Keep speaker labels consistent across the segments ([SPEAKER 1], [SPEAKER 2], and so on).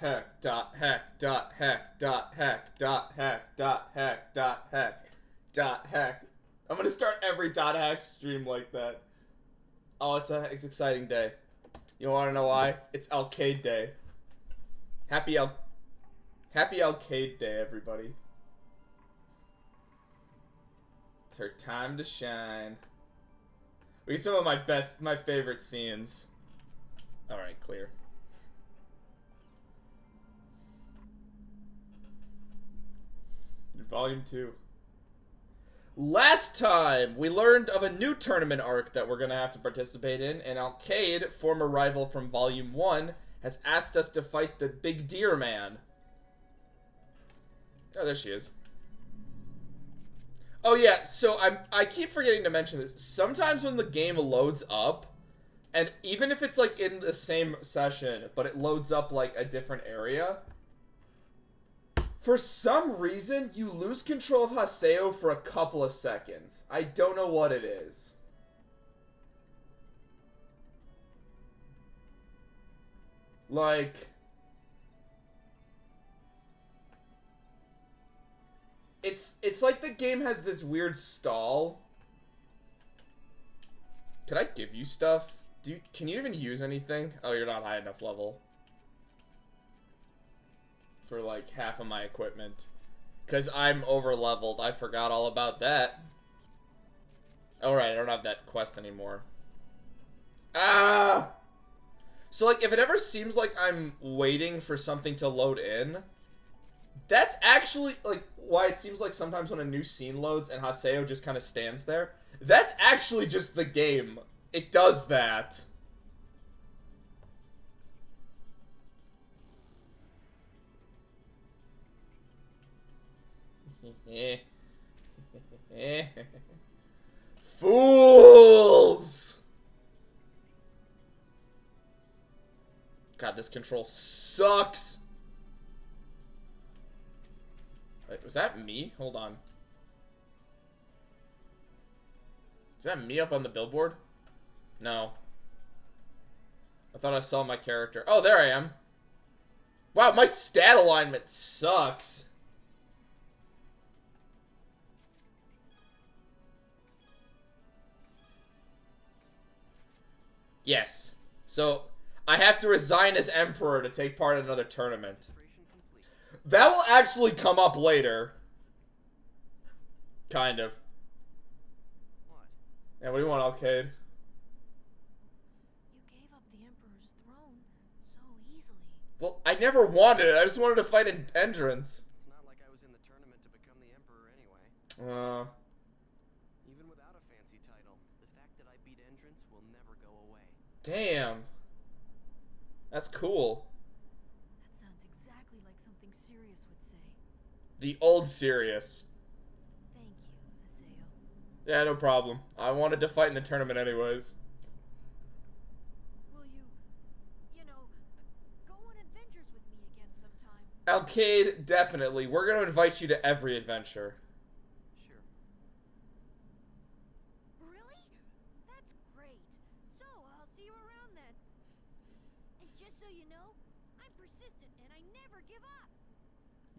[SPEAKER 1] heck dot heck dot heck dot heck dot heck dot heck dot heck dot heck. I'm gonna start every dot hack stream like that. Oh, it's exciting day. You wanna know why? It's Alkaid Day. Happy Alkaid Day, everybody. It's her time to shine. We get some of my favorite scenes. Alright, clear. Volume 2. Last time, we learned of a new tournament arc that we're gonna have to participate in, and Alkaid, former rival from Volume 1, has asked us to fight the Big Deer Man. Oh, there she is. Oh yeah, so I keep forgetting to mention this. Sometimes when the game loads up, and even if it's like in the same session, but it loads up like a different area, for some reason, you lose control of Haseo for a couple of seconds. I don't know what it is. Like, it's like the game has this weird stall. Could I give you stuff? Can you even use anything? Oh, you're not high enough level for like half of my equipment. Cause I'm over leveled. I forgot all about that. Alright, I don't have that quest anymore. Ah! So like, if it ever seems like I'm waiting for something to load in, that's actually like why it seems like sometimes when a new scene loads and Haseo just kind of stands there. That's actually just the game. It does that. Fools! God, this control sucks. Wait, was that me? Hold on. Is that me up on the billboard? No. I thought I saw my character. Oh, there I am. Wow, my stat alignment sucks. Yes. So, I have to resign as Emperor to take part in another tournament. That will actually come up later. Kind of.
[SPEAKER 2] What?
[SPEAKER 1] Yeah, what do you want, Alkaid?
[SPEAKER 2] You gave up the Emperor's throne so easily.
[SPEAKER 1] Well, I never wanted it. I just wanted to fight an entrance.
[SPEAKER 3] It's not like I was in the tournament to become the Emperor anyway. Even without a fancy title, the fact that I beat Entrance will never go away.
[SPEAKER 1] Damn. That's cool.
[SPEAKER 2] That sounds exactly like something Sirius would say.
[SPEAKER 1] The old Sirius.
[SPEAKER 2] Thank you, Haseo.
[SPEAKER 1] Yeah, no problem. I wanted to fight in the tournament anyways.
[SPEAKER 2] Will you know, go on adventures with me again sometime?
[SPEAKER 1] Alkaid, definitely. We're going to invite you to every adventure.
[SPEAKER 3] Sure.
[SPEAKER 2] Really? That's great. So, I'll see you around then. And just so you know, I'm persistent and I never give up.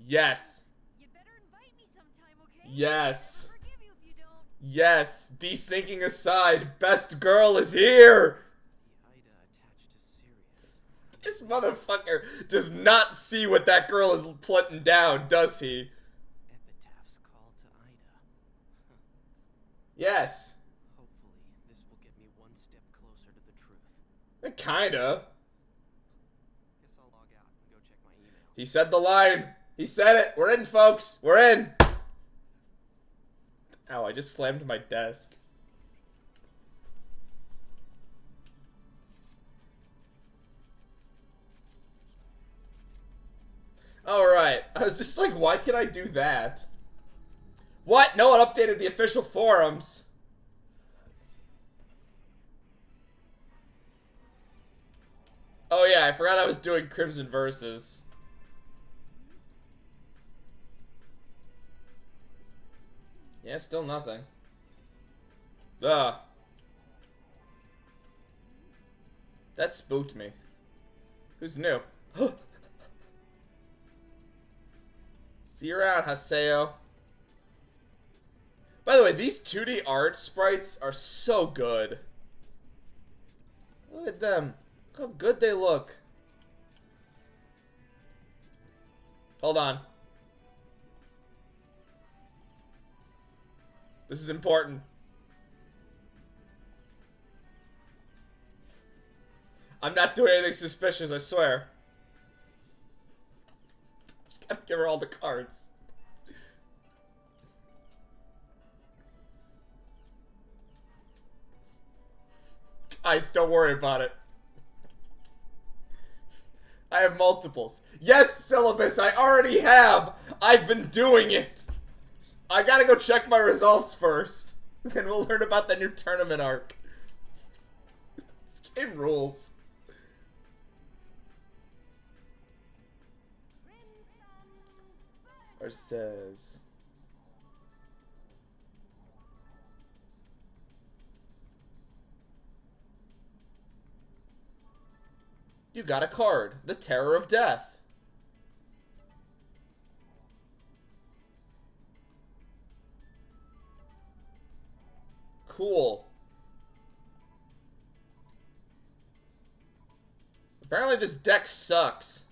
[SPEAKER 1] Yes.
[SPEAKER 2] You'd better invite me sometime, okay?
[SPEAKER 1] Yes.
[SPEAKER 2] I'll forgive you if you don't.
[SPEAKER 1] Yes. Desyncing aside, best girl is here.
[SPEAKER 3] The Ida attached to Sirius.
[SPEAKER 1] This motherfucker does not see what that girl is putting down, does he?
[SPEAKER 3] Epitaph's call to Ida.
[SPEAKER 1] Yes.
[SPEAKER 3] Hopefully, this will get me one step closer to the truth.
[SPEAKER 1] Kinda.
[SPEAKER 3] Guess I'll log out and go check my email.
[SPEAKER 1] He said the line. He said it. We're in, folks. We're in. Ow, I just slammed my desk. Alright. I was just like, why can I do that? What? No one updated the official forums. Oh yeah, I forgot I was doing Crimson Versus. Yeah, still nothing. Ugh. That spooked me. Who's new? See you around, Haseo. By the way, these 2D art sprites are so good. Look at them. Look how good they look. Hold on. This is important. I'm not doing anything suspicious, I swear. Just gotta give her all the cards. Guys, don't worry about it. I have multiples. Yes, Syllabus, I already have. I've been doing it. I gotta go check my results first. Then we'll learn about the new tournament arc. This game rules. Or says... You got a card. The Terror of Death. Cool. Apparently this deck sucks.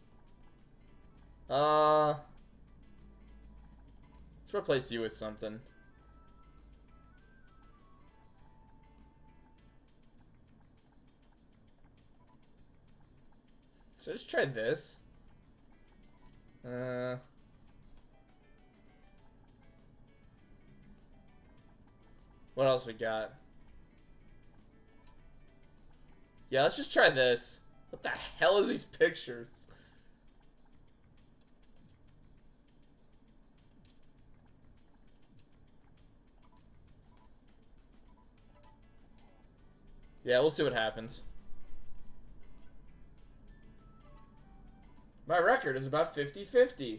[SPEAKER 1] Let's replace you with something. So let's try this. What else we got? Yeah, let's just try this. What the hell are these pictures? Yeah, we'll see what happens. My record is about 50-50.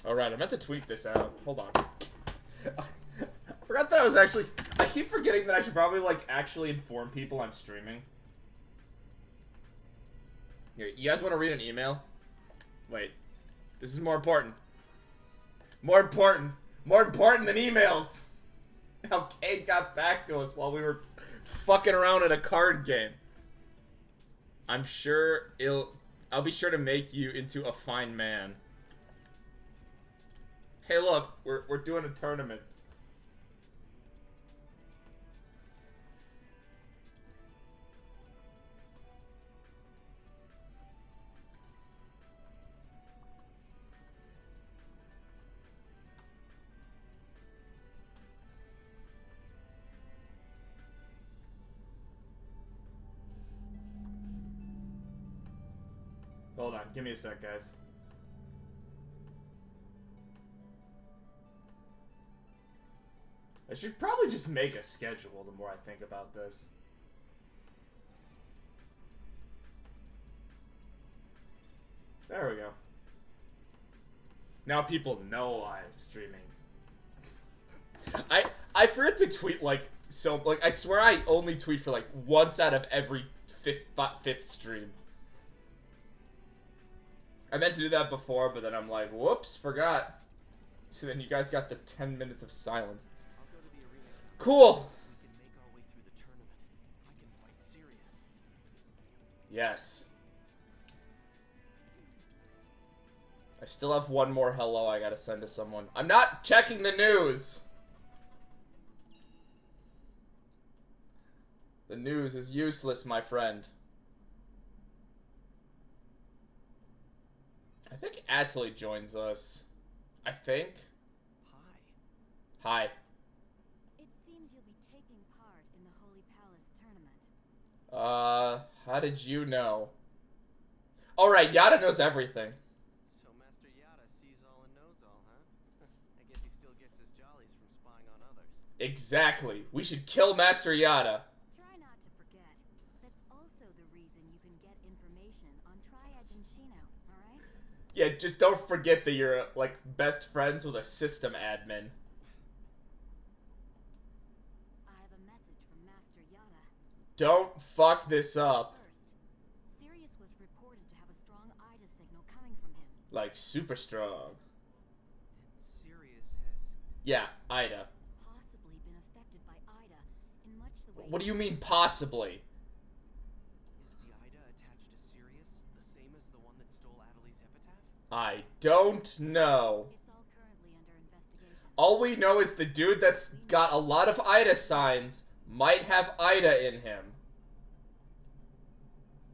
[SPEAKER 1] Alright, I meant to tweet this out. Hold on. I forgot that I was actually... I keep forgetting that I should probably, like, actually inform people I'm streaming. Here, you guys want to read an email? Wait. This is more important. More important. More important than emails. Alkaid got back to us while we were fucking around in a card game. I'm sure I'll be sure to make you into a fine man. Hey, look, we're doing a tournament. Hold on, give me a sec, guys. I should probably just make a schedule the more I think about this. There we go. Now people know I'm streaming. I forget to tweet I swear I only tweet for like once out of every fifth stream. I meant to do that before, but then I'm like, whoops, forgot. So then you guys got the 10 minutes of silence. Cool. Yes. I still have one more hello I gotta send to someone. I'm not checking the news. The news is useless, my friend. I think Atlee joins us. I think. Hi.
[SPEAKER 2] It seems you'll be taking part in the Holy Palace tournament.
[SPEAKER 1] How did you know? Alright, Yada knows everything.
[SPEAKER 3] So Master Yada sees all and knows all, huh? I guess he still gets his jollies from spying on others.
[SPEAKER 1] Exactly. We should kill Master Yada.
[SPEAKER 2] Try not to forget. That's also the reason you can get information on Triad and Shino, alright?
[SPEAKER 1] Yeah, just don't forget that you're, like, best friends with a system admin.
[SPEAKER 2] I have a message from Master Yada.
[SPEAKER 1] Don't fuck this up.
[SPEAKER 2] First, Sirius was reported to have a strong Ida signal coming from him.
[SPEAKER 1] Like, super strong.
[SPEAKER 3] And Sirius has...
[SPEAKER 1] Yeah, Ida.
[SPEAKER 2] Possibly been affected by Ida in much the way.
[SPEAKER 1] What do you mean, possibly?
[SPEAKER 3] Is the Ida attached to Sirius the same as the one that stole Adelie's epitaph?
[SPEAKER 1] I don't know.
[SPEAKER 2] It's all currently under investigation.
[SPEAKER 1] All we know is the dude that's got a lot of Ida signs might have Ida in him.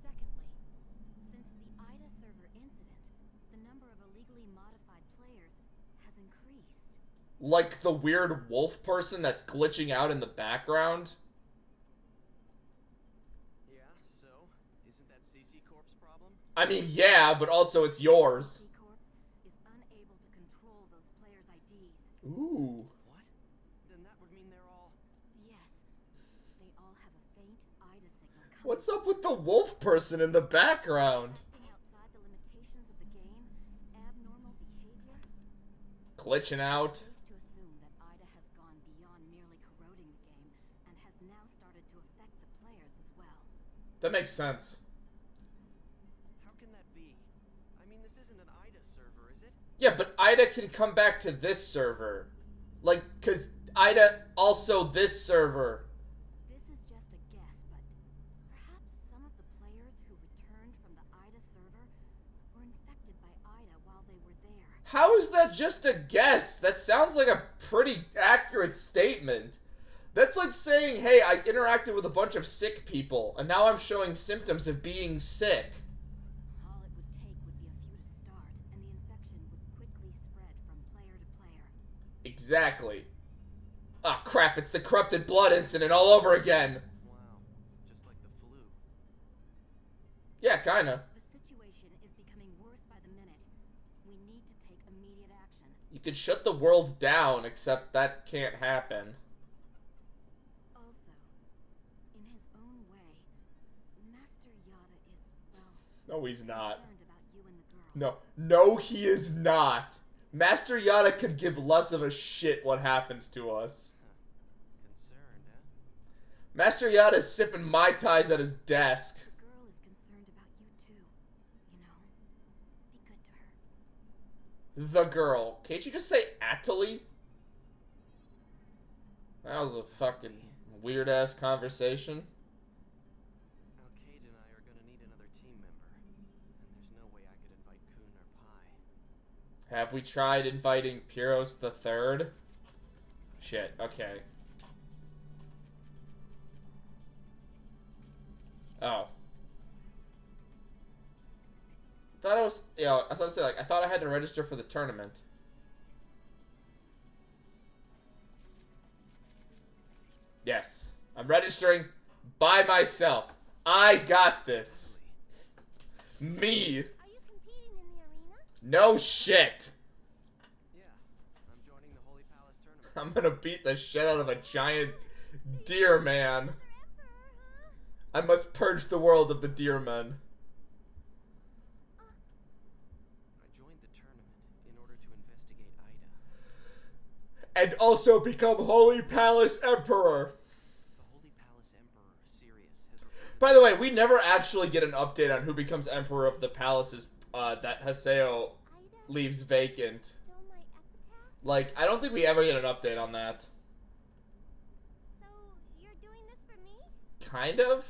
[SPEAKER 2] Secondly, since the Ida server incident, the number of illegally modified players has increased.
[SPEAKER 1] Like the weird wolf person that's glitching out in the background.
[SPEAKER 3] Yeah, so? Isn't that CC Corp's problem?
[SPEAKER 1] I mean, yeah, but also it's yours.
[SPEAKER 2] C Corp is unable to control those players' IDs.
[SPEAKER 1] Ooh.
[SPEAKER 3] What? Then that would mean they're all...
[SPEAKER 2] Yes, they all have a faint Ida signal coming.
[SPEAKER 1] What's up with the wolf person in the background?
[SPEAKER 2] Acting outside the limitations of the game, abnormal behavior.
[SPEAKER 1] Glitching out.
[SPEAKER 2] Safe to assume that Ida has gone beyond merely corroding the game and has now started to affect the players as well.
[SPEAKER 1] That makes sense.
[SPEAKER 3] How can that be? I mean, this isn't an Ida server, is it?
[SPEAKER 1] Yeah, but Ida can come back to this server. Like, cause Ida also this server.
[SPEAKER 2] This is just a guess, but perhaps some of the players who returned from the Ida server were infected by Ida while they were there.
[SPEAKER 1] How is that just a guess? That sounds like a pretty accurate statement. That's like saying, hey, I interacted with a bunch of sick people, and now I'm showing symptoms of being sick.
[SPEAKER 2] All it would take would be a few to start, and the infection would quickly spread from player to player.
[SPEAKER 1] Exactly. Ah, crap, it's the corrupted blood incident all over again.
[SPEAKER 3] Wow. Just like the flu.
[SPEAKER 1] Yeah, kinda.
[SPEAKER 2] The situation is becoming worse by the minute. We need to take immediate action.
[SPEAKER 1] You could shut the world down, except that can't happen.
[SPEAKER 2] Also, in his own way, Master Yada is, well,
[SPEAKER 1] No, he's not.
[SPEAKER 2] concerned about you and the girl.
[SPEAKER 1] No, he is not. Master Yada could give less of a shit what happens to us.
[SPEAKER 3] Concerned, huh?
[SPEAKER 1] Master Yada's sipping Mai Tais at his desk.
[SPEAKER 2] The girl is concerned about you too. You know, be good to her.
[SPEAKER 1] The girl. Can't you just say Atali? That was a fucking weird-ass conversation.
[SPEAKER 3] Alkaid and I are gonna need another team member. And there's no way I could invite Kun or Pi.
[SPEAKER 1] Have we tried inviting Pyros the Third? Shit, okay. Oh. Thought I was, I was gonna say, like, I thought I had to register for the tournament. Yes. I'm registering by myself. I got this. Me.
[SPEAKER 2] Are you competing in the arena?
[SPEAKER 1] No shit.
[SPEAKER 3] Yeah, I'm joining the Holy Palace tournament.
[SPEAKER 1] I'm gonna beat the shit out of a giant deer man.
[SPEAKER 2] Emperor, huh?
[SPEAKER 1] I must purge the world of the deer men.
[SPEAKER 3] I joined the tournament in order to investigate Ida.
[SPEAKER 1] And also become Holy Palace Emperor.
[SPEAKER 3] The Holy Palace Emperor, Sirius, has reported...
[SPEAKER 1] By the way, we never actually get an update on who becomes Emperor of the palaces that Haseo
[SPEAKER 2] Ida
[SPEAKER 1] leaves vacant.
[SPEAKER 2] stole my epitaph?
[SPEAKER 1] Like, I don't think we ever get an update on that.
[SPEAKER 2] So, you're doing this for me?
[SPEAKER 1] Kind of?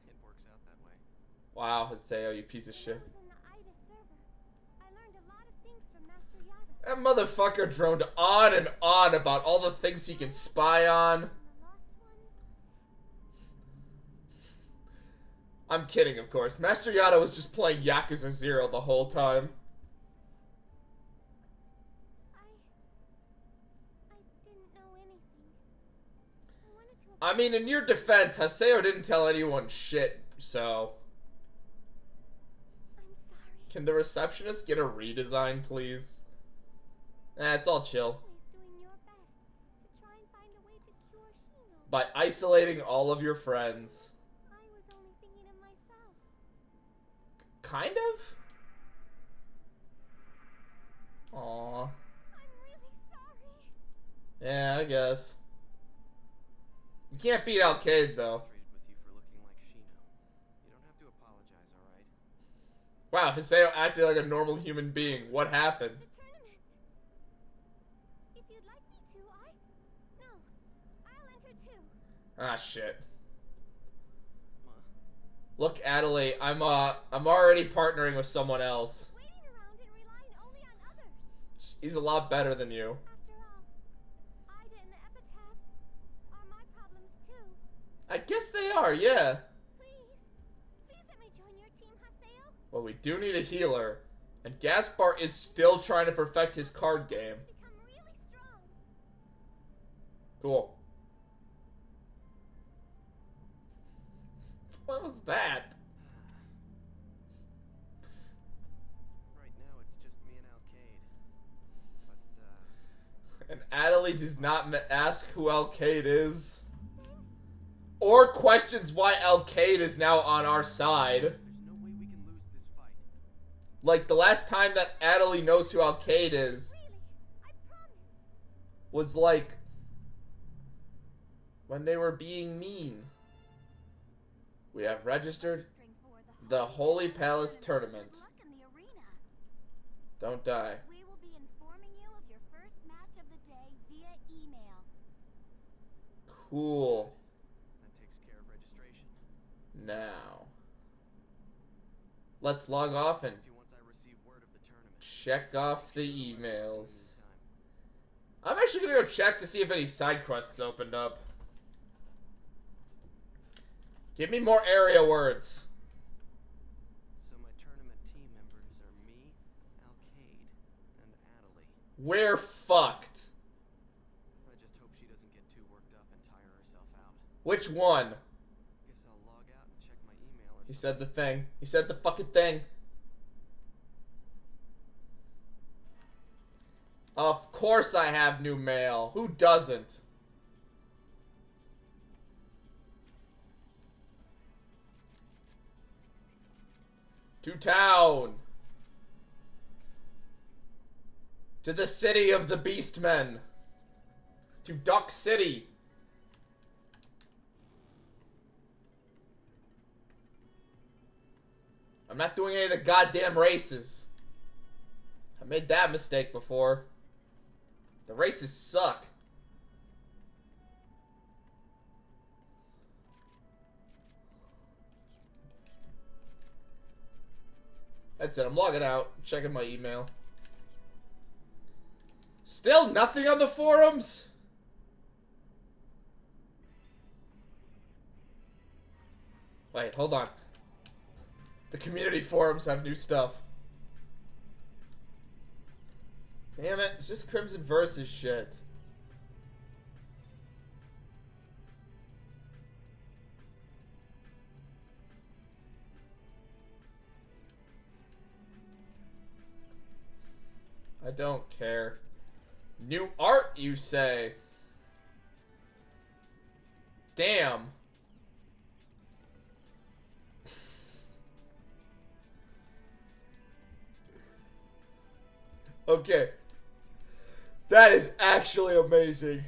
[SPEAKER 3] It works out that way.
[SPEAKER 1] Wow, Haseo, you piece of shit.
[SPEAKER 2] When I was in the Ida server, I learned a lot of things from Master Yada.
[SPEAKER 1] That motherfucker droned on and on about all the things he can spy on.
[SPEAKER 2] And the lost ones.
[SPEAKER 1] I'm kidding, of course. Master Yada was just playing Yakuza 0 the whole time.
[SPEAKER 2] I didn't know anything. I wanted to.
[SPEAKER 1] I mean, in your defense, Haseo didn't tell anyone shit, so...
[SPEAKER 2] I'm sorry.
[SPEAKER 1] Can the receptionist get a redesign, please? Nah, it's all chill.
[SPEAKER 2] Always doing your best to try and find a way to cure Shino.
[SPEAKER 1] By isolating all of your friends.
[SPEAKER 2] I was only thinking of myself.
[SPEAKER 1] Kind of? Aww.
[SPEAKER 2] I'm really sorry.
[SPEAKER 1] Yeah, I guess. You can't beat Alkaid, though.
[SPEAKER 3] Frustrated with you for looking like Shino. You don't have to apologize, alright?
[SPEAKER 1] Wow, Hiseo acted like a normal human being. What happened?
[SPEAKER 2] The tournament. If you'd like me to, No. I'll enter too.
[SPEAKER 1] Ah, shit.
[SPEAKER 3] Ma,
[SPEAKER 1] Look, Adelaide, I'm already partnering with someone else.
[SPEAKER 2] Waiting around and relying only on others.
[SPEAKER 1] He's a lot better than you.
[SPEAKER 2] After all, Ida and the epitaphs are my problems too.
[SPEAKER 1] I guess they are, yeah.
[SPEAKER 2] Please let me join your team, Haseo.
[SPEAKER 1] Well, we do need a healer. And Gaspar is still trying to perfect his card game.
[SPEAKER 2] Become really strong.
[SPEAKER 1] Cool. What was that?
[SPEAKER 3] right now it's just me and Alkaid. But,
[SPEAKER 1] And Adelaide does not ask who Alkaid is. Or questions why Alkaid is now on our side.
[SPEAKER 3] there's no way we can lose this fight.
[SPEAKER 1] Like, the last time that Adelaide knows who Alkaid is
[SPEAKER 2] Really, I promise.
[SPEAKER 1] was like when they were being mean. We have registered
[SPEAKER 2] Registering for
[SPEAKER 1] the Holy Palace Tournament.
[SPEAKER 2] Good luck in the arena.
[SPEAKER 1] Don't die.
[SPEAKER 2] We will be informing you of your first match of the day via email.
[SPEAKER 1] Cool.
[SPEAKER 3] That takes care of registration.
[SPEAKER 1] Now, let's log off and
[SPEAKER 3] To once I receive word of the tournament.
[SPEAKER 1] check off the emails.
[SPEAKER 3] Meantime,
[SPEAKER 1] I'm actually gonna go check to see if any side quests opened up. Give me more area words.
[SPEAKER 3] So my tournament team members are me, Alkaid, and Adelaide.
[SPEAKER 1] We're fucked.
[SPEAKER 3] I just hope she doesn't get too worked up and tire herself out.
[SPEAKER 1] Which one?
[SPEAKER 3] Guess I'll log out and check my email or
[SPEAKER 1] He said the thing. He said the fucking thing. Of course I have new mail. Who doesn't? To town. To the city of the Beastmen. To Duck City. I'm not doing any of the goddamn races. I made that mistake before. The races suck. That's it. I'm logging out. Checking my email. Still nothing on the forums? Wait, hold on. The community forums have new stuff. Damn it, it's just Crimson Versus shit. I don't care. New art, you say? Damn. Okay. That is actually amazing.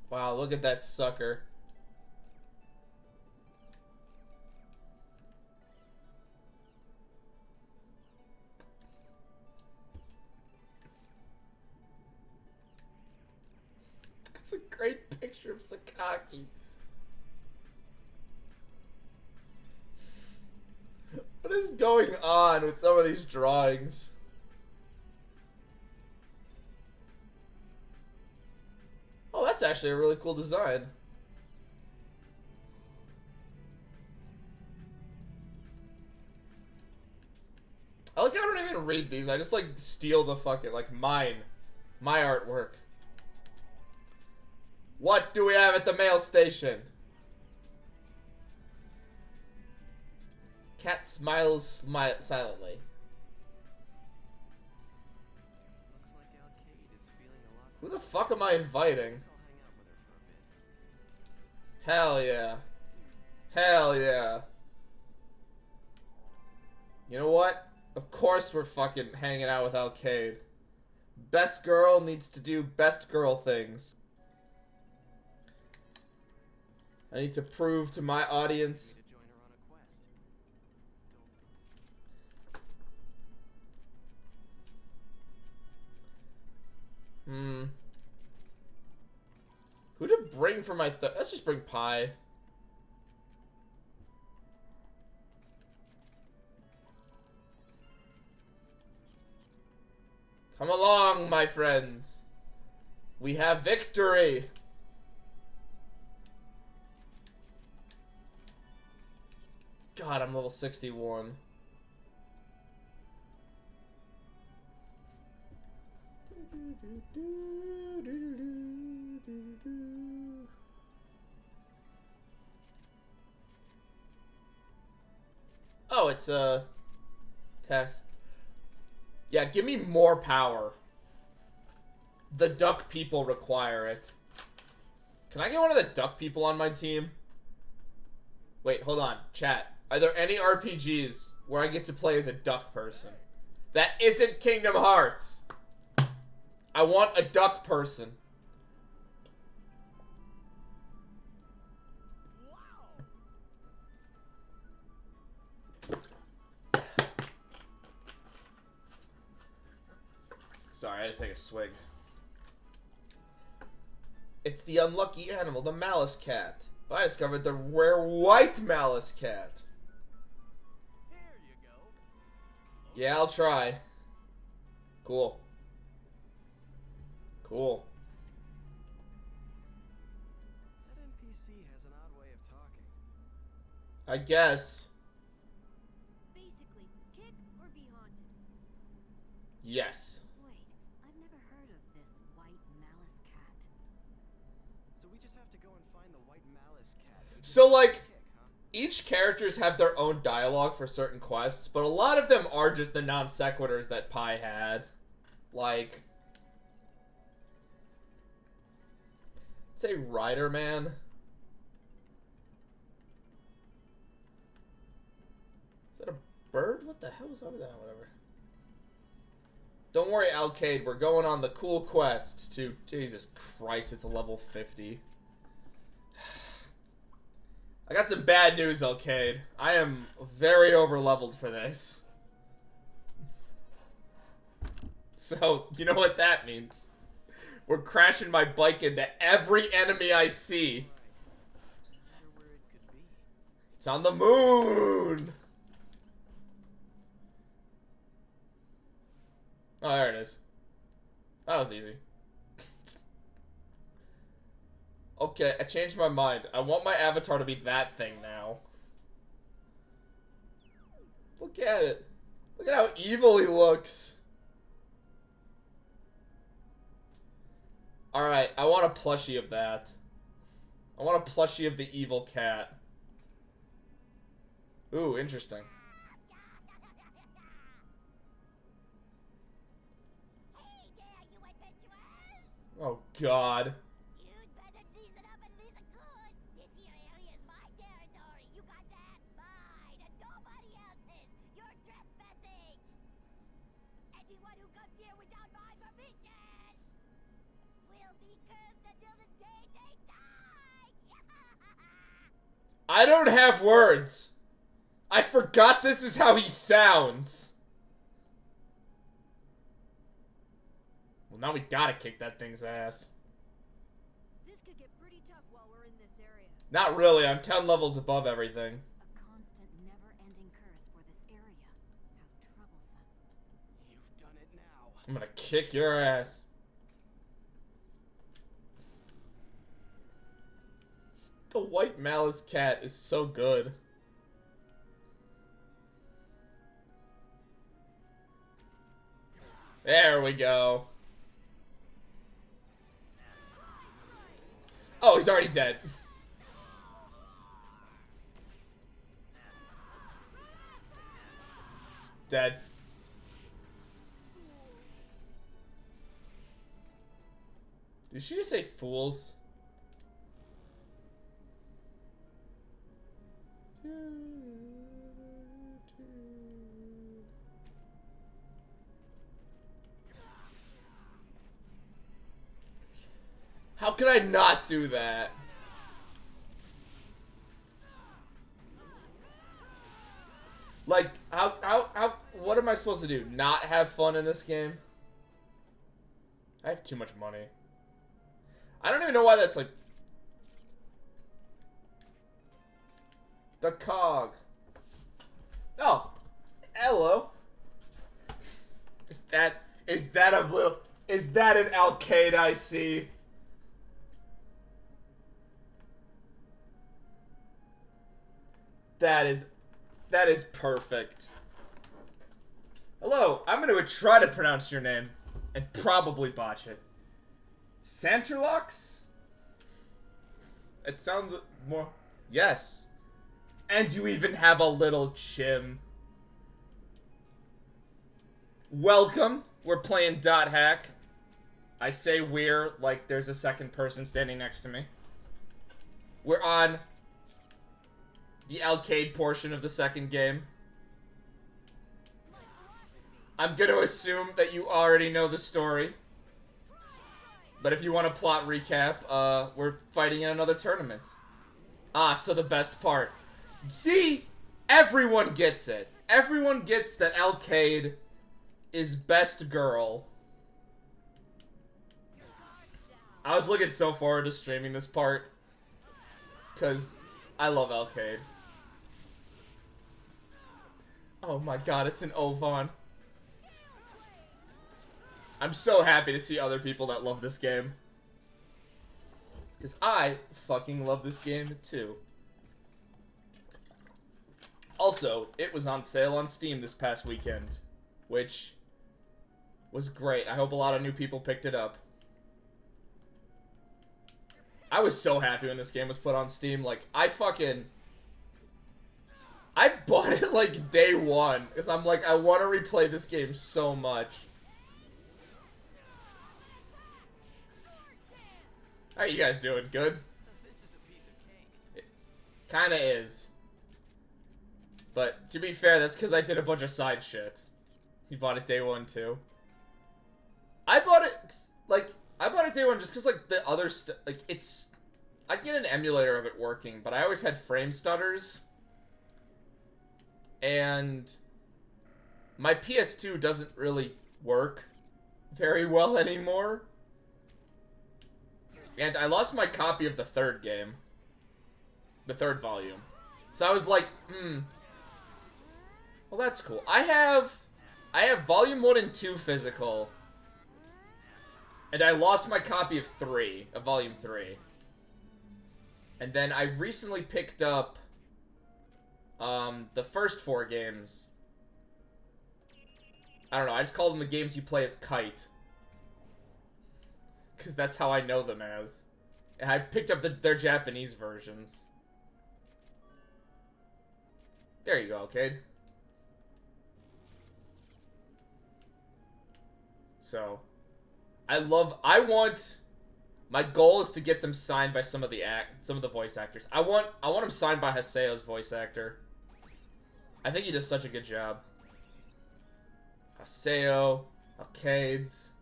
[SPEAKER 1] Wow, look at that sucker. That's a great picture of Sakaki. What is going on with some of these drawings? Oh, that's actually a really cool design. I like I don't even read these. I just like steal the fucking like mine. My artwork. What do we have at the mail station? Cat smiles silently.
[SPEAKER 3] Looks like Alkaid is feeling a lot.
[SPEAKER 1] Who the fuck am I inviting?
[SPEAKER 3] Guess I'll hang out with her for a bit.
[SPEAKER 1] Hell yeah. Hell yeah. You know what? Of course we're fucking hanging out with Alkaid. Best girl needs to do best girl things. I need to prove to my audience.
[SPEAKER 3] To join her on a quest.
[SPEAKER 1] Who to bring for my let's just bring Pi. Come along, my friends. We have victory. God, I'm level 61. Oh, it's a test. Yeah, give me more power. The duck people require it. Can I get one of the duck people on my team? Wait, hold on. Chat. Are there any RPGs where I get to play as a duck person? That isn't Kingdom Hearts. I want a duck person. Sorry, I had to take a swig. It's the unlucky animal, the Malice Cat. But I discovered the rare white Malice Cat.
[SPEAKER 3] There you go.
[SPEAKER 1] Yeah, I'll try. Cool. Cool.
[SPEAKER 3] That NPC has an odd way of talking.
[SPEAKER 1] I guess.
[SPEAKER 2] Basically, kick or be haunted.
[SPEAKER 1] Yes.
[SPEAKER 2] Wait, I've never heard of this white malice cat.
[SPEAKER 3] So we just have to go and find the white malice cat.
[SPEAKER 1] So, like,
[SPEAKER 3] Kick, huh?
[SPEAKER 1] each characters have their own dialogue for certain quests, but a lot of them are just the non sequiturs that Pi had. Like, say Rider Man. Is that a bird? What the hell was over that? Whatever. Don't worry, Alkaid. We're going on the cool quest to... Jesus Christ, it's a level 50. I got some bad news, Alkaid. I am very over-leveled for this. So, you know what that means. We're crashing my bike into every enemy I see.
[SPEAKER 3] Wonder where it could be.
[SPEAKER 1] It's on the moon! Oh, there it is. That was easy. Okay, I changed my mind. I want my avatar to be that thing now. Look at it. Look at how evil he looks. Alright, I want a plushie of that. I want a plushie of the evil cat. Ooh, interesting.
[SPEAKER 2] Hey there, you adventurers!
[SPEAKER 1] Oh, God.
[SPEAKER 2] You'd better listen up and listen good. This here area is my territory. You got that? Mine and nobody else's. You're trespassing. Anyone who comes here without my permission will be cursed until the day they die.
[SPEAKER 1] I don't have words. I forgot this is how he sounds. Well, now we gotta kick that thing's ass.
[SPEAKER 2] This could get pretty tough while we're in this area.
[SPEAKER 1] Not really, I'm 10 levels above everything.
[SPEAKER 2] A constant, never-ending curse for this area. How troublesome.
[SPEAKER 3] You've done it now.
[SPEAKER 1] I'm gonna kick your ass. The white malice cat is so good. There we go. Oh, he's already dead. Dead. Did she just say fools? How could I not do that? Like, what am I supposed to do? Not have fun in this game? I have too much money. I don't even know why that's like... The cog. Oh, hello. Is that an Alkaid I see? That is perfect. Hello, I'm going to try to pronounce your name and probably botch it. Santerlux? It sounds more... Yes. And you even have a little chim. Welcome. We're playing Dot Hack. I say we're like there's a second person standing next to me. We're on the Alkaid portion of the second game. I'm gonna assume that you already know the story. But if you want a plot recap, we're fighting in another tournament. Ah, so the best part. See? Everyone gets it. Everyone gets that Alkaid is best girl. I was looking so forward to streaming this part. Because I love Alkaid. Oh my god, it's an Ovan. I'm so happy to see other people that love this game. Because I fucking love this game too. Also, it was on sale on Steam this past weekend, which was great. I hope a lot of new people picked it up. I was so happy when this game was put on Steam. Like, I bought it like day one, because I'm like, I want to replay this game so much. How you guys doing? Good? It kinda is. But, to be fair, that's because I did a bunch of side shit. You bought it day one, too. I bought it day one just because, like, the other stuff, like, it's... I can get an emulator of it working, but I always had frame stutters. And... my PS2 doesn't really work very well anymore. And I lost my copy of the third game. The third volume. So I was like, well, that's cool. I have volume 1 and 2 physical. And I lost my copy of volume 3. And then I recently picked up the first 4 games. I don't know, I just call them the games you play as Kite. Because that's how I know them as. And I picked up their Japanese versions. There you go, Alkaid. So, my goal is to get them signed by some of the voice actors. I want them signed by Haseo's voice actor. I think he does such a good job. Haseo, Alkaids,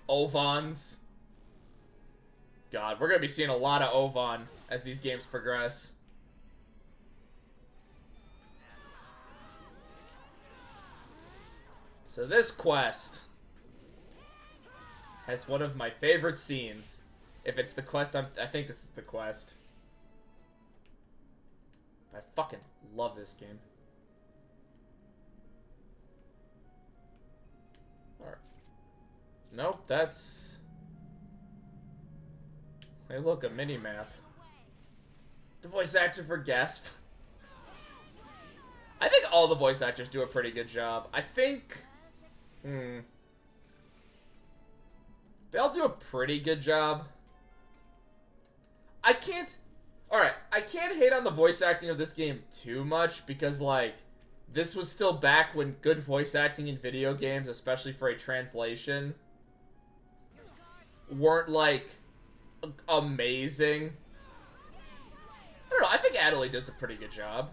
[SPEAKER 1] Ovans. God, we're gonna be seeing a lot of Ovan as these games progress. So this quest has one of my favorite scenes. If it's the quest, I think this is the quest. I fucking love this game. Alright. Nope, that's... Hey look, a mini-map. The voice actor for Gasp. I think all the voice actors do a pretty good job. I think... they all do a pretty good job. I can't hate on the voice acting of this game too much because, like, this was still back when good voice acting in video games, especially for a translation, weren't, like, amazing. I don't know, I think Adelaide does a pretty good job.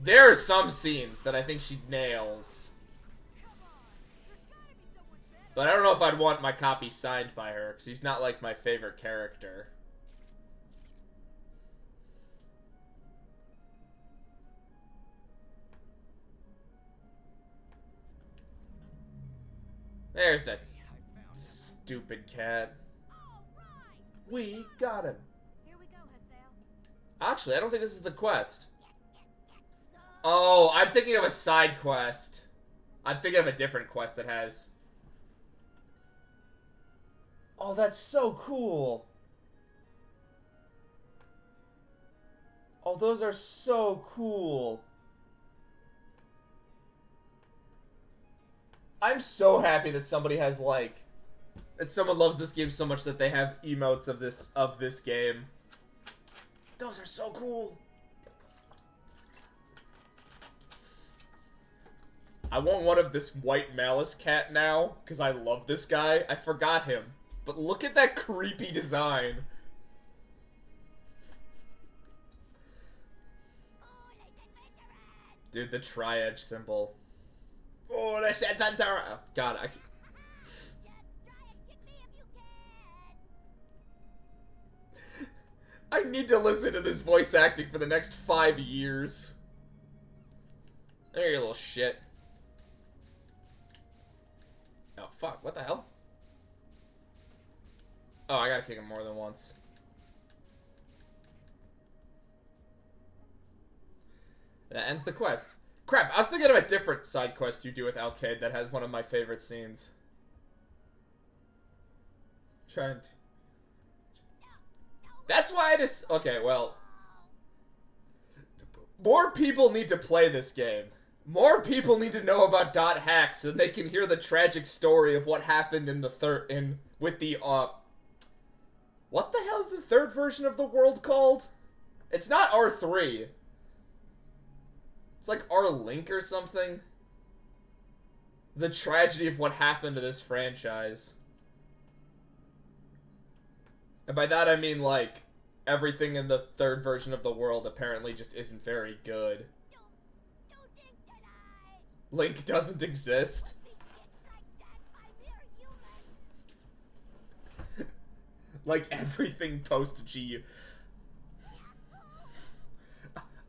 [SPEAKER 1] There are some scenes that I think she nails. But I don't know if I'd want my copy signed by her, because he's not, like, my favorite character. There's that stupid cat. We got him.
[SPEAKER 2] Here we go, Hassel.
[SPEAKER 1] Actually, I don't think this is the quest. Oh, I'm thinking of a side quest. I'm thinking of a different quest that has... Oh, that's so cool. Oh, those are so cool. I'm so happy that somebody has, like... That someone loves this game so much that they have emotes of this game. Those are so cool. I want one of this white malice cat now, because I love this guy. I forgot him. But look at that creepy design. Dude, the tri-edge symbol. Oh, that's adventure. God, I... I need to listen to this voice acting for the next 5 years. There, you little shit. Oh, fuck. What the hell? Oh, I gotta kick him more than once. That ends the quest. Crap, I was thinking of a different side quest you do with Alkaid that has one of my favorite scenes. Trying to... That's why I just... Okay, well... More people need to play this game. More people need to know about .hack so they can hear the tragic story of what happened in the with the, what the hell's the third version of the world called? It's not R3. It's like R-Link or something. The tragedy of what happened to this franchise. And by that I mean, like, everything in the third version of the world apparently just isn't very good. Link doesn't exist. Like everything post-GU.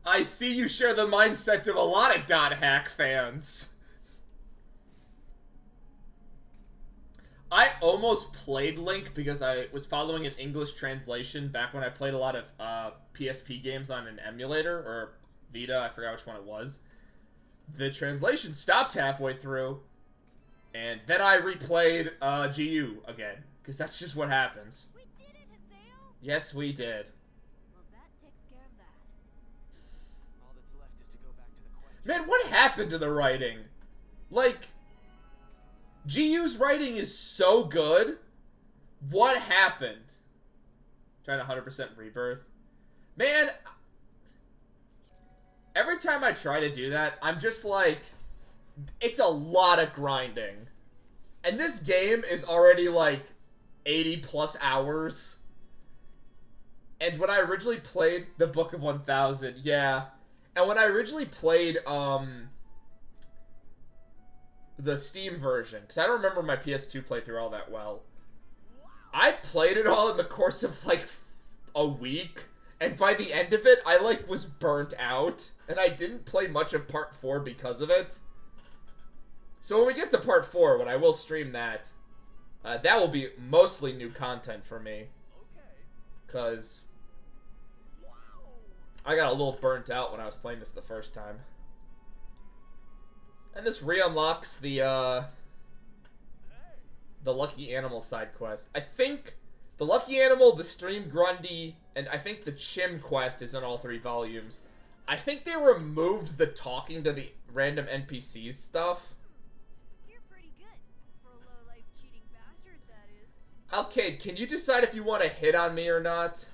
[SPEAKER 1] I see you share the mindset of a lot of .hack fans. I almost played Link because I was following an English translation back when I played a lot of PSP games on an emulator, or Vita, I forgot which one it was. The translation stopped halfway through, and then I replayed GU again, because that's just what happens.
[SPEAKER 2] We did it, Hassel.
[SPEAKER 1] Yes, we did.
[SPEAKER 2] Well, that takes care of that.
[SPEAKER 3] All that's left is to go back to the question.
[SPEAKER 1] Man, what happened to the writing? Like, GU's writing is so good. What happened? Trying to 100% rebirth. Man, every time I try to do that, I'm just like, it's a lot of grinding. And this game is already like 80 plus hours. And when I originally played the Book of 1000, yeah. And when I originally played, the Steam version, because I don't remember my PS2 playthrough all that well. I played it all in the course of like a week, and by the end of it, I like was burnt out, and I didn't play much of part 4 because of it. So when we get to part 4, when I will stream that, that will be mostly new content for me, because I got a little burnt out when I was playing this the first time. And this re-unlocks the Lucky Animal side quest. I think the Lucky Animal, the Stream Grundy, and I think the Chim quest is in all 3 volumes. I think they removed the talking to the random NPCs stuff.
[SPEAKER 2] You're pretty good. For a low-life cheating bastard, that is.
[SPEAKER 1] Alkaid, can you decide if you want to hit on me or not?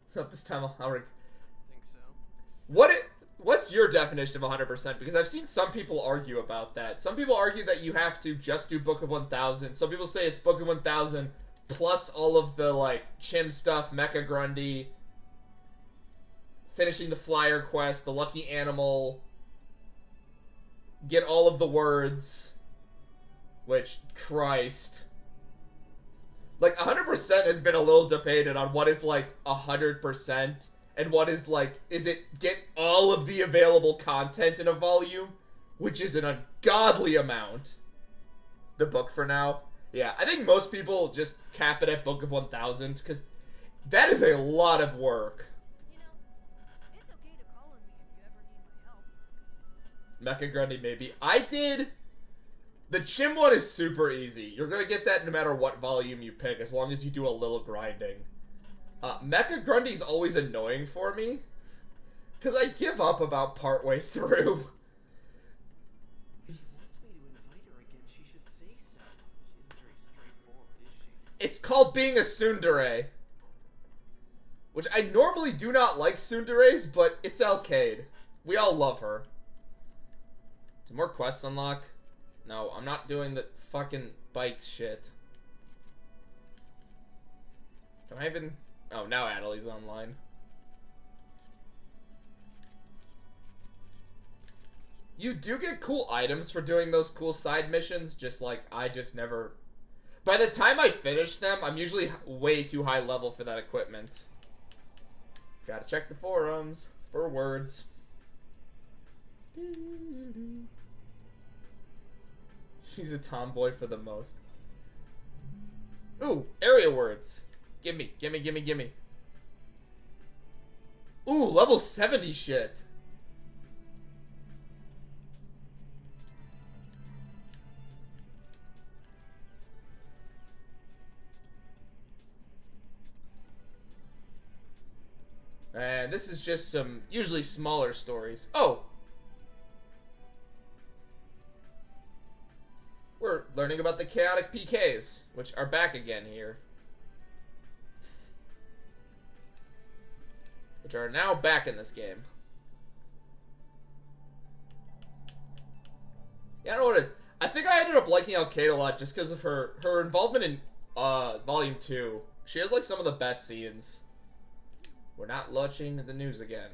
[SPEAKER 1] So this time I'll
[SPEAKER 3] Think so.
[SPEAKER 1] What's your definition of 100%? Because I've seen some people argue about that. Some people argue that you have to just do Book of 1000. Some people say it's Book of 1000 plus all of the, like, Chim stuff, Mecha Grundy, finishing the Flyer quest, the Lucky Animal, get all of the words, which, Christ. Like, 100% has been a little debated on what is, like, 100%. And what is, like, is it get all of the available content in a volume? Which is an ungodly amount. the book for now. Yeah, I think most people just cap it at Book of 1000 because that is a lot of work.
[SPEAKER 4] You know, it's okay to call on me if you ever need my help.
[SPEAKER 1] Mecha Grundy, maybe. I did. The Chim one is super easy. You're gonna get that no matter what volume you pick, as long as you do a little grinding. Mecha Grundy's always annoying for me, because I give up about partway through.
[SPEAKER 3] If she wants me to invite her again, she should say so. She isn't very straightforward, is she?
[SPEAKER 1] It's called being a tsundere. Which I normally do not like tsunderes, but it's Alkaid. We all love her. Do more quests unlock? No, I'm not doing the fucking bike shit. Can I even... Oh, now Adeli's online. You do get cool items for doing those cool side missions, just like I just never... By the time I finish them, I'm usually way too high level for that equipment. Gotta check the forums for words. She's a tomboy for the most. Ooh, area words. Gimme, gimme, gimme, gimme. Ooh, level 70 shit. And this is just some usually smaller stories. Oh! We're learning about the chaotic PKs, which are back again here. Which are now back in this game. Yeah, I don't know what it is. I think I ended up liking Alkaid a lot just because of her involvement in Volume 2. She has like some of the best scenes. We're not launching the news again.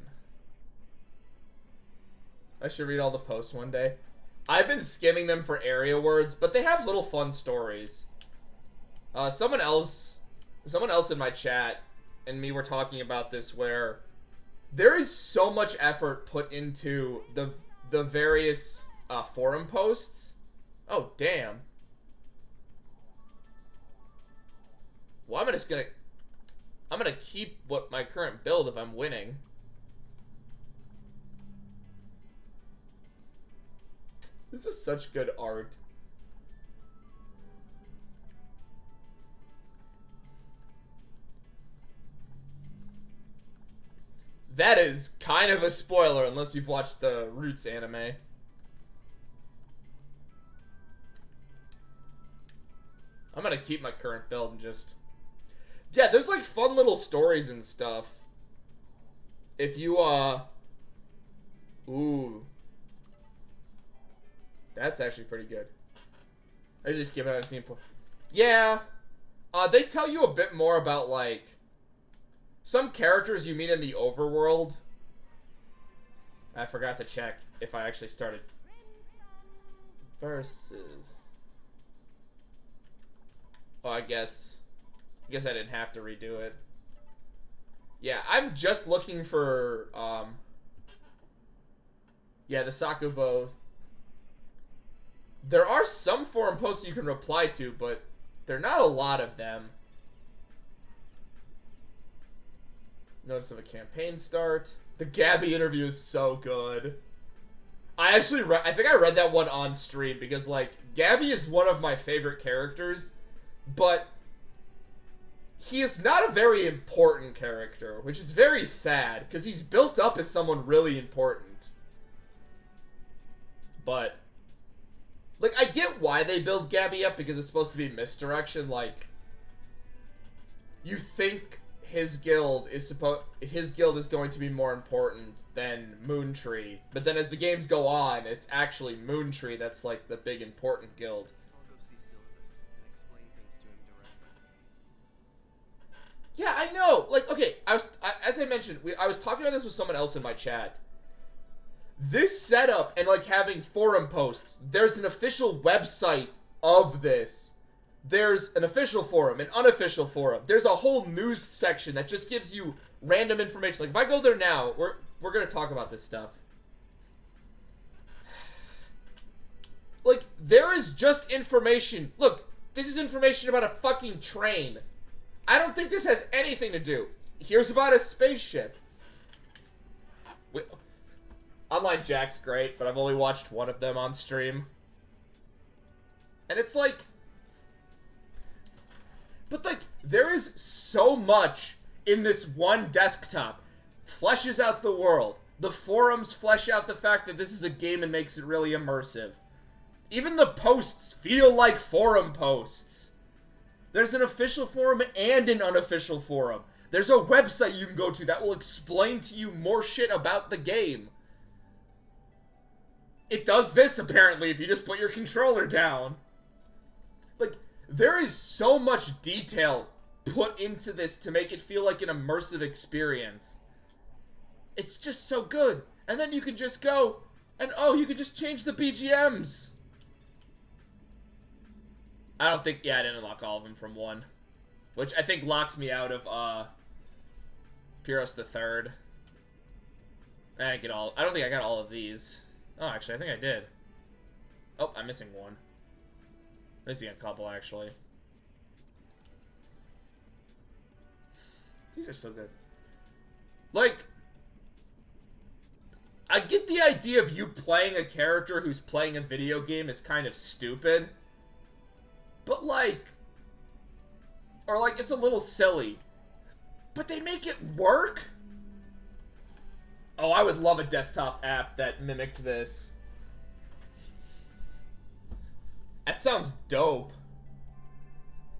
[SPEAKER 1] I should read all the posts one day. I've been skimming them for area words, but they have little fun stories. Someone else in my chat and me were talking about this, where there is so much effort put into the various forum posts. Oh damn. Well, I'm gonna keep what my current build if I'm winning. This is such good art. That is kind of a spoiler unless you've watched the Roots anime. I'm gonna keep my current build and just... Yeah, there's like fun little stories and stuff. If you, Ooh. That's actually pretty good. I usually skip out and see. Yeah. They tell you a bit more about, like, some characters you meet in the overworld. I forgot to check if I actually started. Versus. Oh, I guess I didn't have to redo it. Yeah, I'm just looking for, yeah, the Sakubo. There are some forum posts you can reply to, but there are not a lot of them. Notice of a campaign start. The Gabby interview is so good. I think I read that one on stream because, like, Gabby is one of my favorite characters, but he is not a very important character, which is very sad because he's built up as someone really important. But, like, I get why they build Gabby up because it's supposed to be misdirection. Like, you think his guild is going to be more important than Moontree, but then as the games go on, it's actually Moontree that's like the big important guild.
[SPEAKER 3] I'll go see Syllabus and explain things to him directly.
[SPEAKER 1] Yeah, I know. Like, okay, as I mentioned, I was talking about this with someone else in my chat. This setup and, like, having forum posts, there's an official website of this. There's an official forum, an unofficial forum. There's a whole news section that just gives you random information. Like, if I go there now, we're gonna talk about this stuff. Like, there is just information. Look, this is information about a fucking train. I don't think this has anything to do. Here's about a spaceship. Online Jack's great, but I've only watched one of them on stream. And it's like... But, like, there is so much in this one desktop. Fleshes out the world. The forums flesh out the fact that this is a game and makes it really immersive. Even the posts feel like forum posts. There's an official forum and an unofficial forum. There's a website you can go to that will explain to you more shit about the game. It does this, apparently, if you just put your controller down. Like, there is so much detail put into this to make it feel like an immersive experience. It's just so good. And then you can just go, and oh, you can just change the BGMs. I don't think, yeah, I didn't unlock all of them from 1. Which I think locks me out of, Pyros the Third. I didn't get all, I don't think I got all of these. Oh, actually, I think I did. Oh, I'm missing one. Missing a couple, actually. These are so good. Like, I get the idea of you playing a character who's playing a video game is kind of stupid. But, like... Or, like, it's a little silly. But they make it work? Oh, I would love a desktop app that mimicked this. That sounds dope.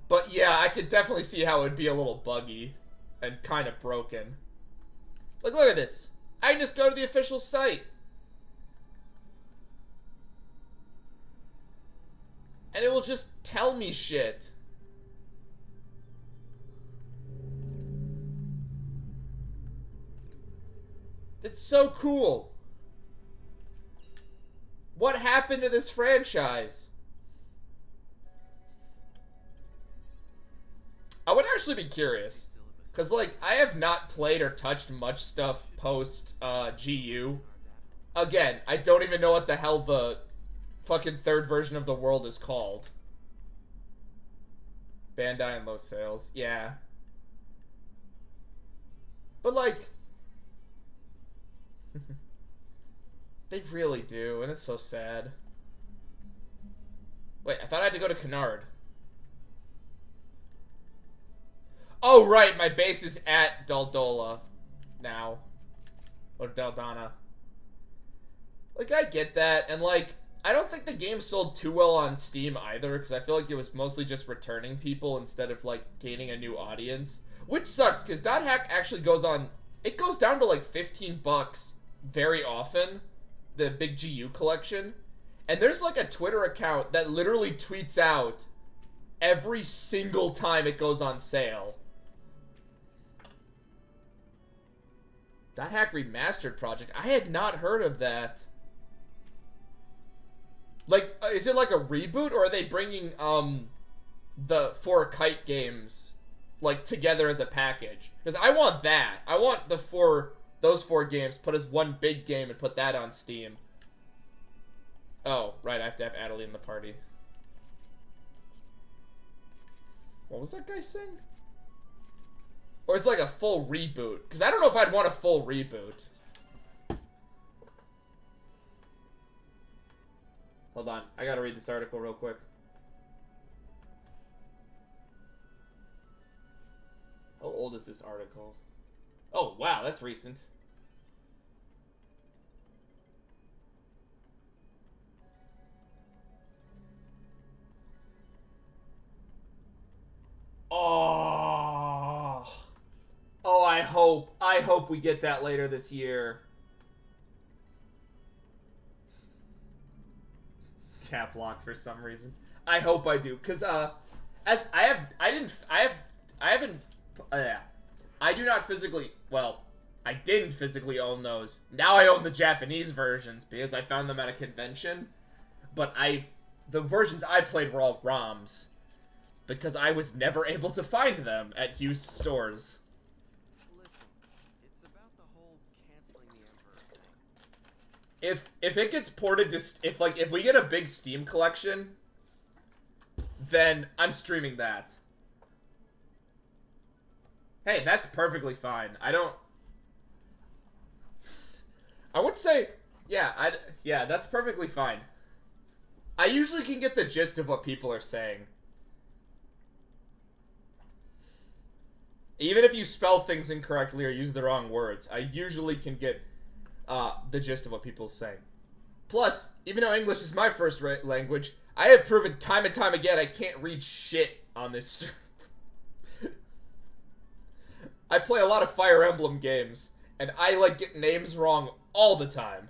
[SPEAKER 1] But yeah, I could definitely see how it would be a little buggy and kind of broken. Like, look at this. I can just go to the official site. And it will just tell me shit. It's so cool. What happened to this franchise? I would actually be curious. Because, like, I have not played or touched much stuff post GU. Again, I don't even know what the hell the fucking third version of the world is called. Bandai and low sales. Yeah. But, like... They really do, and it's so sad. Wait, I thought I had to go to Kennard. Oh, right, my base is at Daldola now. Or Daldana. Like, I get that, and like, I don't think the game sold too well on Steam either, because I feel like it was mostly just returning people instead of, like, gaining a new audience. Which sucks, because .hack actually goes on... It goes down to, like, 15 bucks very often. The big GU collection. And there's, like, a Twitter account that literally tweets out every single time it goes on sale. .hack Remastered Project. I had not heard of that. Like, is it like a reboot, or are they bringing, the 4 Kite games, like, together as a package? Because I want that. I want those 4 games put as one big game and put that on Steam. Oh, right, I have to have Adelie in the party. What was that guy saying? Or it's like a full reboot. Because I don't know if I'd want a full reboot. Hold on, I gotta read this article real quick. How old is this article? Oh, wow, that's recent. Oh. Oh, I hope we get that later this year. Cap lock for some reason. I hope I do, cause as I do not physically, well, I didn't physically own those. Now I own the Japanese versions because I found them at a convention. But the versions I played were all ROMs because I was never able to find them at used stores.
[SPEAKER 3] Listen, it's about the whole canceling the Emperor thing.
[SPEAKER 1] If it gets ported to if we get a big Steam collection, then I'm streaming that. Hey, that's perfectly fine. I would say, yeah, that's perfectly fine. I usually can get the gist of what people are saying. Even if you spell things incorrectly or use the wrong words, I usually can get the gist of what people are saying. Plus, even though English is my first language, I have proven time and time again I can't read shit on this stream. I play a lot of Fire Emblem games, and I, like, get names wrong all the time.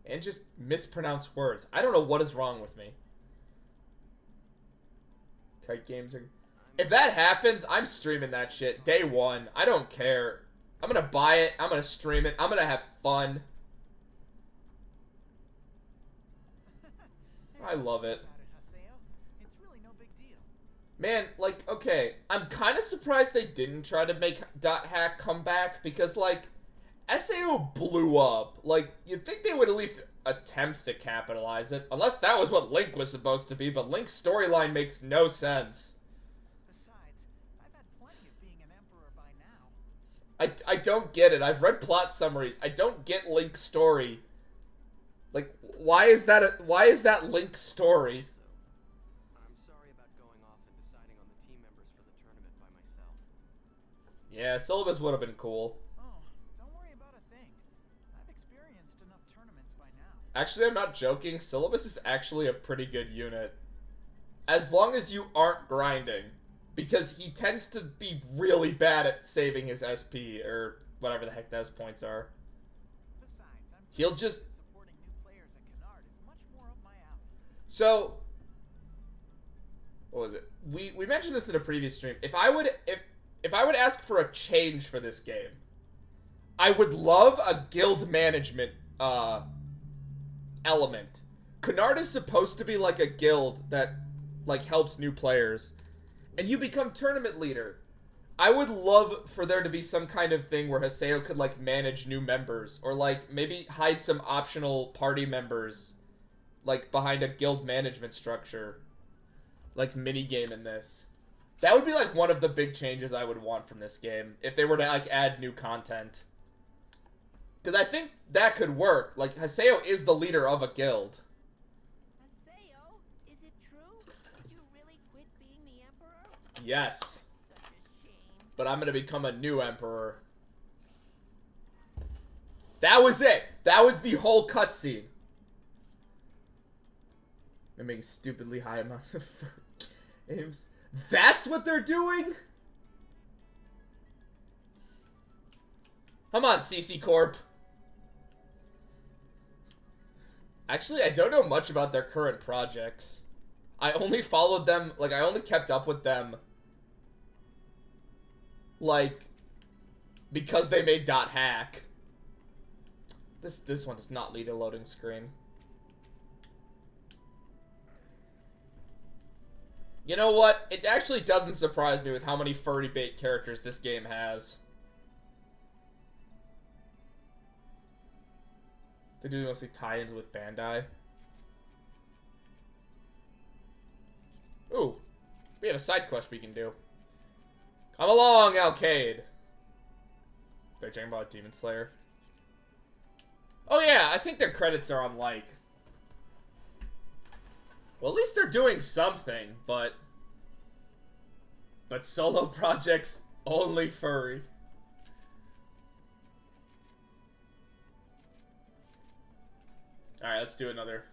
[SPEAKER 1] And just mispronounce words. I don't know what is wrong with me. Kite games are... If that happens, I'm streaming that shit. Day one. I don't care. I'm gonna buy it. I'm gonna stream it. I'm gonna have fun. I love it.
[SPEAKER 5] It's really no big deal.
[SPEAKER 1] Man, like, okay, I'm kind of surprised they didn't try to make .hack come back, because, like, SAO blew up. Like, you'd think they would at least attempt to capitalize it, unless that was what Link was supposed to be, but Link's storyline makes no sense.
[SPEAKER 5] Besides, I've had plenty of being an emperor by now.
[SPEAKER 1] I don't get it. I've read plot summaries. I don't get Link's story. Like, why is that Link's story?
[SPEAKER 3] I'm sorry about going off and deciding on the team members for the tournament by myself.
[SPEAKER 1] Yeah, syllabus would have been cool.
[SPEAKER 5] Oh, don't worry about a thing. I've experienced enough tournaments by now.
[SPEAKER 1] Actually, I'm not joking. Syllabus is actually a pretty good unit. As long as you aren't grinding. Because he tends to be really bad at saving his SP, or whatever the heck those points are.
[SPEAKER 5] Besides,
[SPEAKER 1] He'll just...
[SPEAKER 5] supporting new players at Canard is much more up my alley.
[SPEAKER 1] So... What was it? We mentioned this in a previous stream. If I would ask for a change for this game, I would love a guild management element. Canard is supposed to be like a guild that like helps new players, and you become tournament leader. I would love for there to be some kind of thing where Haseo could like manage new members, or like maybe hide some optional party members like behind a guild management structure, like mini game in this. That would be like one of the big changes I would want from this game if they were to like add new content. Because I think that could work. Like, Haseo is the leader of a guild.
[SPEAKER 2] Haseo, is it true? Did you really quit being the emperor?
[SPEAKER 1] Yes.
[SPEAKER 2] Such a shame.
[SPEAKER 1] But I'm gonna become a new emperor. That was it! That was the whole cutscene. They're making stupidly high amounts of games. That's what they're doing? Come on, CC Corp. Actually, I don't know much about their current projects. I only followed them, like, I only kept up with them, like, because they made .hack. This one does not lead a loading screen. You know what? It actually doesn't surprise me with how many furry bait characters this game has. They do mostly tie-ins with Bandai. Ooh, we have a side quest we can do. Come along, Alkaid. They're talking about Demon Slayer. Oh yeah, I think their credits are on like... Well, at least they're doing something, but solo projects, only furry. Alright, let's do another.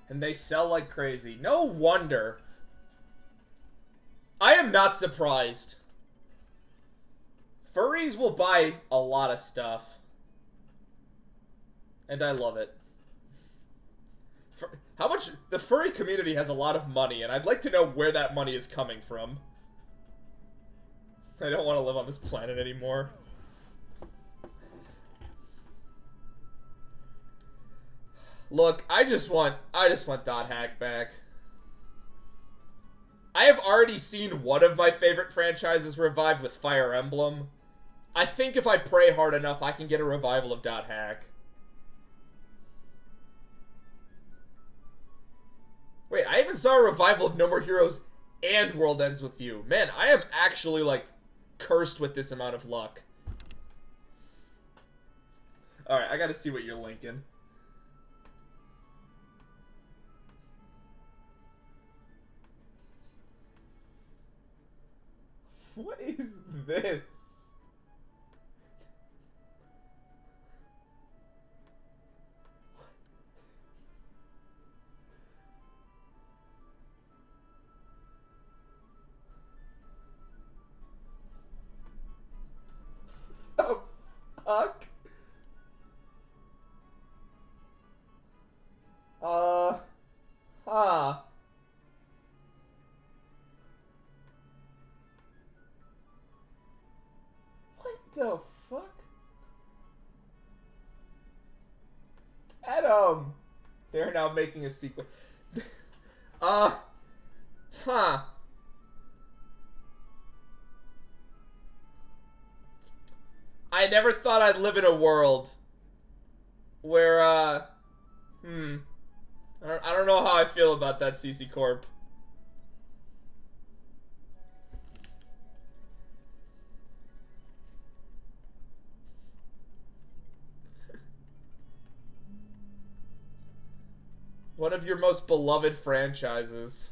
[SPEAKER 1] And they sell like crazy. No wonder. I am not surprised. Furries will buy a lot of stuff. And I love it. How much... The furry community has a lot of money, and I'd like to know where that money is coming from. I don't want to live on this planet anymore. Look, I just want .hack back. I have already seen one of my favorite franchises revived with Fire Emblem. I think if I pray hard enough, I can get a revival of .hack. Wait, I even saw a revival of No More Heroes and World Ends With You. Man, I am actually, like, cursed with this amount of luck. Alright, I gotta see what you're linking. What is this? The fuck? Huh. What the fuck? Adam! They're now making a sequel. Huh. I never thought I'd live in a world where, I don't know how I feel about that, CC Corp. One of your most beloved franchises.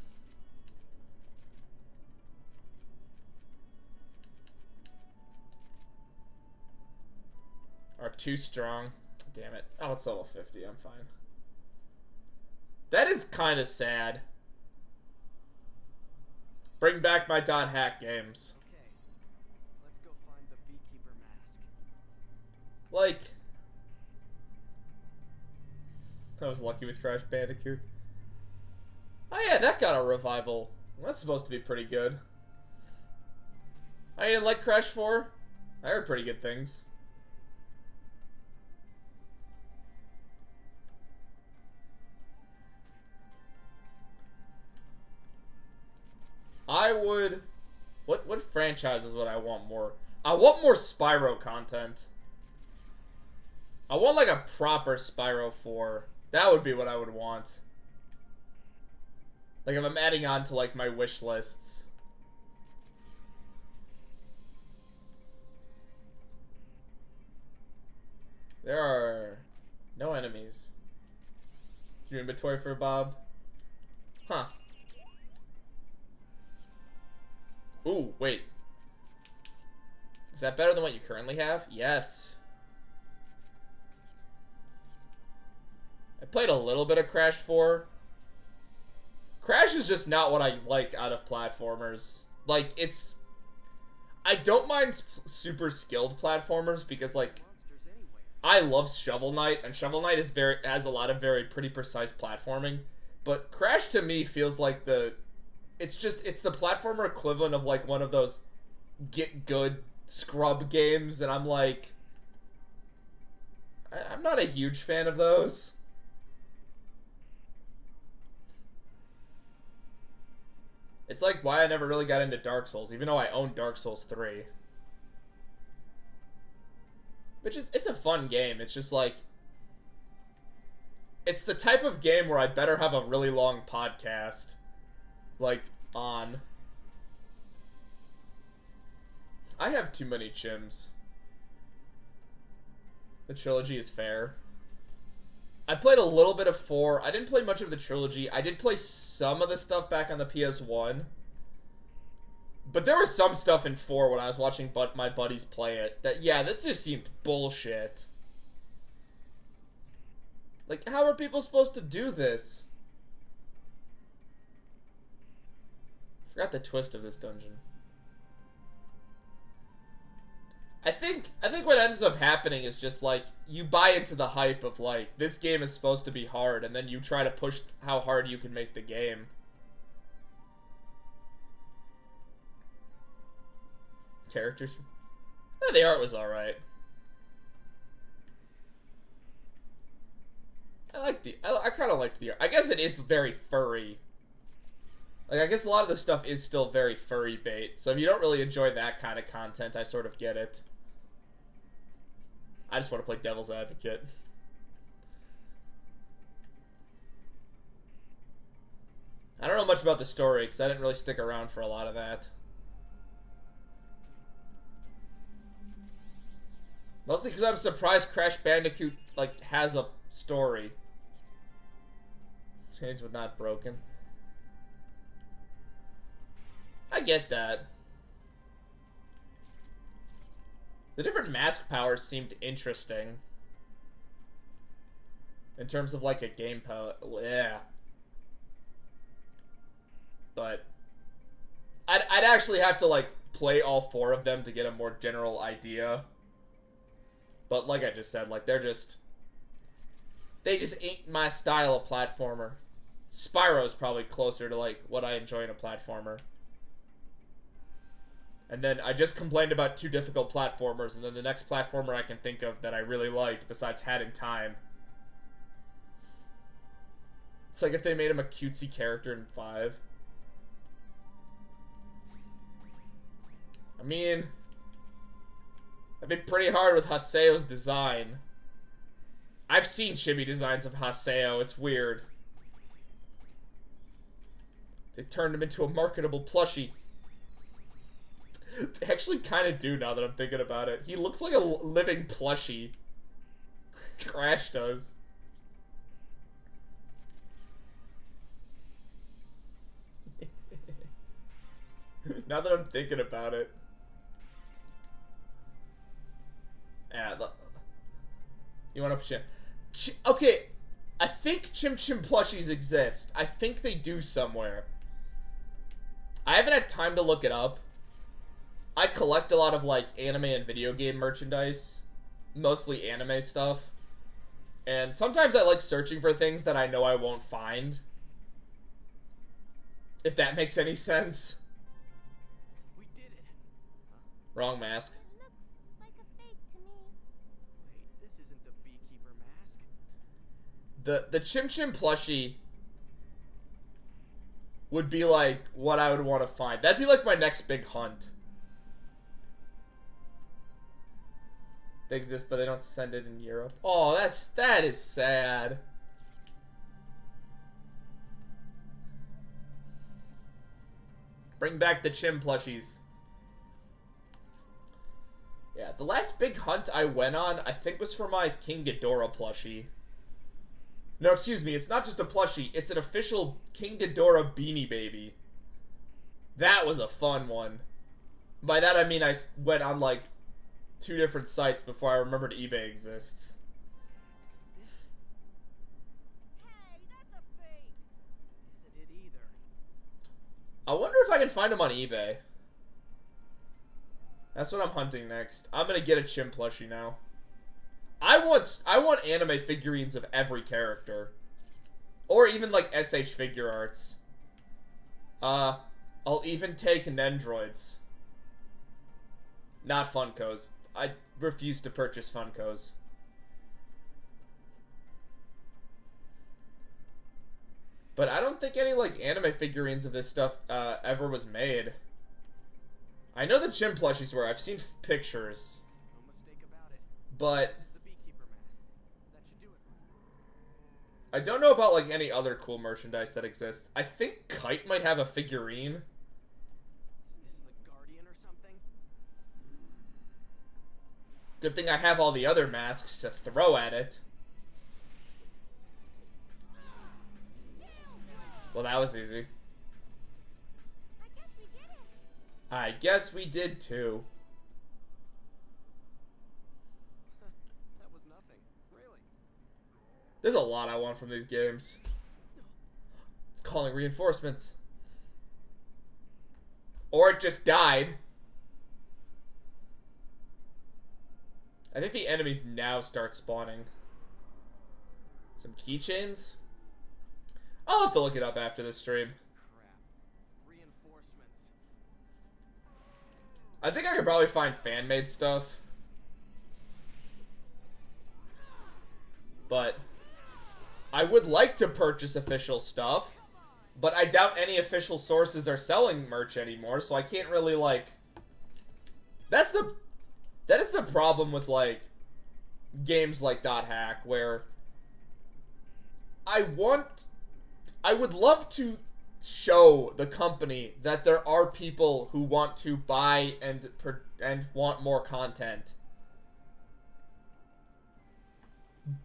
[SPEAKER 1] Are too strong. Damn it. Oh, it's level 50. I'm fine. That is kind of sad. Bring back my .hack games.
[SPEAKER 3] Okay, let's go find the beekeeper mask.
[SPEAKER 1] Like, I was lucky with Crash Bandicoot. Oh yeah, that got a revival. That's supposed to be pretty good. I didn't like Crash 4. I heard pretty good things. I would... What franchises would I want more? I want more Spyro content. I want like a proper Spyro 4. That would be what I would want. Like if I'm adding on to like my wish lists. There are no enemies. Your inventory for Bob? Huh. Ooh, wait. Is that better than what you currently have? Yes. I played a little bit of Crash 4. Crash is just not what I like out of platformers. Like, it's... I don't mind super skilled platformers because, like,
[SPEAKER 3] Monsters anywhere.
[SPEAKER 1] I love Shovel Knight, and Shovel Knight is has a lot of pretty precise platforming. But Crash to me feels like it's the platformer equivalent of like one of those get good scrub games, and I'm like, I'm not a huge fan of those. It's like why I never really got into Dark Souls, even though I own Dark Souls 3. It's a fun game. It's just like, it's the type of game where I better have a really long podcast, like, on. I have too many chims. The trilogy is fair. I played a little bit of 4. I didn't play much of the trilogy. I did play some of the stuff back on the PS1. But there was some stuff in 4 when I was watching my buddies play it that, yeah, that just seemed bullshit. Like, how are people supposed to do this? I forgot the twist of this dungeon. I think what ends up happening is just like you buy into the hype of like this game is supposed to be hard, and then you try to push how hard you can make the game. Characters, the art was all right. I kind of liked the art. I guess it is very furry. Like, I guess a lot of the stuff is still very furry bait, so if you don't really enjoy that kind of content, I sort of get it. I just want to play devil's advocate. I don't know much about the story because I didn't really stick around for a lot of that. Mostly because I'm surprised Crash Bandicoot, like, has a story. Chains but not broken. I get that. The different mask powers seemed interesting. In terms of, like, a game yeah. But I'd actually have to, like, play all 4 of them to get a more general idea. But like I just said, like, they just ain't my style of platformer. Spyro's probably closer to, like, what I enjoy in a platformer. And then I just complained about 2 difficult platformers, and then the next platformer I can think of that I really liked, besides Hat in Time. It's like if they made him a cutesy character in 5. I mean, that'd be pretty hard with Haseo's design. I've seen chibi designs of Haseo, it's weird. They turned him into a marketable plushie. They actually kind of do now that I'm thinking about it. He looks like a living plushie. Crash does. Now that I'm thinking about it. Yeah, you want to... Okay, I think Chim Chim plushies exist. I think they do somewhere. I haven't had time to look it up. I collect a lot of, like, anime and video game merchandise. Mostly anime stuff. And sometimes I like searching for things that I know I won't find. If that makes any sense.
[SPEAKER 3] We did it.
[SPEAKER 1] Wrong mask.
[SPEAKER 2] It looks like a fake to me.
[SPEAKER 3] Wait, this isn't the beekeeper mask.
[SPEAKER 1] The Chim Chim plushie would be like what I would want to find. That'd be like my next big hunt. They exist, but they don't send it in Europe. Oh, that is sad. Bring back the Chim plushies. Yeah, the last big hunt I went on, I think, was for my King Ghidorah plushie. No, excuse me, it's not just a plushie, it's an official King Ghidorah Beanie Baby. That was a fun one. By that I mean I went on, like, 2 different sites before I remembered eBay exists.
[SPEAKER 4] Hey, that's a fake.
[SPEAKER 3] Isn't it either?
[SPEAKER 1] I wonder if I can find them on eBay. That's what I'm hunting next. I'm gonna get a Chim plushie now. I want anime figurines of every character. Or even, like, SH figure arts. I'll even take Nendroids. Not Funkos. I refuse to purchase Funkos. But I don't think any, like, anime figurines of this stuff ever was made. I know the Chim plushies were. I've seen pictures.
[SPEAKER 3] No mistake about it.
[SPEAKER 1] But
[SPEAKER 3] This is the beekeeper mask. That should do it.
[SPEAKER 1] I don't know about, like, any other cool merchandise that exists. I think Kite might have a figurine.
[SPEAKER 3] Is this the Guardian or something?
[SPEAKER 1] Good thing I have all the other masks to throw at it. Well, that was easy.
[SPEAKER 2] I guess we did it.
[SPEAKER 1] I guess we did too.
[SPEAKER 3] That was nothing. Really.
[SPEAKER 1] There's a lot I want from these games. It's calling reinforcements. Or it just died. I think the enemies now start spawning. Some keychains? I'll have to look it up after this stream.
[SPEAKER 3] Crap. Reinforcements.
[SPEAKER 1] I think I could probably find fan-made stuff. But I would like to purchase official stuff. But I doubt any official sources are selling merch anymore, so I can't really, like... That is the problem with, like, games like Dot Hack where I would love to show the company that there are people who want to buy and want more content.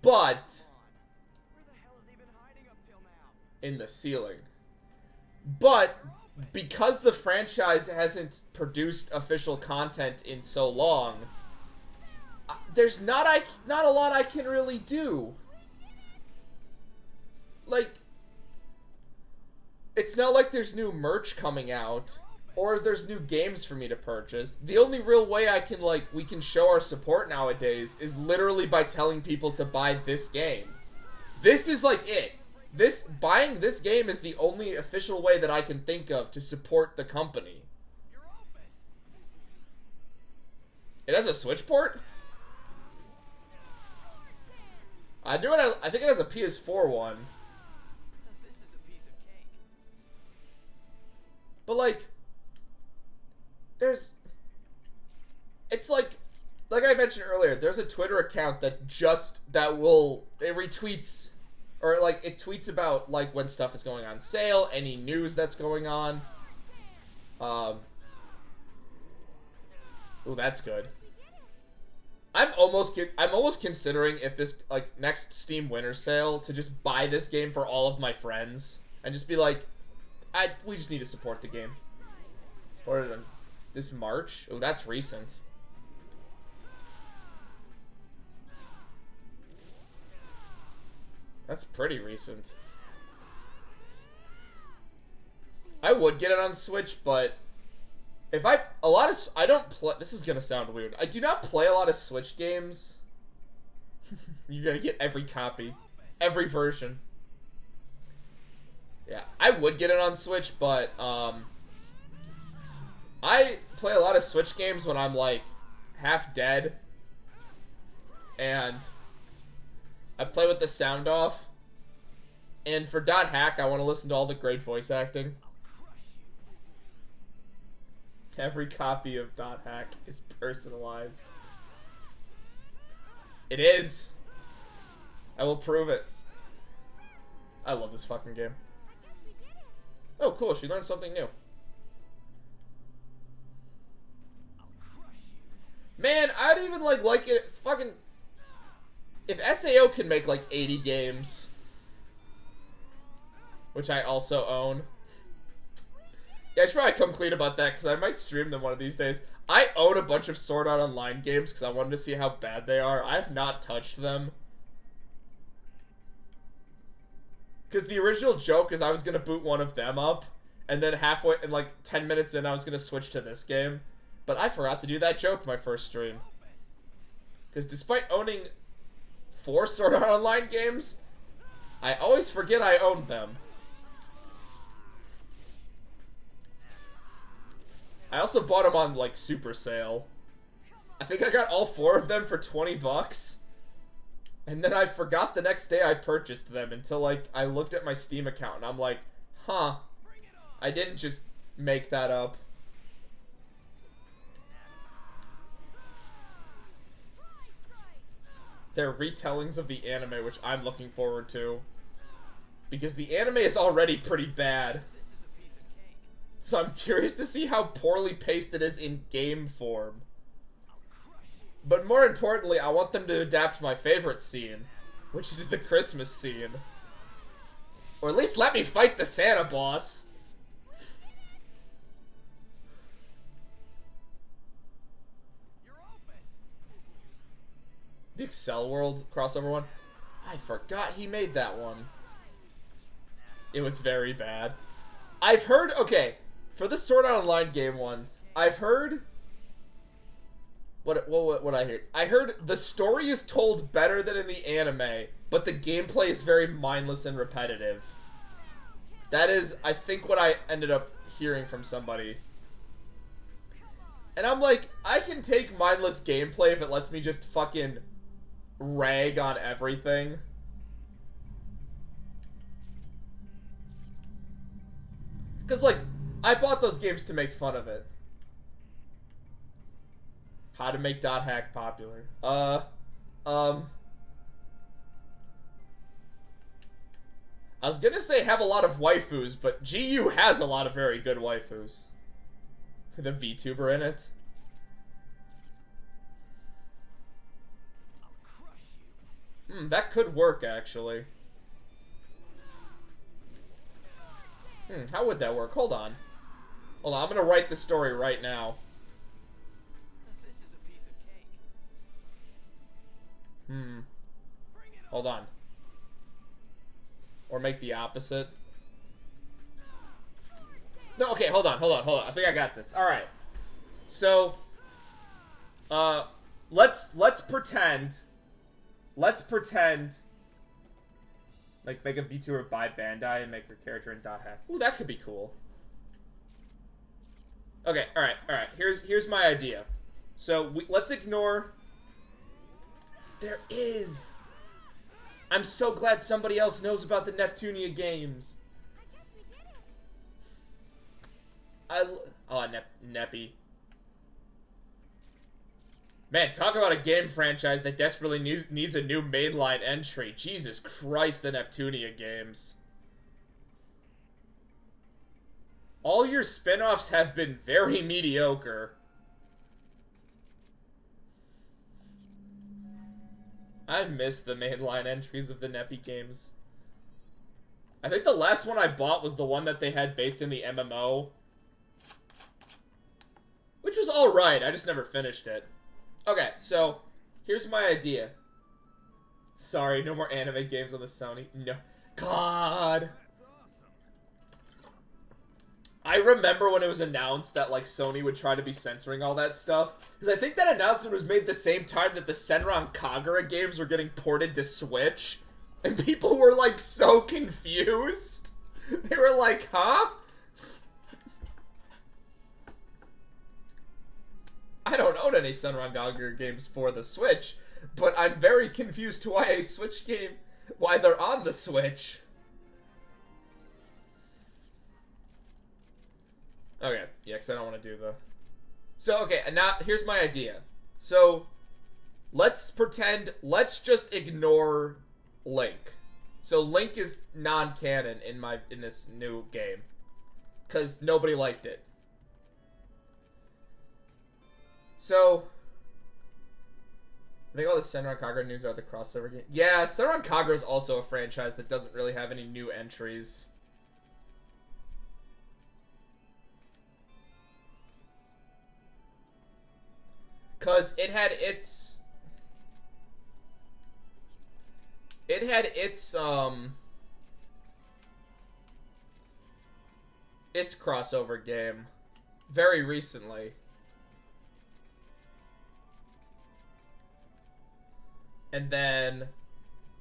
[SPEAKER 1] But
[SPEAKER 3] Where the hell have they been hiding up till now?
[SPEAKER 1] in the ceiling. But because the franchise hasn't produced official content in so long, there's not a lot I can really do. Like, it's not like there's new merch coming out or there's new games for me to purchase. The only real way we can show our support nowadays is literally by telling people to buy this game. This is like it. Buying this game is the only official way that I can think of to support the company. It has a Switch port? I think it has a PS4 one.
[SPEAKER 3] This is a piece of cake.
[SPEAKER 1] But like, it's like I mentioned earlier, there's a Twitter account that it retweets, or like it tweets about like when stuff is going on sale, any news that's going on. Oh, that's good. I'm almost considering if this like next Steam Winter Sale to just buy this game for all of my friends and just be like, we just need to support the game. Or this March? Oh, that's recent. That's pretty recent. I would get it on Switch, but if I don't play. This is gonna sound weird. I do not play a lot of Switch games. You're gonna get every copy, every version. Yeah, I would get it on Switch, but I play a lot of Switch games when I'm like half dead, and I play with the sound off. And for Dot Hack, I want to listen to all the great voice acting. Every copy of Dot Hack is personalized. It is. I will prove it. I love this fucking game. Oh, cool. She learned something new. Man, I'd even like it. Fucking. If SAO can make like 80 games, which I also own. Yeah, I should probably come clean about that because I might stream them one of these days. I own a bunch of Sword Art Online games because I wanted to see how bad they are. I have not touched them. Because the original joke is I was going to boot one of them up, and then halfway, and like 10 minutes in, I was going to switch to this game. But I forgot to do that joke my first stream. Because despite owning 4 Sword Art Online games, I always forget I owned them. I also bought them on, like, super sale. I think I got all 4 of them for 20 bucks. And then I forgot the next day I purchased them until, like, I looked at my Steam account and I'm like, huh, I didn't just make that up. They're retellings of the anime, which I'm looking forward to. Because the anime is already pretty bad. So I'm curious to see how poorly paced it is in game form. But more importantly, I want them to adapt my favorite scene, which is the Christmas scene. Or at least let me fight the Santa boss. The Excel World crossover one? I forgot he made that one. It was very bad. I've heard, okay, for the Sword Art Online game ones, I've heard... What I heard? I heard the story is told better than in the anime, but the gameplay is very mindless and repetitive. That is, I think, what I ended up hearing from somebody. And I'm like, I can take mindless gameplay if it lets me just fucking rag on everything. Because, like, I bought those games to make fun of it. How to make Dot Hack popular. I was gonna say have a lot of waifus, but GU has a lot of very good waifus. With a VTuber in it. That could work, actually. How would that work? Hold on. Hold on, I'm gonna write the story right now.
[SPEAKER 3] This is a piece of cake.
[SPEAKER 1] Hold on. Or make the opposite. No, okay, hold on. I think I got this. Alright. So, let's pretend, like, make a VTuber by Bandai and make her character in .hack. Ooh, that could be cool. Okay, alright. Here's my idea. So, let's ignore... There is... I'm so glad somebody else knows about the Neptunia games. Neppy. Man, talk about a game franchise that desperately needs a new mainline entry. Jesus Christ, the Neptunia games. All your spin-offs have been very mediocre. I miss the mainline entries of the Neppy games. I think the last one I bought was the one that they had based in the MMO. Which was alright, I just never finished it. Okay, so, here's my idea. Sorry, no more anime games on the Sony. No. God! I remember when it was announced that, like, Sony would try to be censoring all that stuff. Because I think that announcement was made the same time that the Senran Kagura games were getting ported to Switch. And people were, like, so confused. They were like, huh? I don't own any Senran Kagura games for the Switch, but I'm very confused to why a Switch game, why they're on the Switch. Okay, yeah, because I don't want to do the... So, okay, and now, here's my idea. So, let's just ignore Link. So, Link is non-canon in this new game. Because nobody liked it. So, I think all the Senran Kagura news are the crossover game. Yeah, Senran Kagura is also a franchise that doesn't really have any new entries. Because it had its crossover game very recently. And then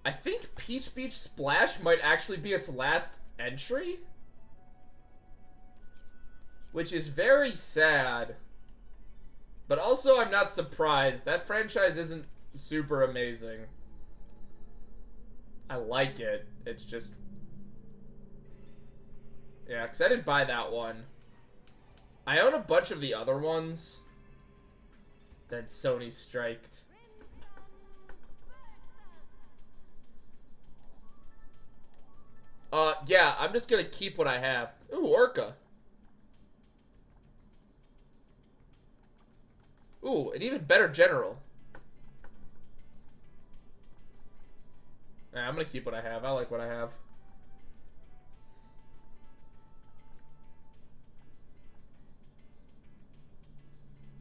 [SPEAKER 1] I think Peach Beach Splash might actually be its last entry, which is very sad. But also, I'm not surprised. That franchise isn't super amazing. I like it. It's just... Yeah, because I didn't buy that one. I own a bunch of the other ones. Then Sony striked. Yeah, I'm just gonna keep what I have. Ooh, Orca. Ooh, an even better general. Nah, I'm gonna keep what I have. I like what I have.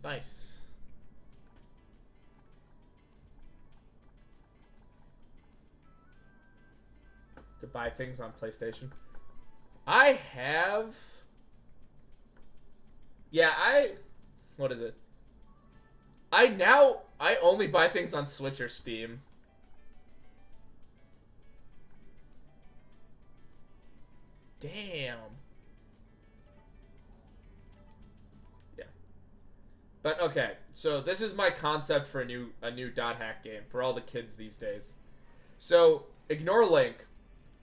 [SPEAKER 1] Nice. To buy things on PlayStation. I have... Yeah, what is it? I only buy things on Switch or Steam. Damn. Yeah. But okay, so this is my concept for a new dot hack game for all the kids these days. So ignore Link,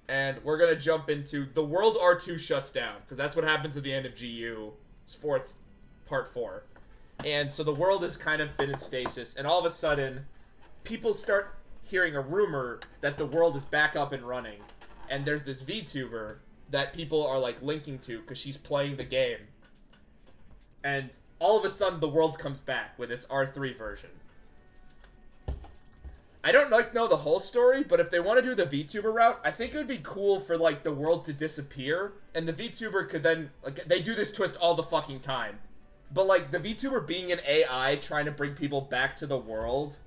[SPEAKER 1] and we're gonna jump into the world R2 shuts down, because that's what happens at the end of GU's part 4. And so the world has kind of been in stasis, and all of a sudden, people start hearing a rumor that the world is back up and running, and there's this VTuber that people are like linking to because she's playing the game, and all of a sudden the world comes back with its R3 version. I don't like know the whole story, but if they want to do the VTuber route, I think it would be cool for like the world to disappear, and the VTuber could then like they do this twist all the fucking time. But like the VTuber being an AI trying to bring people back to the world,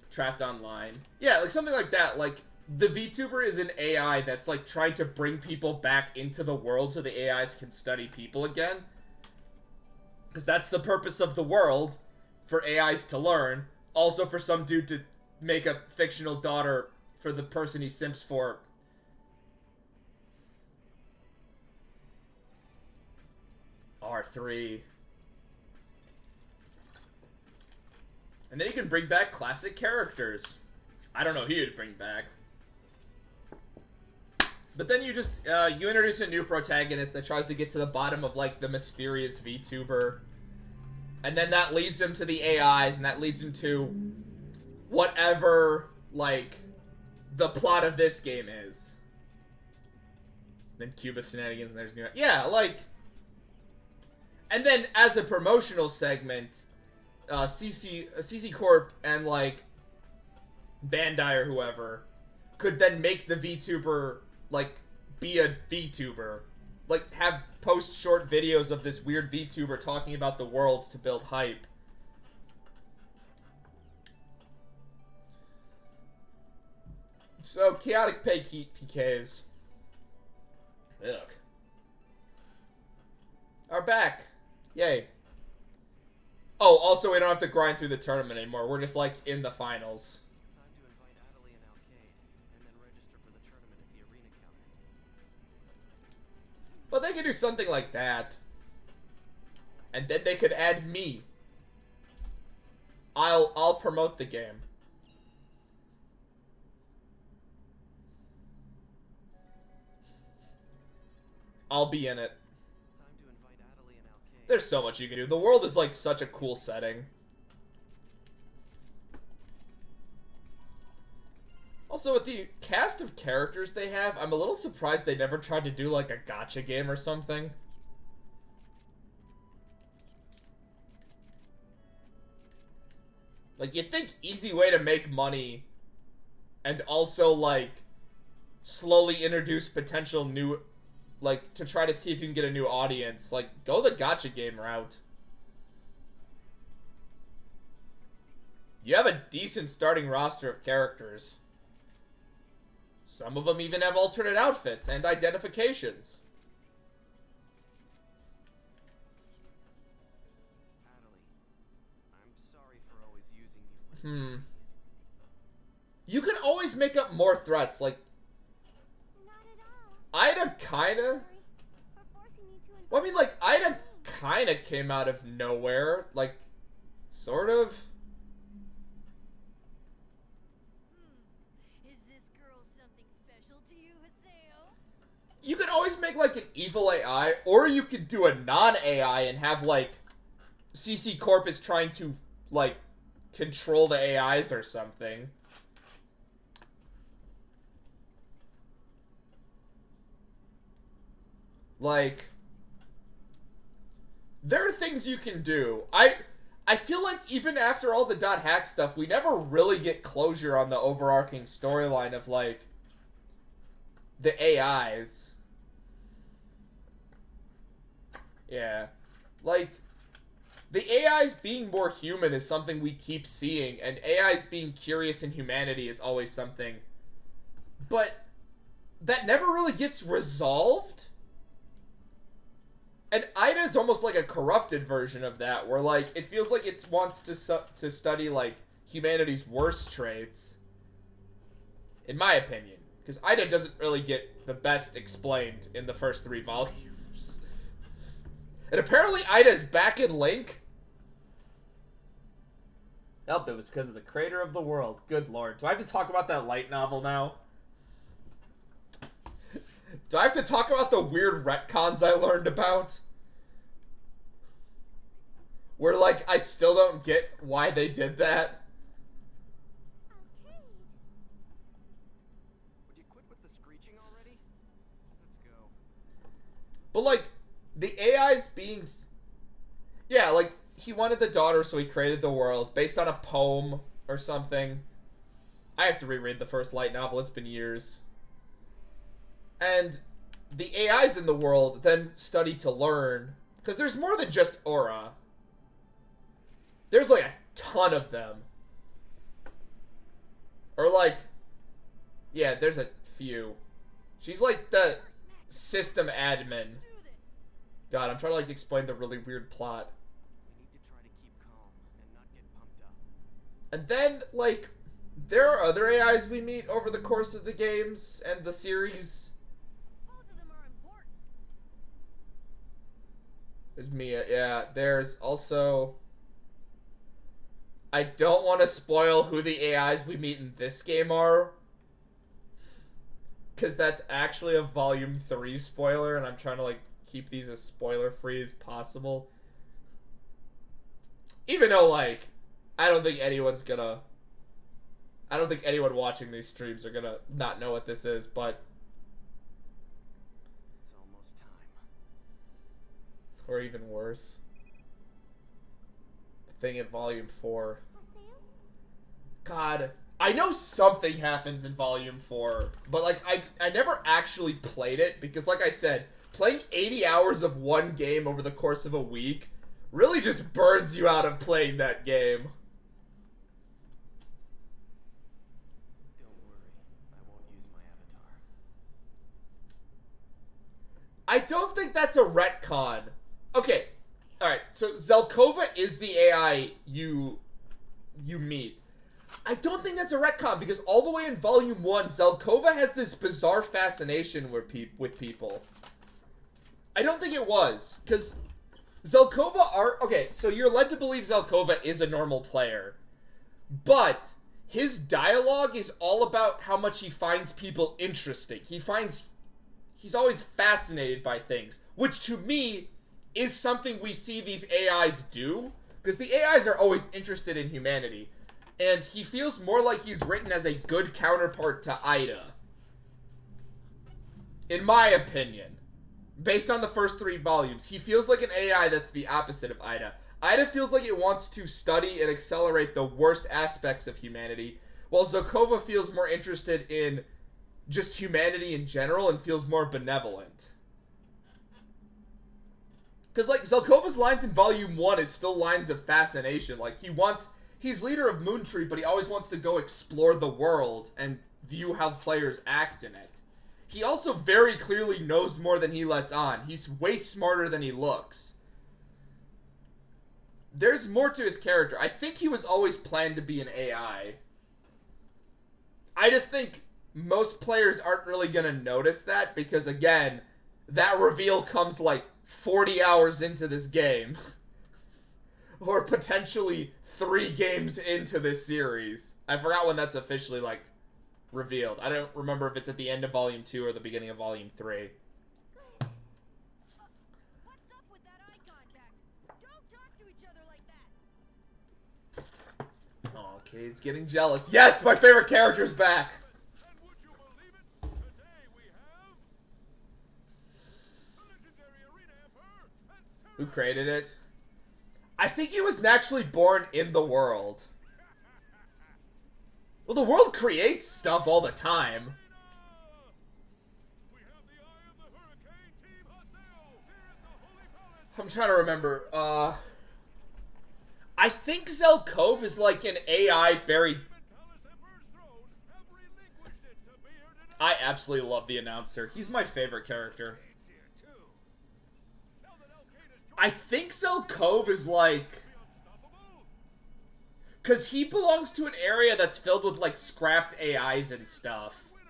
[SPEAKER 1] trapped online. Yeah, like something like that. Like the VTuber is an AI that's like trying to bring people back into the world so the AIs can study people again. Because that's the purpose of the world, for AIs to learn. Also for some dude to make a fictional daughter for the person he simps for. R3. And then you can bring back classic characters. I don't know who you'd bring back. But then you just, you introduce a new protagonist that tries to get to the bottom of, like, the mysterious VTuber. And then that leads him to the AIs, and that leads him to whatever, like, the plot of this game is. Then Cuba shenanigans, and there's new... Yeah, like... And then, as a promotional segment, CC Corp and, like, Bandai or whoever could then make the VTuber, like, be a VTuber. Like, have post short videos of this weird VTuber talking about the world to build hype. So, chaotic pay PKs. Ugh. Are back. Yay. Oh, also we don't have to grind through the tournament anymore. We're just, like, in the finals.
[SPEAKER 3] Time to invite Adelie and Alkaid, and then register for the tournament at the arena counter.
[SPEAKER 1] But they could do something like that. And then they could add me. I'll promote the game. I'll be in it.
[SPEAKER 3] Time to invite Adelie and Alkaid.
[SPEAKER 1] There's so much you can do. The world is like such a cool setting. Also, with the cast of characters they have, I'm a little surprised they never tried to do like a gacha game or something. Like, you'd think easy way to make money and also, like, slowly introduce potential new, like, to try to see if you can get a new audience. Like, go the gacha game route. You have a decent starting roster of characters. Some of them even have alternate outfits and identifications.
[SPEAKER 3] Adelie, I'm sorry for always using you.
[SPEAKER 1] You can always make up more threats, like,
[SPEAKER 2] Not at all.
[SPEAKER 1] Ida kinda...
[SPEAKER 2] Sorry for forcing you to
[SPEAKER 1] Well, I mean, like,
[SPEAKER 2] invite
[SPEAKER 1] Ida
[SPEAKER 2] me.
[SPEAKER 1] kinda came out of nowhere. Like, sort of.
[SPEAKER 4] Is this girl something special to you, Haseo?
[SPEAKER 1] You could always make, like, an evil AI, or you could do a non-AI and have, like, CC Corp is trying to, like, control the AIs or something. Like, there are things you can do. I feel like even after all the .hack stuff, we never really get closure on the overarching storyline of, like, the AIs. Yeah. Like, the AIs being more human is something we keep seeing, and AIs being curious in humanity is always something. But that never really gets resolved. And Ida is almost like a corrupted version of that, where, like, it feels like it wants to study, like, humanity's worst traits. In my opinion. Because Ida doesn't really get the best explained in the first 3 volumes. And apparently Ida's back in Link. Nope, it was because of the creator of the world. Good lord. Do I have to talk about that light novel now? Do I have to talk about the weird retcons I learned about? Where, like, I still don't get why they did that. But, like, the AI's being... Yeah, like, he wanted the daughter, so he created the world based on a poem or something. I have to reread the first light novel. It's been years. And the AIs in the world then study to learn. Because there's more than just Aura. There's, like, a ton of them. Or, like... Yeah, there's a few. She's, like, the system admin. God, I'm trying to, like, explain the really weird plot.
[SPEAKER 3] We need to try to keep calm and not get pumped up.
[SPEAKER 1] And then, like, there are other AIs we meet over the course of the games and the series.
[SPEAKER 4] Both of them are important.
[SPEAKER 1] There's Mia, yeah. There's also... I don't want to spoil who the AIs we meet in this game are. Because that's actually a Volume 3 spoiler, and I'm trying to, like, keep these as spoiler-free as possible. Even though, like, I don't think anyone's gonna... I don't think anyone watching these streams are gonna not know what this is, but...
[SPEAKER 3] It's almost time.
[SPEAKER 1] Or even worse. The thing in Volume 4. God, I know something happens in Volume 4, but, like, I never actually played it, because, like I said, playing 80 hours of one game over the course of a week really just burns you out of playing that game.
[SPEAKER 3] Don't worry, I won't use my avatar.
[SPEAKER 1] I don't think that's a retcon. Okay, alright, so Zelkova is the AI you meet. I don't think that's a retcon, because all the way in Volume 1, Zelkova has this bizarre fascination with people. I don't think it was, because Zelkova are... Okay, so you're led to believe Zelkova is a normal player, but his dialogue is all about how much he finds people interesting. He's always fascinated by things, which to me is something we see these AIs do, because the AIs are always interested in humanity. And he feels more like he's written as a good counterpart to Ida. In my opinion. Based on the first 3 volumes, he feels like an AI that's the opposite of Ida. Ida feels like it wants to study and accelerate the worst aspects of humanity, while Zelkova feels more interested in just humanity in general and feels more benevolent. Because, like, Zelkova's lines in Volume 1 is still lines of fascination. Like, he's leader of Moontree, but he always wants to go explore the world and view how players act in it. He also very clearly knows more than he lets on. He's way smarter than he looks. There's more to his character. I think he was always planned to be an AI. I just think most players aren't really going to notice that because, again, that reveal comes like 40 hours into this game. Or potentially 3 games into this series. I forgot when that's officially, like, revealed. I don't remember if it's at the end of Volume 2 or the beginning of Volume 3.
[SPEAKER 4] What's up with that eye contact? Don't talk to each other like that.
[SPEAKER 1] Oh, Cade's getting jealous. Yes, my favorite character's back!
[SPEAKER 6] And would you believe it? Today we have the legendary arena emperor and
[SPEAKER 1] Who created it? I think he was naturally born in the world. Well, the world creates stuff all the time.
[SPEAKER 6] we have the Eye of the Hurricane Team Hassel here at the Holy Palace.
[SPEAKER 1] I'm trying to remember. I think Zelkov is like an AI buried...
[SPEAKER 6] Palace Emperor's throne have relinquished it to Beard and
[SPEAKER 1] I absolutely love the announcer. He's my favorite character.
[SPEAKER 6] here too. Now that Alkaid has joined
[SPEAKER 1] I think Zelkov is like...
[SPEAKER 6] unstoppable,
[SPEAKER 1] Because he belongs to an area that's filled with, like, scrapped AIs and stuff.
[SPEAKER 6] winner.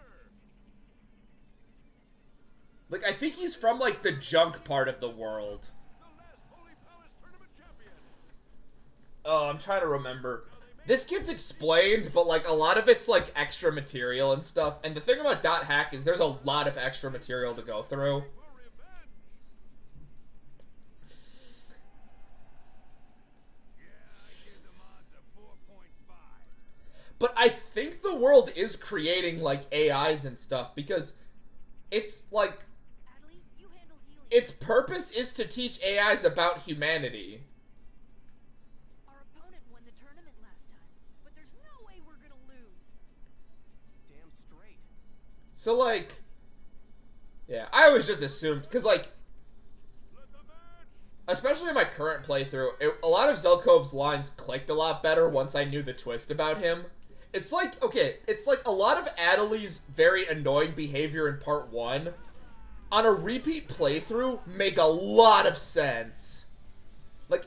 [SPEAKER 1] Like, I think he's from, like, the junk part of the world.
[SPEAKER 6] The last Holy Palace tournament champion.
[SPEAKER 1] Oh, I'm trying to remember. This gets explained, but, like, a lot of it's, like, extra material and stuff. And the thing about .hack is there's a lot of extra material to go through.
[SPEAKER 6] For revenge. Yeah, I give the mods a 4.5.
[SPEAKER 1] But I think the world is creating, like, AIs and stuff, because it's, like...
[SPEAKER 4] Adley, you handle healing.
[SPEAKER 1] its purpose is to teach AIs about humanity.
[SPEAKER 4] Our opponent won the tournament last time, but there's no way we're gonna lose.
[SPEAKER 3] Damn straight.
[SPEAKER 1] So, like, yeah, I always just assumed, because, like, especially in my current playthrough, a lot of Zelkov's lines clicked a lot better once I knew the twist about him. It's like, okay, it's like a lot of Adeli's very annoying behavior in part 1, on a repeat playthrough, make a lot of sense. Like,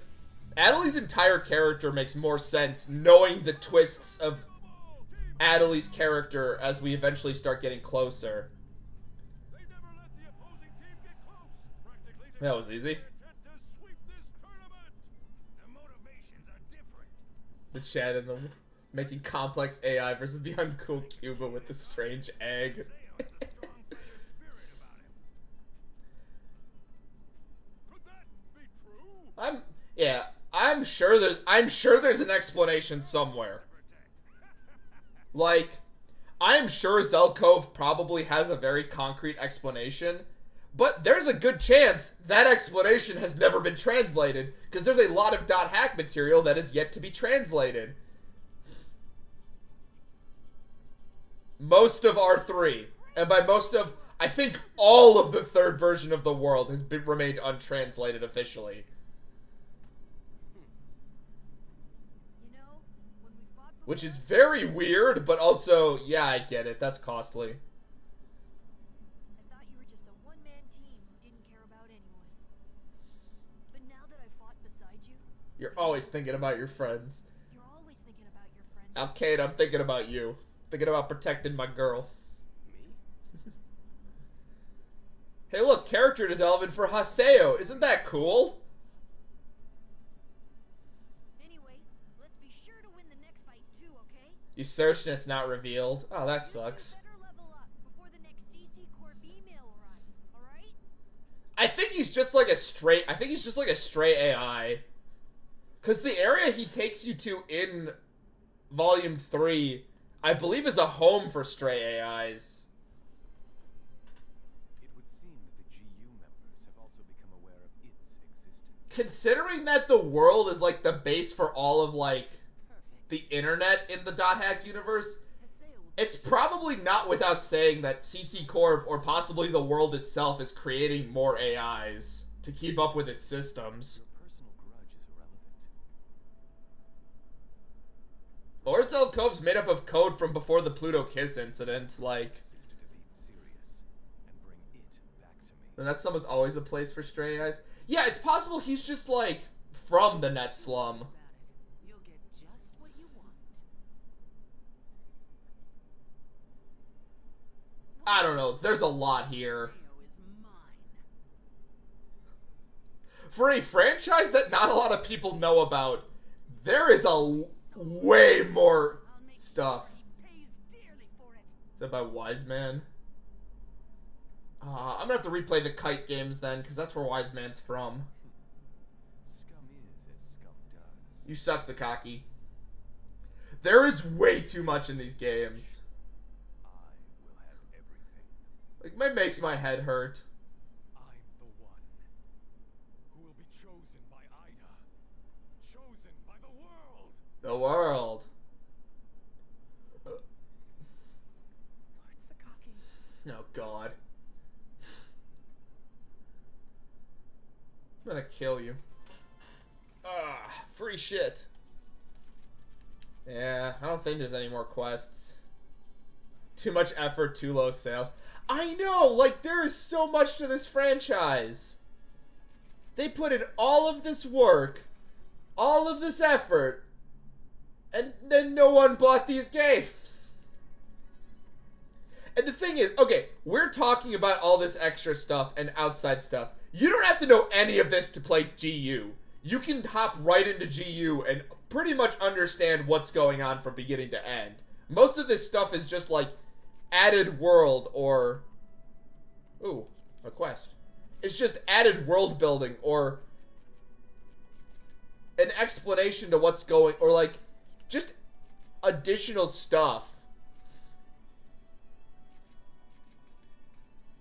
[SPEAKER 1] Adeli's entire character makes more sense knowing the twists of Adeli's character as we eventually start getting closer.
[SPEAKER 6] They never let the opposing team get close. Practically
[SPEAKER 1] That was easy.
[SPEAKER 6] intent to sweep this tournament. The motivations are different.
[SPEAKER 1] The chat and the making complex AI versus the uncool Cuba with the strange egg.
[SPEAKER 6] Theo's a strong fighter spirit about him. Could that be true?
[SPEAKER 1] I'm sure there's an explanation somewhere. Like, I'm sure Zelkov probably has a very concrete explanation, but there's a good chance that explanation has never been translated, because there's a lot of .hack material that is yet to be translated. Most of R3, and by most of, I think all of the third version of the world has remained untranslated officially.
[SPEAKER 4] You know, when we fought before,
[SPEAKER 1] Which is very weird, but also, yeah, I get it. That's costly.
[SPEAKER 4] I thought you were just a one-man team who didn't care about anyone. But now that I fought beside you,
[SPEAKER 1] You're always thinking about your friends.
[SPEAKER 4] you're always thinking about your friends.
[SPEAKER 1] Alkaid, I'm thinking about you. Thinking about protecting my girl.
[SPEAKER 3] Me?
[SPEAKER 1] Hey, look, character development for Haseo. Isn't that cool?
[SPEAKER 4] Anyway, let's be sure to win the next fight too, okay?
[SPEAKER 1] You searched and it's not revealed. Oh, that sucks.
[SPEAKER 4] You better level up before the next CC Corp email arrives, alright?
[SPEAKER 1] I think he's just like a stray AI. Because the area he takes you to in Volume 3, I believe, is a home for stray AIs.
[SPEAKER 7] It would seem that the GU members have also become aware of its existence.
[SPEAKER 1] Considering that the world is like the base for all of, like,
[SPEAKER 4] Perfect.
[SPEAKER 1] the internet in the .hack universe,
[SPEAKER 4] Haseo will
[SPEAKER 1] it's probably not without saying that CC Corp, or possibly the world itself, is creating more AIs to keep up with its systems.
[SPEAKER 7] Your personal grudge is irrelevant.
[SPEAKER 1] Orzel Cove's made up of code from before the Pluto Kiss incident, like,
[SPEAKER 7] Is to defeat Sirius and bring it back to me.
[SPEAKER 1] and that slum was always a place for stray AIs. Yeah, it's possible he's just, like, from the net slum.
[SPEAKER 4] about it. You'll get just what you want.
[SPEAKER 1] I don't know, there's a lot here.
[SPEAKER 4] Haseo is mine.
[SPEAKER 1] For a franchise that not a lot of people know about, there is way more
[SPEAKER 4] I'll make
[SPEAKER 1] stuff.
[SPEAKER 4] sure he pays dearly for it.
[SPEAKER 1] Is that by Wise Man? I'm gonna have to replay the Kite games then, because that's where Wise Man's from.
[SPEAKER 7] Scum is as scum does.
[SPEAKER 1] You suck, Sakaki. There is way too much in these games.
[SPEAKER 7] I will have everything.
[SPEAKER 1] Like, it makes my head hurt.
[SPEAKER 6] I'm the one who will be chosen by Ida. Chosen by the world.
[SPEAKER 1] The world.
[SPEAKER 5] Lord Sakaki.
[SPEAKER 1] Oh, God. I'm gonna kill you. Free shit. Yeah, I don't think there's any more quests. Too much effort, too low sales. I know, like, there is so much to this franchise. They put in all of this work, all of this effort, and then no one bought these games. And the thing is, okay, we're talking about all this extra stuff and outside stuff. You don't have to know any of this to play GU. You can hop right into GU and pretty much understand what's going on from beginning to end. Most of this stuff is just like added world or... Ooh, a quest. It's just added world building or an explanation to what's going... Or like, just additional stuff.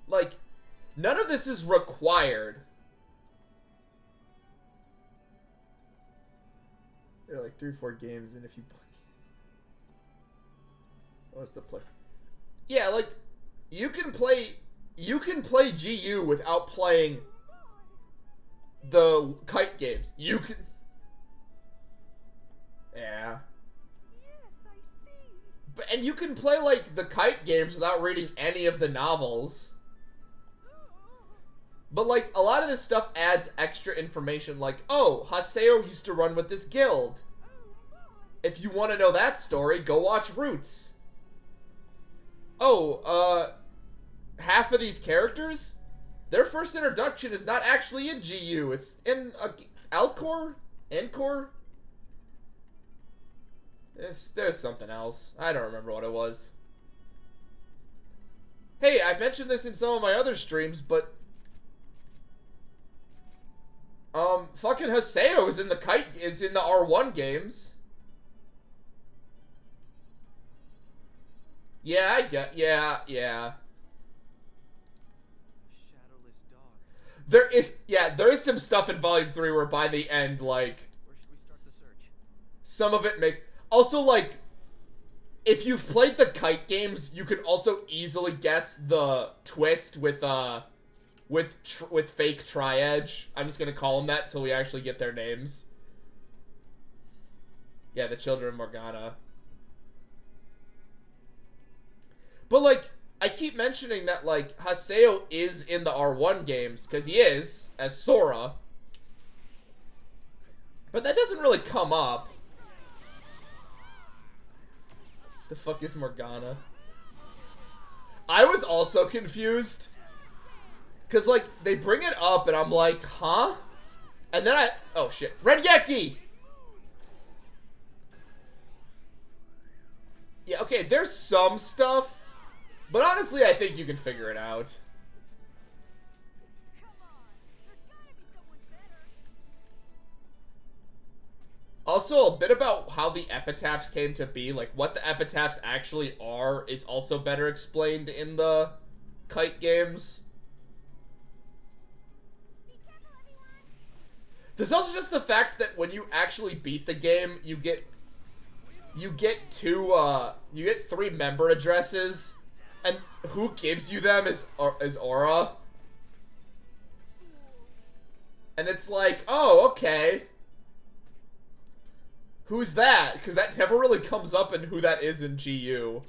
[SPEAKER 1] Like, None of this is required. There are like 3 or 4 games, and if you play... What's the play? Yeah, like, you can play GU without playing the kite games. You can... Yeah. And you can play, like, the kite games without reading any of the novels. But, like, a lot of this stuff adds extra information, like, oh, Haseo used to run with this guild. If you want to know that story, go watch Roots. Oh, half of these characters, their first introduction is not actually in GU. It's in Alcor? Encore? There's something else. I don't remember what it was. Hey, I've mentioned this in some of my other streams, but fucking Haseo is in the R1 games. Yeah, yeah.
[SPEAKER 3] Shadowless dog.
[SPEAKER 1] There is some stuff in Volume 3 where by the end, like,
[SPEAKER 3] Where should we start the search?
[SPEAKER 1] some of it makes... Also, like, if you've played the kite games, you can also easily guess the twist with fake Tri-Edge. I'm just gonna call them that till we actually get their names. Yeah, the Children of Morgana. But, like, I keep mentioning that, like, Haseo is in the R1 games, because he is, as Sora. But that doesn't really come up. The fuck is Morgana? I was also confused. Because, like, they bring it up, and I'm like, huh? And then oh, shit. Rengeki! Yeah, okay, there's some stuff. But honestly, I think you can figure it out.
[SPEAKER 4] Come on. There's gotta be someone better.
[SPEAKER 1] Also, a bit about how the epitaphs came to be, like what the epitaphs actually are, is also better explained in the kite games. There's also just the fact that when you actually beat the game, you get 3 member addresses, and who gives you them is Aura. And it's like, oh, okay. Who's that? Because that never really comes up in who that is in GU.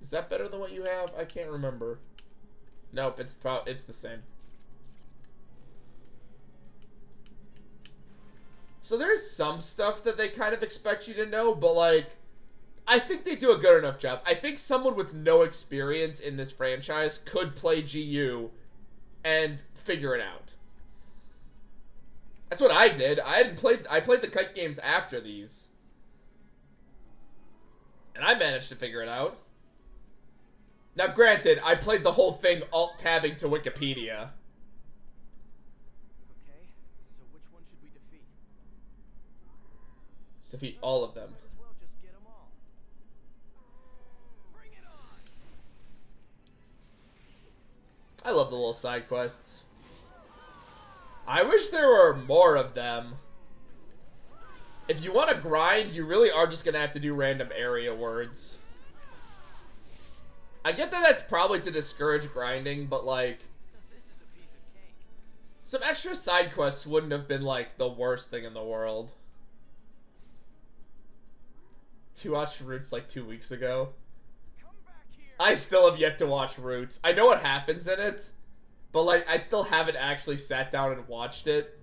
[SPEAKER 1] Is that better than what you have? I can't remember. Nope, it's the same. So there's some stuff that they kind of expect you to know, but like, I think they do a good enough job. I think someone with no experience in this franchise could play GU and figure it out. That's what I did. I played the kite games after these. And I managed to figure it out. Now, granted, I played the whole thing alt-tabbing to Wikipedia.
[SPEAKER 3] Okay, so which one should we defeat?
[SPEAKER 1] Let's defeat all of them.
[SPEAKER 3] Might as well just get them all. Bring it on!
[SPEAKER 1] I love the little side quests. I wish there were more of them. If you want to grind, you really are just going to have to do random area words. I get that that's probably to discourage grinding, but like,
[SPEAKER 3] This is a piece of cake.
[SPEAKER 1] some extra side quests wouldn't have been like the worst thing in the world. You watched Roots like 2 weeks ago.
[SPEAKER 3] Come back here!
[SPEAKER 1] I still have yet to watch Roots. I know what happens in it, but like, I still haven't actually sat down and watched it.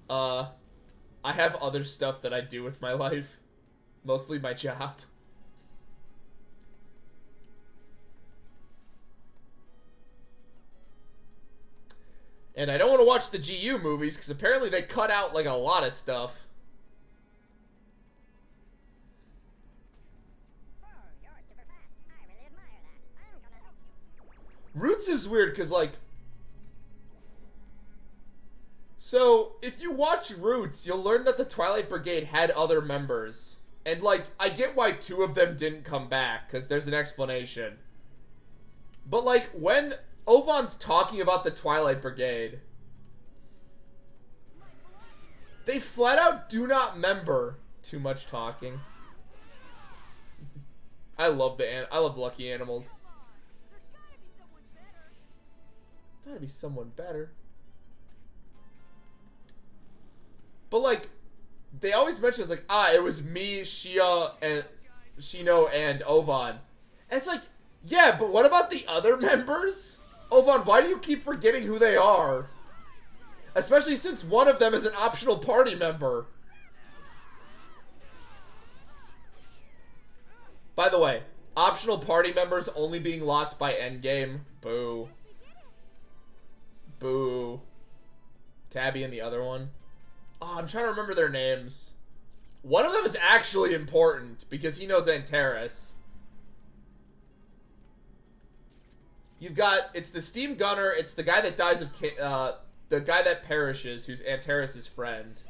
[SPEAKER 1] I have other stuff that I do with my life. Mostly my job. And I don't want to watch the GU movies, because apparently they cut out, like, a lot of stuff.
[SPEAKER 2] Oh, you're super fast. I really admire that. I'm gonna help you.
[SPEAKER 1] Roots is weird, because, like... So, if you watch Roots, you'll learn that the Twilight Brigade had other members. And, like, I get why 2 of them didn't come back, because there's an explanation. But, like, when Ovan's talking about the Twilight Brigade, they flat out do not member too much talking. I love the Lucky Animals. Gotta be someone better. But, like, they always mention it's like, it was me, Shia, and Shino, and Ovan. And it's like, yeah, but what about the other members? Ovan, why do you keep forgetting who they are? Especially since one of them is an optional party member. By the way, optional party members only being locked by endgame. Boo. Boo. Tabby and the other one. Oh, I'm trying to remember their names. One of them is actually important because he knows Antares. You've got, it's the Steam Gunner, it's the guy that dies of, the guy that perishes, who's Antares' friend.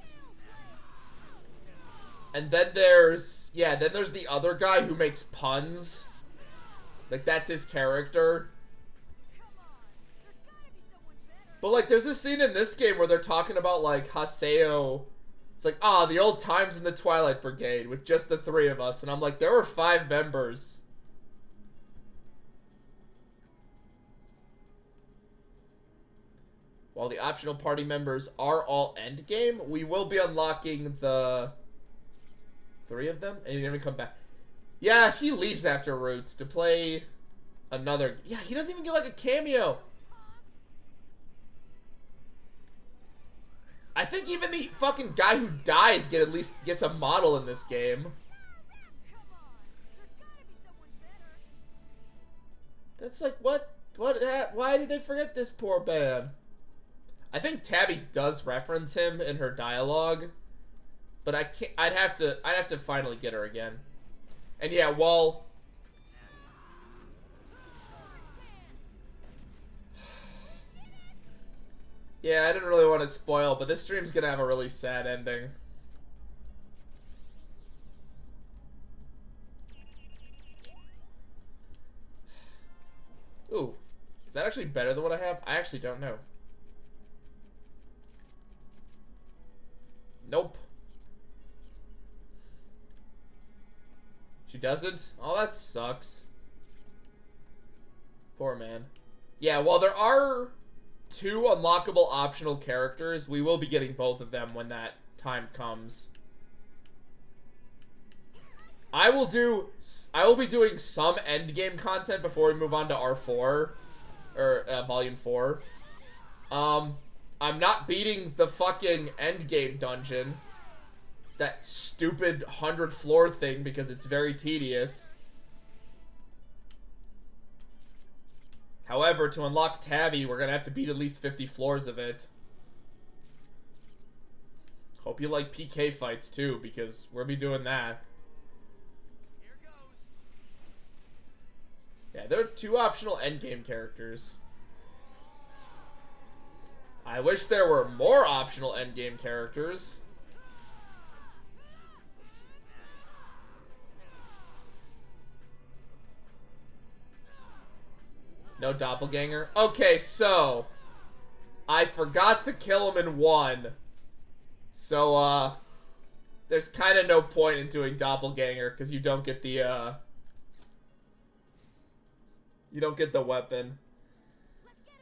[SPEAKER 1] And then there's, then there's the other guy who makes puns. Like, that's his character. But, like, there's a scene in this game where they're talking about, like, Haseo. It's like, the old times in the Twilight Brigade with just the 3 of us. And I'm like, there were 5 members. While the optional party members are all endgame, we will be unlocking the 3 of them. And he didn't even come back. Yeah, he leaves after Roots to play another. Yeah, he doesn't even get, like, a cameo. I think even the fucking guy who dies at least gets a model in this game. That's like, what, why did they forget this poor man? I think Tabby does reference him in her dialogue, but I can't, I'd have to finally get her again. And yeah, while yeah, I didn't really want to spoil, but this stream's gonna have a really sad ending. Ooh, is that actually better than what I have? I actually don't know. Nope. She doesn't? Oh, that sucks. Poor man. Yeah, while there are 2 unlockable optional characters, we will be getting both of them when that time comes. I will be doing some endgame content before we move on to R4 or Volume 4. I'm not beating the fucking endgame dungeon, that stupid 100 floor thing, because it's very tedious. However, to unlock Tabby, we're gonna have to beat at least 50 floors of it. Hope you like PK fights too, because we'll be doing that. Yeah, there are 2 optional endgame characters. I wish there were more optional endgame characters. No doppelganger? Okay, so I forgot to kill him in 1. So, there's kind of no point in doing doppelganger, because you don't get the, you don't get the weapon.
[SPEAKER 3] Damn,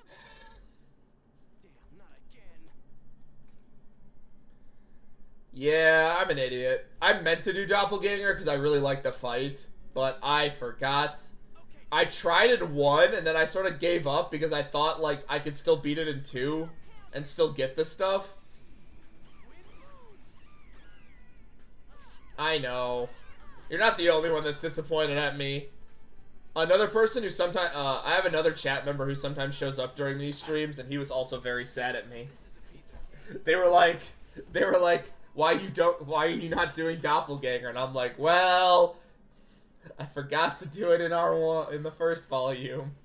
[SPEAKER 3] not again.
[SPEAKER 1] Yeah, I'm an idiot. I meant to do doppelganger because I really like the fight, but I forgot. I tried it in 1, and then I sort of gave up because I thought, like, I could still beat it in 2 and still get the stuff. I know. You're not the only one that's disappointed at me. Another person who sometimes, I have another chat member who sometimes shows up during these streams, and he was also very sad at me. They were like, why are you not doing doppelganger? And I'm like, well, I forgot to do it in in the first volume.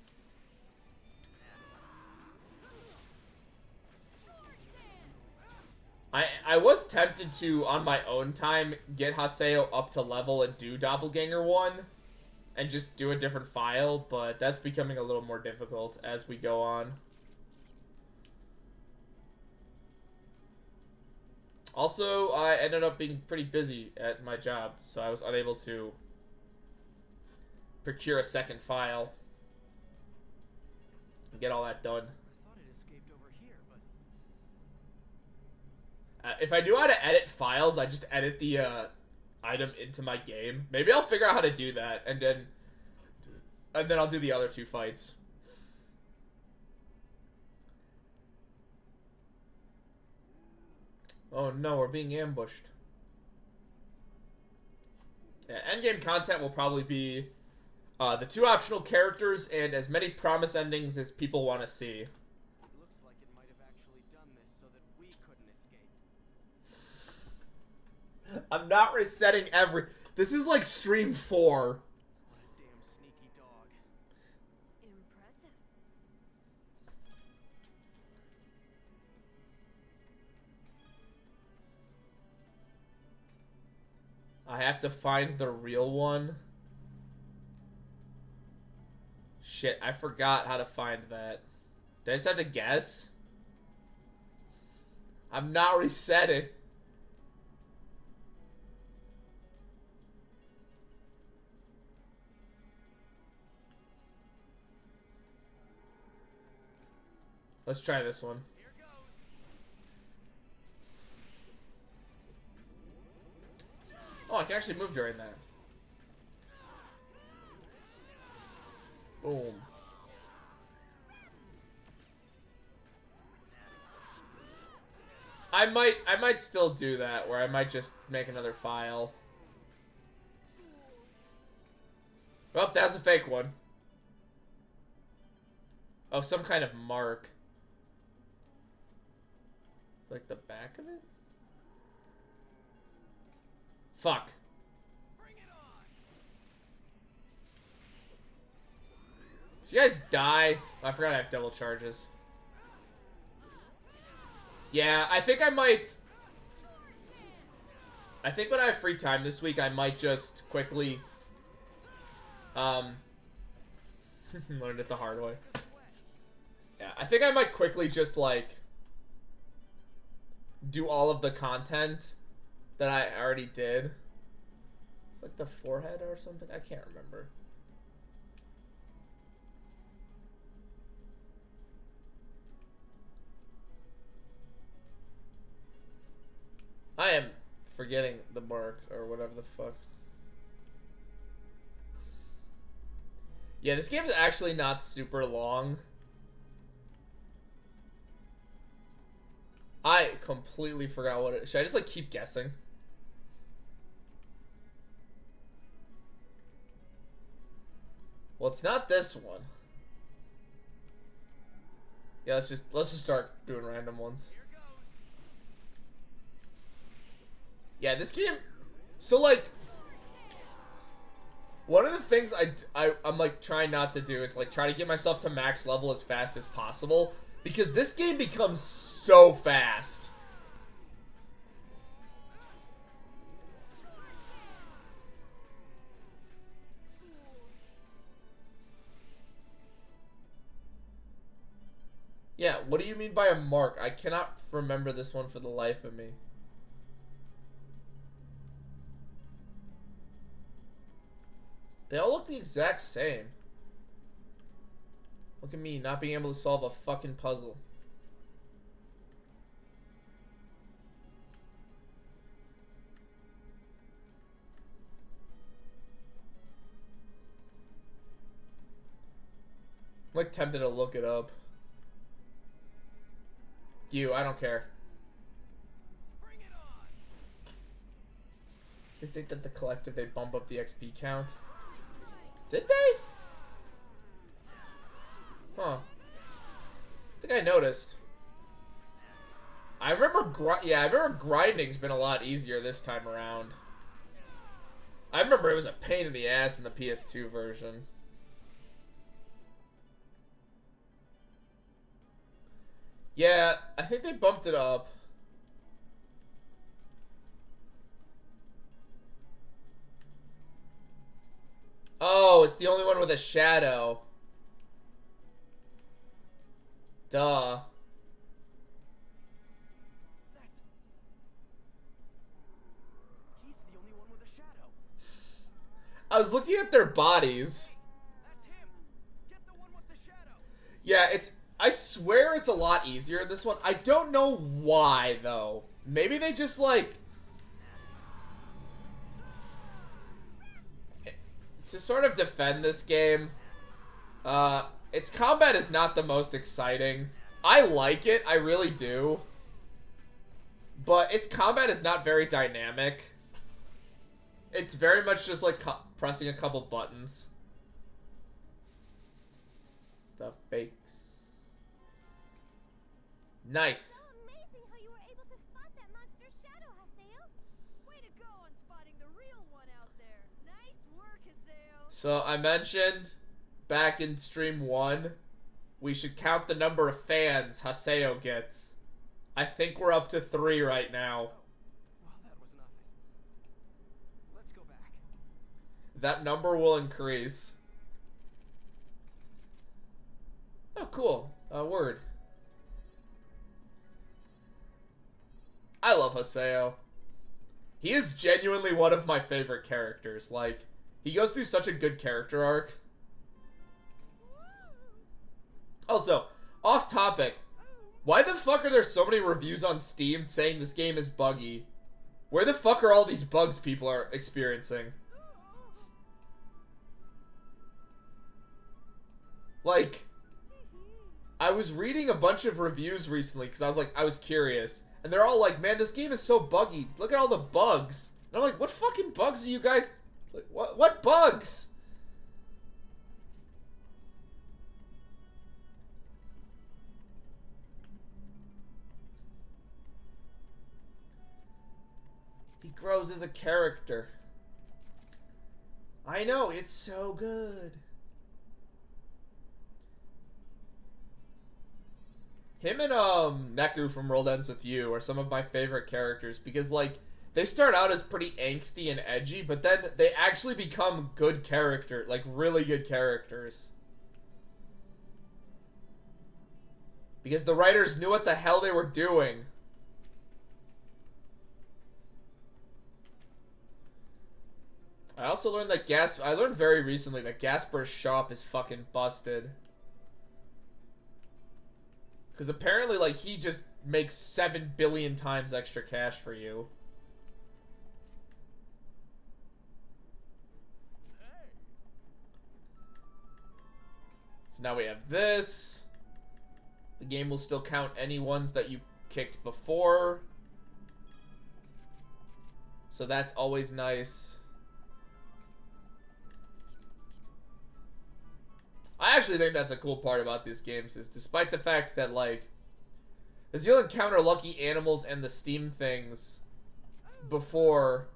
[SPEAKER 1] I was tempted to, on my own time, get Haseo up to level and do Doppelganger 1. and just do a different file, but that's becoming a little more difficult as we go on. Also, I ended up being pretty busy at my job, so I was unable to procure a second file and get all that done.
[SPEAKER 3] I thought it escaped over here, but
[SPEAKER 1] If I knew how to edit files, I just edit the item into my game. Maybe I'll figure out how to do that, and then I'll do the other two fights. Oh no, we're being ambushed. Yeah, endgame content will probably be the 2 optional characters and as many promise endings as people want to see.
[SPEAKER 3] it looks like it might have actually done this so that we couldn't escape.
[SPEAKER 1] I'm not resetting every... This is like stream 4.
[SPEAKER 3] What a damn sneaky dog.
[SPEAKER 4] Impressive.
[SPEAKER 1] I have to find the real one. Shit, I forgot how to find that. Did I just have to guess? I'm not resetting. Let's try this one.
[SPEAKER 3] Here goes.
[SPEAKER 1] Oh, I can actually move during that. Boom. I might still do that, where I might just make another file. Oh, that's a fake one. Oh, some kind of mark. Like the back of it? Fuck.
[SPEAKER 3] Bring it on.
[SPEAKER 1] Did you guys die? Oh, I forgot I have double charges. Yeah, I think I might... I think when I have free time this week, I might just quickly... learned it the hard way. Yeah, I think I might quickly just, like... do all of the content that I already did. It's like the forehead or something. I can't remember. I am forgetting the mark or whatever the fuck. Yeah, this game's actually not super long. I completely forgot what it is. Should I just like keep guessing? Well, it's not this one. Yeah, let's just start doing random ones.
[SPEAKER 3] Here goes.
[SPEAKER 1] Yeah, this game. So like, one of the things I'm like trying not to do is like try to get myself to max level as fast as possible, because this game becomes so fast. Yeah, what do you mean by a mark? I cannot remember this one for the life of me. They all look the exact same. Look at me, not being able to solve a fucking puzzle. I'm like tempted to look it up. I don't care.
[SPEAKER 3] Bring it on.
[SPEAKER 1] You think that the collective, they bump up the XP count? Did they? Huh. I think I noticed. I remember grinding's been a lot easier this time around. I remember it was a pain in the ass in the PS2 version. Yeah, I think they bumped it up. Oh, it's the only one with a shadow. Duh.
[SPEAKER 3] He's the only one with a shadow.
[SPEAKER 1] I was looking at their bodies.
[SPEAKER 3] That's him. Get the one with the shadow.
[SPEAKER 1] Yeah, I swear it's a lot easier in this one. I don't know why, though. Maybe they just, like... To sort of defend this game, its combat is not the most exciting. I like it, I really do. But its combat is not very dynamic. It's very much just like pressing a couple buttons. The fakes. Nice.
[SPEAKER 2] So amazing how you were able to spot that monster's shadow, Haseo.
[SPEAKER 4] Way to go on spotting the real one out there. Nice work, Haseo.
[SPEAKER 1] So I mentioned back in stream 1, we should count the number of fans Haseo gets. I think we're up to 3 right now.
[SPEAKER 3] Well, that was nothing. Let's go back.
[SPEAKER 1] That number will increase. Oh, cool. Word. I love Haseo. He is genuinely one of my favorite characters. Like, he goes through such a good character arc. Also, off topic. Why the fuck are there so many reviews on Steam saying this game is buggy? Where the fuck are all these bugs people are experiencing? Like, I was reading a bunch of reviews recently because I was curious. And they're all like, man, this game is so buggy. Look at all the bugs. And I'm like, what fucking bugs are you guys... Like, what bugs? He grows as a character. I know, it's so good. Him and Neku from World Ends With You are some of my favorite characters because, like, they start out as pretty angsty and edgy, but then they actually become good characters, like really good characters. Because the writers knew what the hell they were doing. I also learned that I learned very recently that Gasper's shop is fucking busted. Because apparently, like, he just makes 7 billion times extra cash for you. So now we have this. The game will still count any ones that you kicked before. So that's always nice. I actually think that's a cool part about these games is despite the fact that, like, as you'll encounter lucky animals and the Steam things before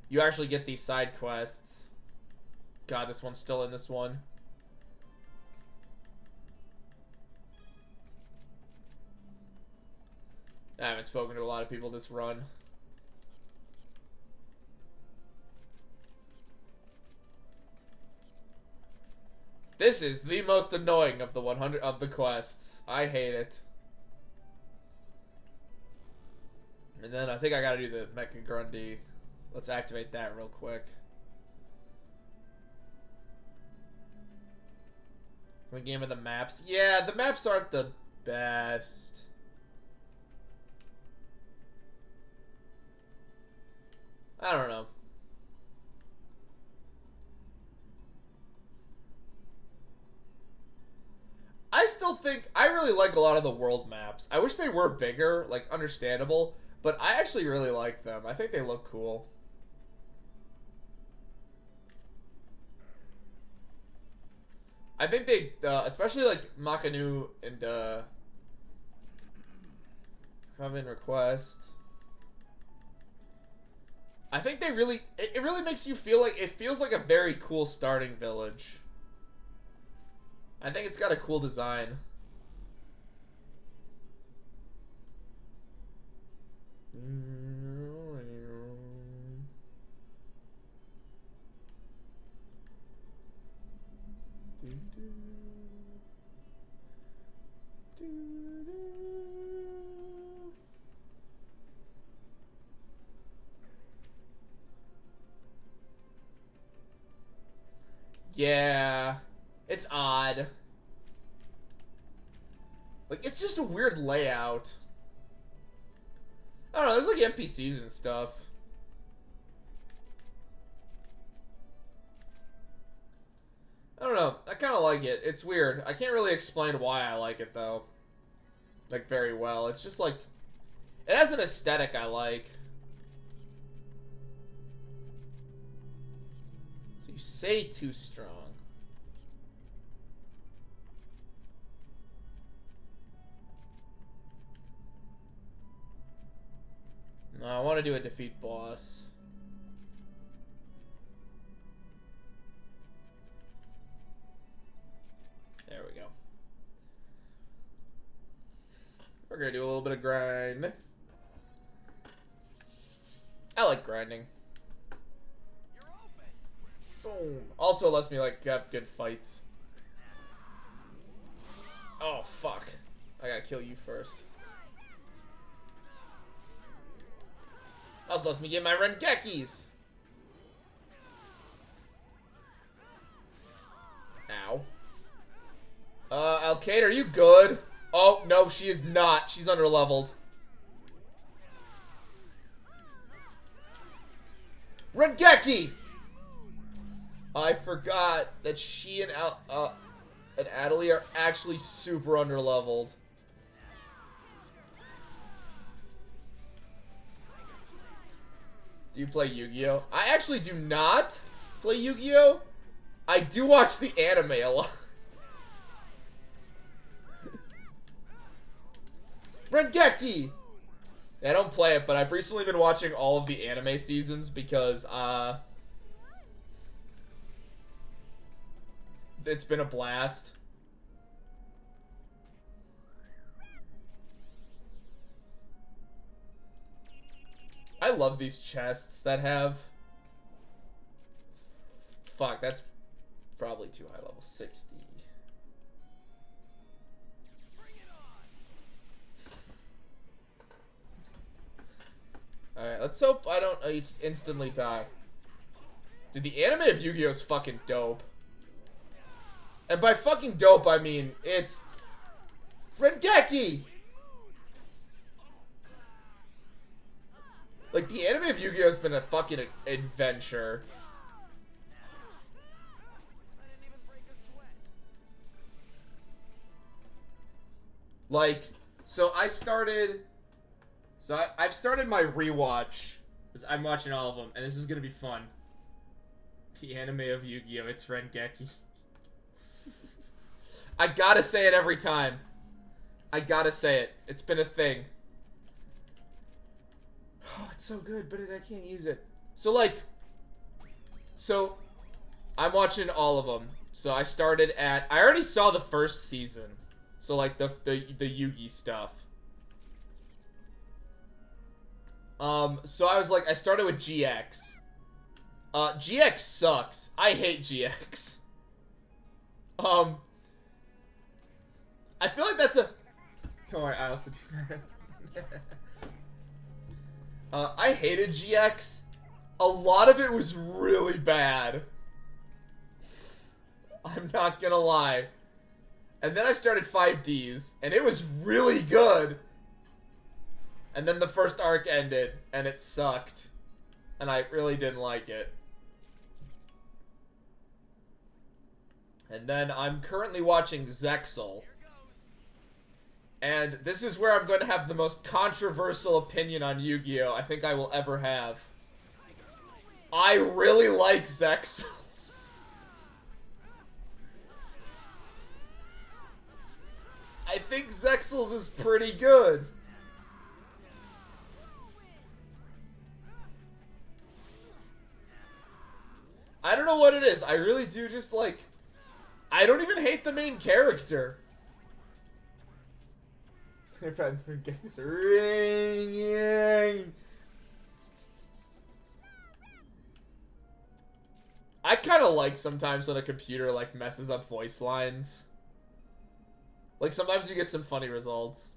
[SPEAKER 1] you actually get these side quests. God, this one's still in this one. I haven't spoken to a lot of people this run. This is the most annoying of the 100 of the quests. I hate it. And then I think I gotta do the Mecha Grundy. Let's activate that real quick. The game of the maps. Yeah, the maps aren't the best. I don't know. I still think, I really like a lot of the world maps. I wish they were bigger, like, understandable, but I actually really like them. I think they look cool. I think they, especially, like, Makanu and, Coven Request. I think they really, it really makes you feel like, it feels like a very cool starting village. I think it's got a cool design. Yeah. It's odd. Like, it's just a weird layout. I don't know, there's like NPCs and stuff. I don't know, I kind of like it. It's weird. I can't really explain why I like it, though. Like, very well. It's just like, it has an aesthetic I like. So you say too strong. No, I want to do a defeat boss. There we go. We're gonna do a little bit of grind. I like grinding. Boom. Also lets me like have good fights. Oh fuck. I gotta kill you first. Also lets me get my Rengekis. Ow. Alkaid, are you good? Oh, no, she is not. She's underleveled. Rengeki! I forgot that she and Adelie are actually super underleveled. Do you play Yu-Gi-Oh? I actually do not play Yu-Gi-Oh! I do watch the anime a lot. Rengeki! Yeah, I don't play it, but I've recently been watching all of the anime seasons because, it's been a blast. I love these chests that have... Fuck, that's probably too high level. 60. Alright, let's hope I don't instantly die. Dude, the anime of Yu-Gi-Oh! Is fucking dope. And by fucking dope, I mean, it's... Rengeki! Like, the anime of Yu-Gi-Oh! Has been a fucking adventure. Like, so I started... So I've started my rewatch. I'm watching all of them, and this is gonna be fun. The anime of Yu-Gi-Oh! It's Rengeki. I gotta say it every time. I gotta say it. It's been a thing. Oh, it's so good, but I can't use it. So, like... So, I'm watching all of them. So I started at... I already saw the first season. So, like, the Yugi stuff. So I was like, I started with GX. GX sucks. I hate GX. I feel like that's a... Don't worry, I also do that. I hated GX. A lot of it was really bad. I'm not gonna lie. And then I started 5Ds, and it was really good. And then the first arc ended, and it sucked. And I really didn't like it. And then I'm currently watching Zexal. And this is where I'm going to have the most controversial opinion on Yu-Gi-Oh! I think I will ever have. I really like Zexals. I think Zexals is pretty good. I don't know what it is. I really do just like... I don't even hate the main character. I kind of like sometimes when a computer like messes up voice lines. Like sometimes you get some funny results.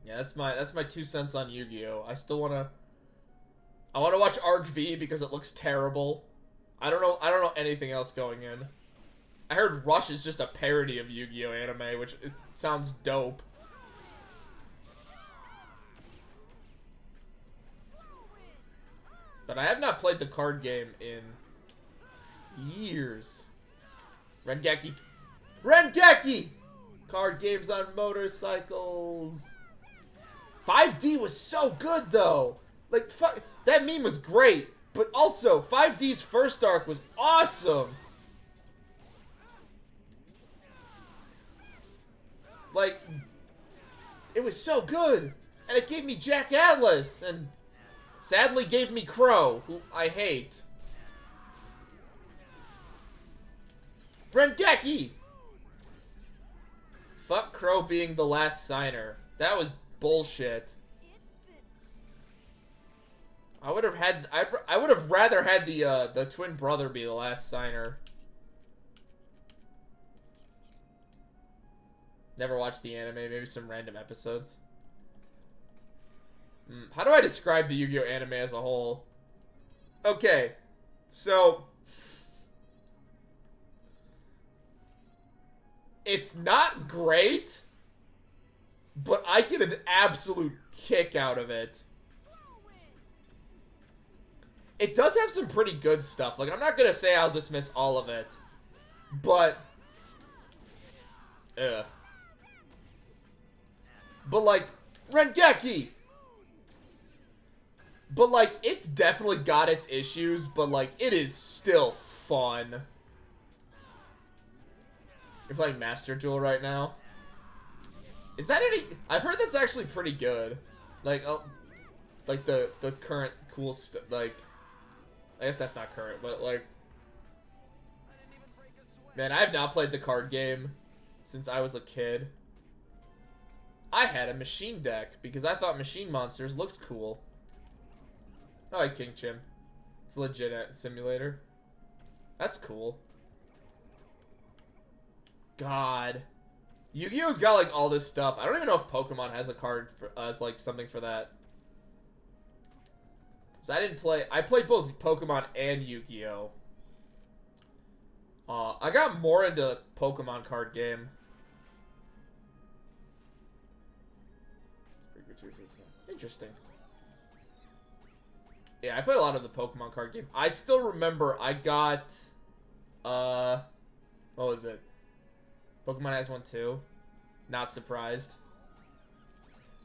[SPEAKER 1] Yeah, that's my 2 cents on Yu-Gi-Oh! I wanna watch Arc V because it looks terrible. I don't know anything else going in. I heard Rush is just a parody of Yu-Gi-Oh anime, which sounds dope. But I have not played the card game in years. Rengeki. Rengeki! Card games on motorcycles. 5D was so good, though. Like, fuck, that meme was great. But also, 5D's first arc was awesome. Like, it was so good. And it gave me Jack Atlas. And sadly gave me Crow, who I hate. Rengeki! Fuck Crow being the last signer. That was bullshit. I would have rather had the twin brother be the last signer. Never watched the anime, maybe some random episodes. How do I describe the Yu-Gi-Oh anime as a whole? Okay, so it's not great, but I get an absolute kick out of it. It does have some pretty good stuff. Like, I'm not gonna say I'll dismiss all of it, but like, Rengeki! But, like, it's definitely got its issues, but, like, it is still fun. You're playing Master Duel right now? Is that any... I've heard that's actually pretty good. Like the current cool stuff, like... I guess that's not current, but, like... Man, I have not played the card game since I was a kid. I had a machine deck because I thought machine monsters looked cool. I like King Chim. It's a legit simulator. That's cool. God. Yu-Gi-Oh's got, like, all this stuff. I don't even know if Pokemon has a card for, as, like, something for that. So I played both Pokemon and Yu-Gi-Oh! I got more into Pokemon card game. Interesting. Yeah, I played a lot of the Pokemon card game. I still remember I got, what was it? Pokemon has one too. Not surprised.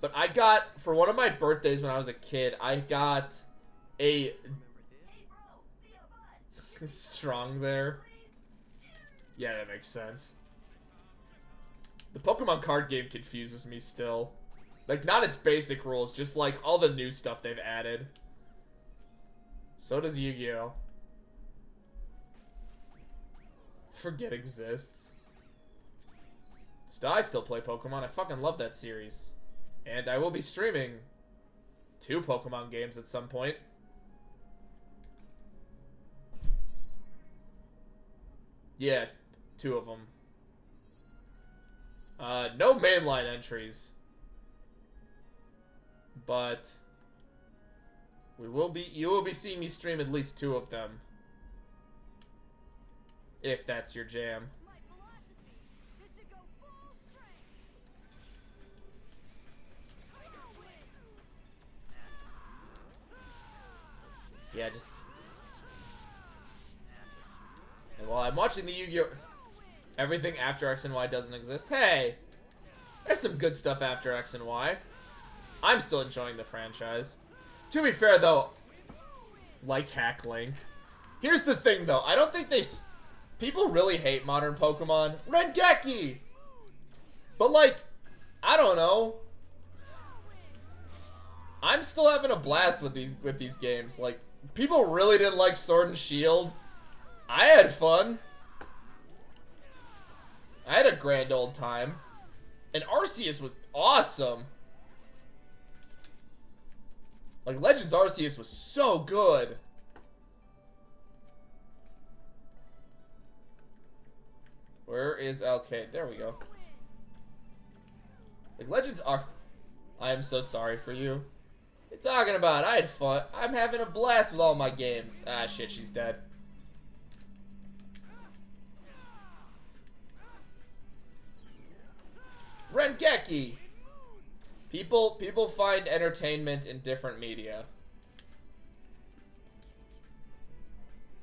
[SPEAKER 1] But I got, for one of my birthdays when I was a kid, I got a... Strong there. Yeah, that makes sense. The Pokemon card game confuses me still. Like, not its basic rules, just, like, all the new stuff they've added. So does Yu-Gi-Oh! Forget exists. I still play Pokemon. I fucking love that series. And I will be streaming 2 Pokemon games at some point. Yeah, 2 of them. No mainline entries. But you will be seeing me stream at least 2 of them. If that's your jam.
[SPEAKER 4] My philosophy is to go full strength.
[SPEAKER 1] Yeah, just... And while I'm watching the Yu-Gi-Oh! Everything after X and Y doesn't exist. Hey! There's some good stuff after X and Y. I'm still enjoying the franchise. To be fair, though, like Hack Link. Here's the thing, though. I don't think people really hate modern Pokemon. Rengeki! But, like, I don't know. I'm still having a blast with these games. Like, people really didn't like Sword and Shield. I had fun. I had a grand old time. And Arceus was awesome. Like, Legends Arceus was so good. Where is Alkaid? There we go. Like, Legends are... I am so sorry for you. What are you talking about? I had fun. I'm having a blast with all my games. Ah, shit, she's dead. Geki. People find entertainment in different media.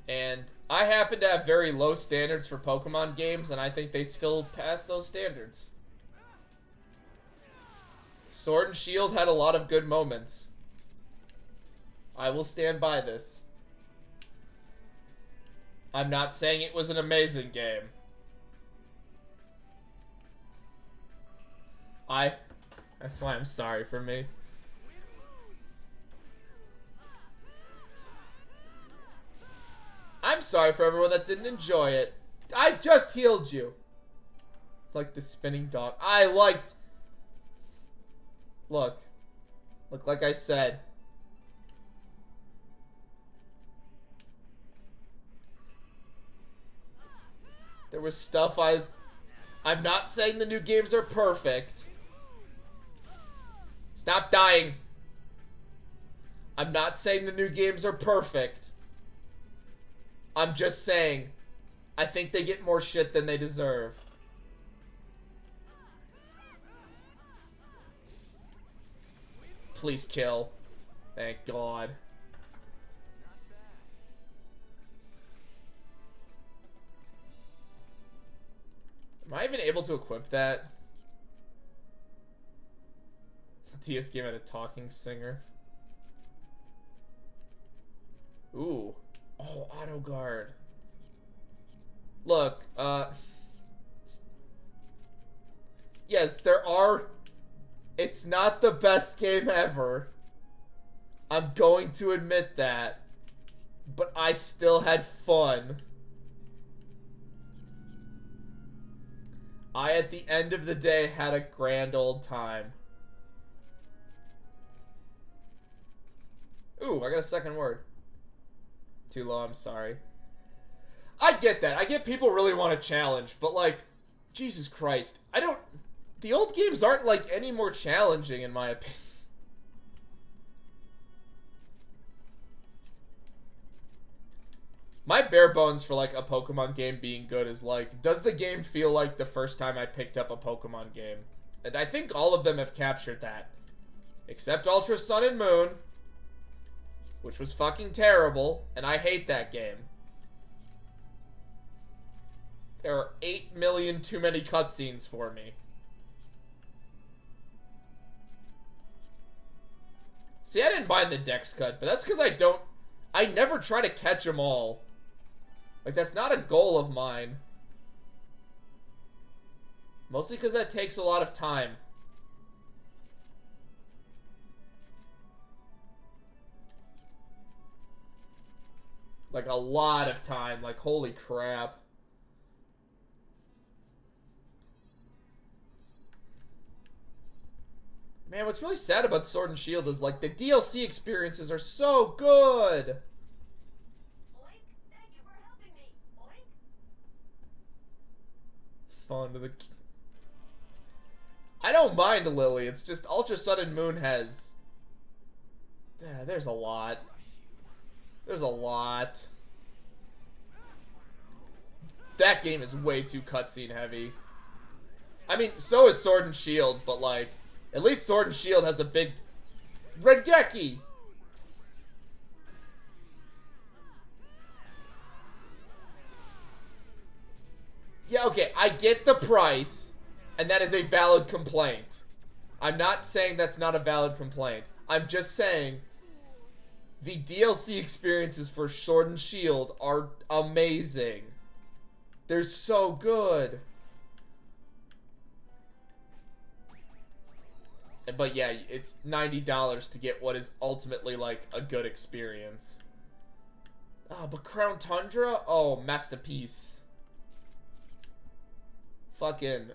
[SPEAKER 1] And I happen to have very low standards for Pokemon games, and I think they still pass those standards. Sword and Shield had a lot of good moments. I will stand by this. I'm not saying it was an amazing game. That's why I'm sorry for me. I'm sorry for everyone that didn't enjoy it. I just healed you. Like the spinning dog. I liked... Look, like I said. There was stuff I'm not saying the new games are perfect. Stop dying. I'm not saying the new games are perfect. I'm just saying, I think they get more shit than they deserve. Please kill. Thank God. Am I even able to equip that? TS game had a talking singer. Ooh. Oh, auto guard. Look, yes, there are... It's not the best game ever. I'm going to admit that. But I still had fun. I, at the end of the day, had a grand old time. Ooh, I got a second word. Too low, I'm sorry. I get that. I get people really want to challenge, but like, Jesus Christ. I don't... The old games aren't like any more challenging in my opinion. My bare bones for like a Pokemon game being good is like, does the game feel like the first time I picked up a Pokemon game? And I think all of them have captured that. Except Ultra Sun and Moon, which was fucking terrible, and I hate that game. There are 8 million too many cutscenes for me. See, I didn't mind the Dex cut, but that's because I never try to catch them all. Like, that's not a goal of mine. Mostly because that takes a lot of time. Like, a lot of time. Like, holy crap. Man, what's really sad about Sword and Shield is, like, the DLC experiences are so good!
[SPEAKER 4] Oink, thank you for helping me. Oink.
[SPEAKER 1] Fall into the... I don't mind Lily, it's just Ultra Sun and Moon has... Yeah, there's a lot. There's a lot. That game is way too cutscene heavy. I mean, so is Sword and Shield, but like... At least Sword and Shield has a big... Red Geki! Yeah, okay, I get the price, and that is a valid complaint. I'm not saying that's not a valid complaint. I'm just saying the DLC experiences for Sword and Shield are amazing. They're so good. But yeah, it's $90 to get what is ultimately like a good experience. Ah, but Crown Tundra? Oh, masterpiece. Fucking...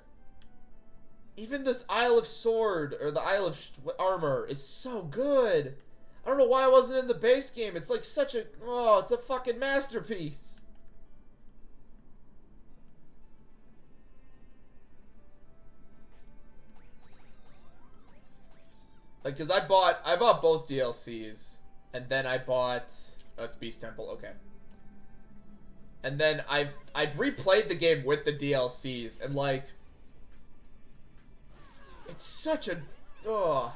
[SPEAKER 1] Even this Isle of Sword, or the Isle of Armor, is so good. I don't know why it wasn't in the base game. It's like such a... Oh, it's a fucking masterpiece. Like, cause I bought both DLCs, and then I bought... Oh, it's Beast Temple, okay. And then I've replayed the game with the DLCs, and like... It's such a... Ugh.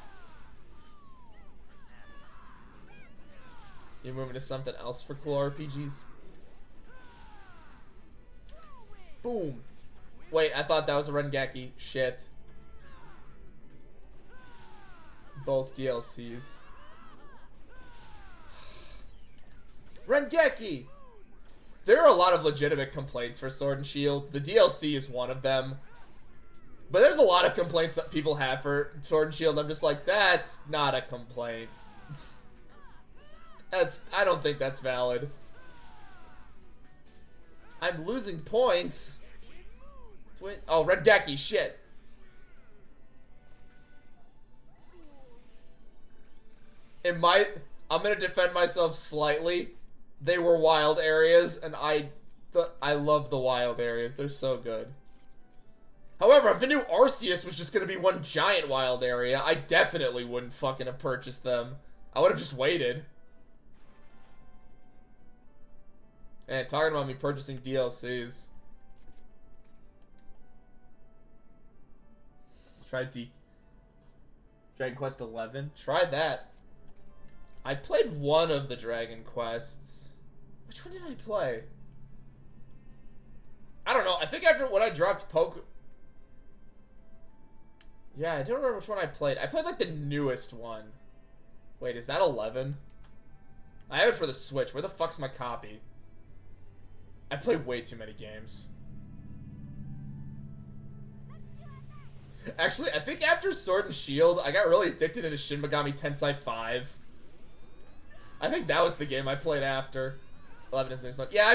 [SPEAKER 1] You're moving to something else for cool RPGs? Boom. Wait, I thought that was a Rengeki. Shit. Both DLCs. Rengeki! There are a lot of legitimate complaints for Sword and Shield. The DLC is one of them. But there's a lot of complaints that people have for Sword and Shield. I'm just like, that's not a complaint. I don't think that's valid. I'm losing points. Oh, Rengeki, shit. I'm gonna defend myself slightly. They were wild areas, and I love the wild areas. They're so good. However, if I knew Arceus was just gonna be one giant wild area, I definitely wouldn't fucking have purchased them. I would have just waited. And talking about me purchasing DLCs. Try Dragon Quest 11. Try that. I played one of the Dragon Quests. Which one did I play? I don't know. I think after when I dropped Yeah, I don't remember which one I played. I played like the newest one. Wait, is that 11? I have it for the Switch. Where the fuck's my copy? I play way too many games. Actually, I think after Sword and Shield, I got really addicted into Shin Megami Tensei 5. I think that was the game I played after. 11 is the next one. Yeah,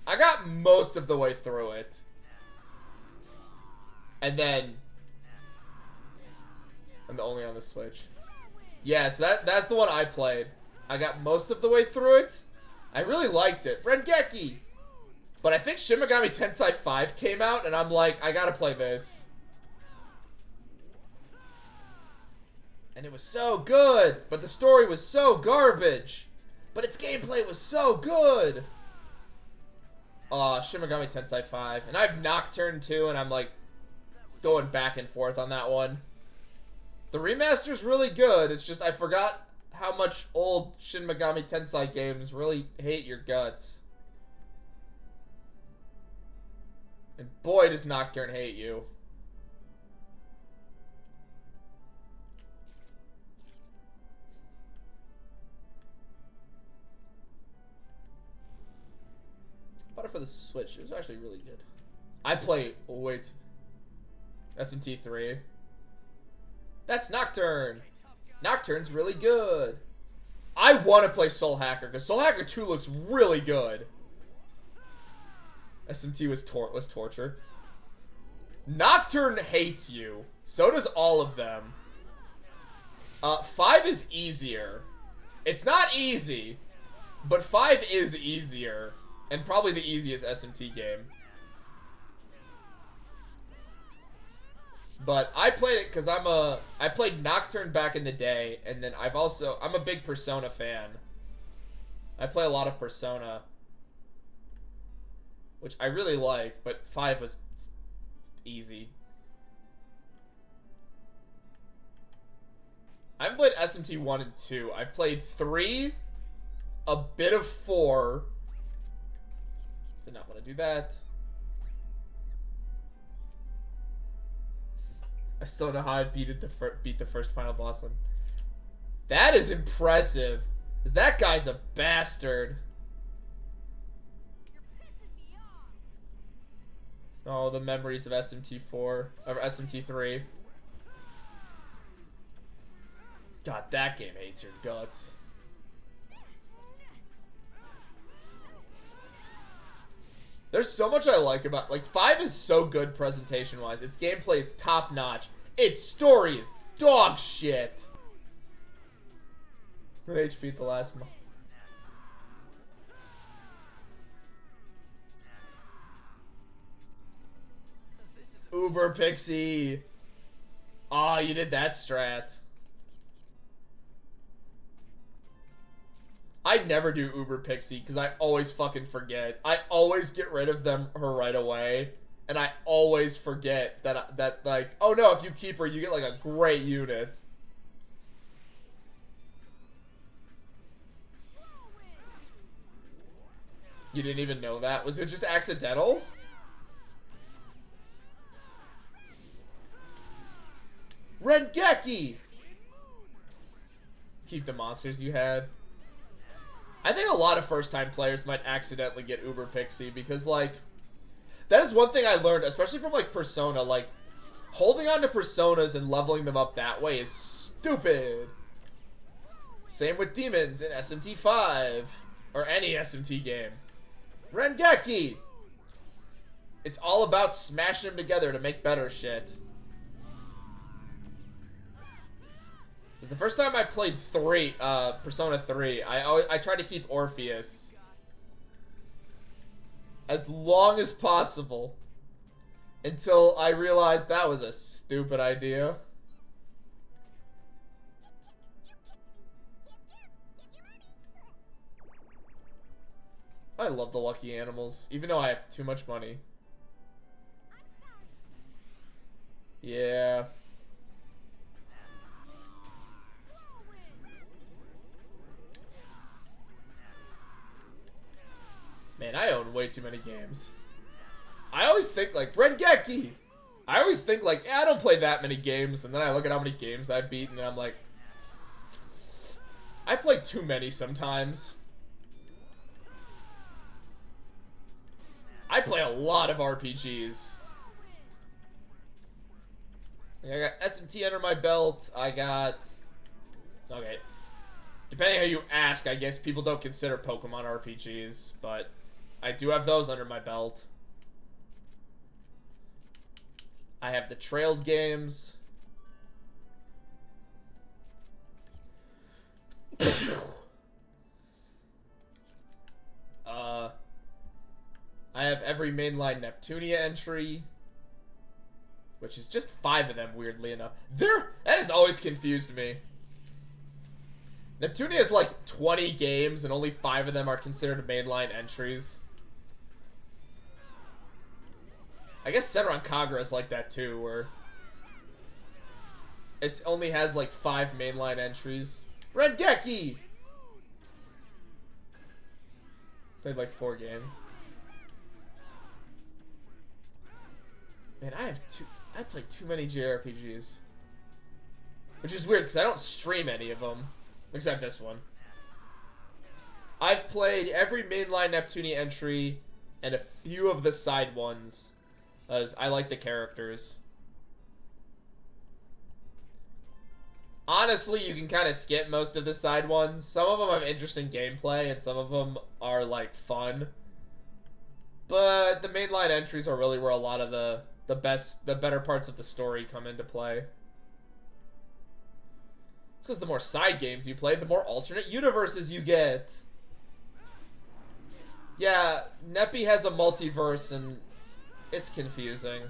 [SPEAKER 1] I got most of the way through it. And then I'm only on the Switch. Yeah, so that's the one I played. I got most of the way through it. I really liked it. Rengeki! But I think Shin Megami Tensei 5 came out, and I'm like, I gotta play this. And it was so good, but the story was so garbage. But its gameplay was so good. Shin Megami Tensei 5. And I have Nocturne too, and I'm like going back and forth on that one. The remaster's really good, it's just I forgot how much old Shin Megami Tensei games really hate your guts. And boy, does Nocturne hate you. Bought it for the Switch. It was actually really good. I play... Oh, wait. SMT3. That's Nocturne. Nocturne's really good. I want to play Soul Hacker, because Soul Hacker 2 looks really good. SMT was torture. Nocturne hates you. So does all of them. 5 is easier. It's not easy, but 5 is easier. And probably the easiest SMT game. But I played it because I played Nocturne back in the day, and then I'm a big Persona fan. I play a lot of Persona, which I really like, but 5 was easy. I haven't played SMT 1 and 2. I've played 3, a bit of 4. Did not want to do that. I still don't know how I beat the first final boss one. That is impressive. Because that guy's a bastard. Oh, the memories of SMT4 or SMT3. God, that game hates your guts. There's so much I like about, like, 5 is so good presentation-wise. Its gameplay is top-notch. Its story is dog shit. What HP at the last month? Uber Pixie. Aw, you did that strat. I never do Uber Pixie because I always fucking forget. I always get rid of her right away. And I always forget that like, oh no, if you keep her, you get like a great unit. You didn't even know that? Was it just accidental? Rengeki! Keep the monsters you had. I think a lot of first-time players might accidentally get Uber Pixie because, like, that is one thing I learned, especially from, like, Persona. Like, holding on to Personas and leveling them up that way is stupid. Same with demons in SMT 5. Or any SMT game. Rengeki! It's all about smashing them together to make better shit. It's the first time I played Persona 3, I tried to keep Orpheus as long as possible until I realized that was a stupid idea. I love the lucky animals, even though I have too much money. Yeah. Man, I own way too many games. I always think, like, Rengeki! I always think, like, I don't play that many games, and then I look at how many games I've beaten, and I'm like, I play too many sometimes. I play a lot of RPGs. I got SMT under my belt. I got... Okay. Depending on how you ask, I guess people don't consider Pokemon RPGs, but I do have those under my belt. I have the Trails games. I have every mainline Neptunia entry, which is just 5 of them, weirdly enough. That has always confused me. Neptunia is like 20 games, and only 5 of them are considered mainline entries. I guess Senran Kagura is like that too, where it only has like 5 mainline entries. Rengeki! Played like 4 games. Man, I play too many JRPGs. Which is weird, because I don't stream any of them. Except this one. I've played every mainline Neptunia entry, and a few of the side ones, as I like the characters. Honestly, you can kind of skip most of the side ones. Some of them have interesting gameplay, and some of them are, like, fun. But the mainline entries are really where a lot of the better parts of the story come into play. It's because the more side games you play, the more alternate universes you get. Yeah, Neppy has a multiverse, and it's confusing.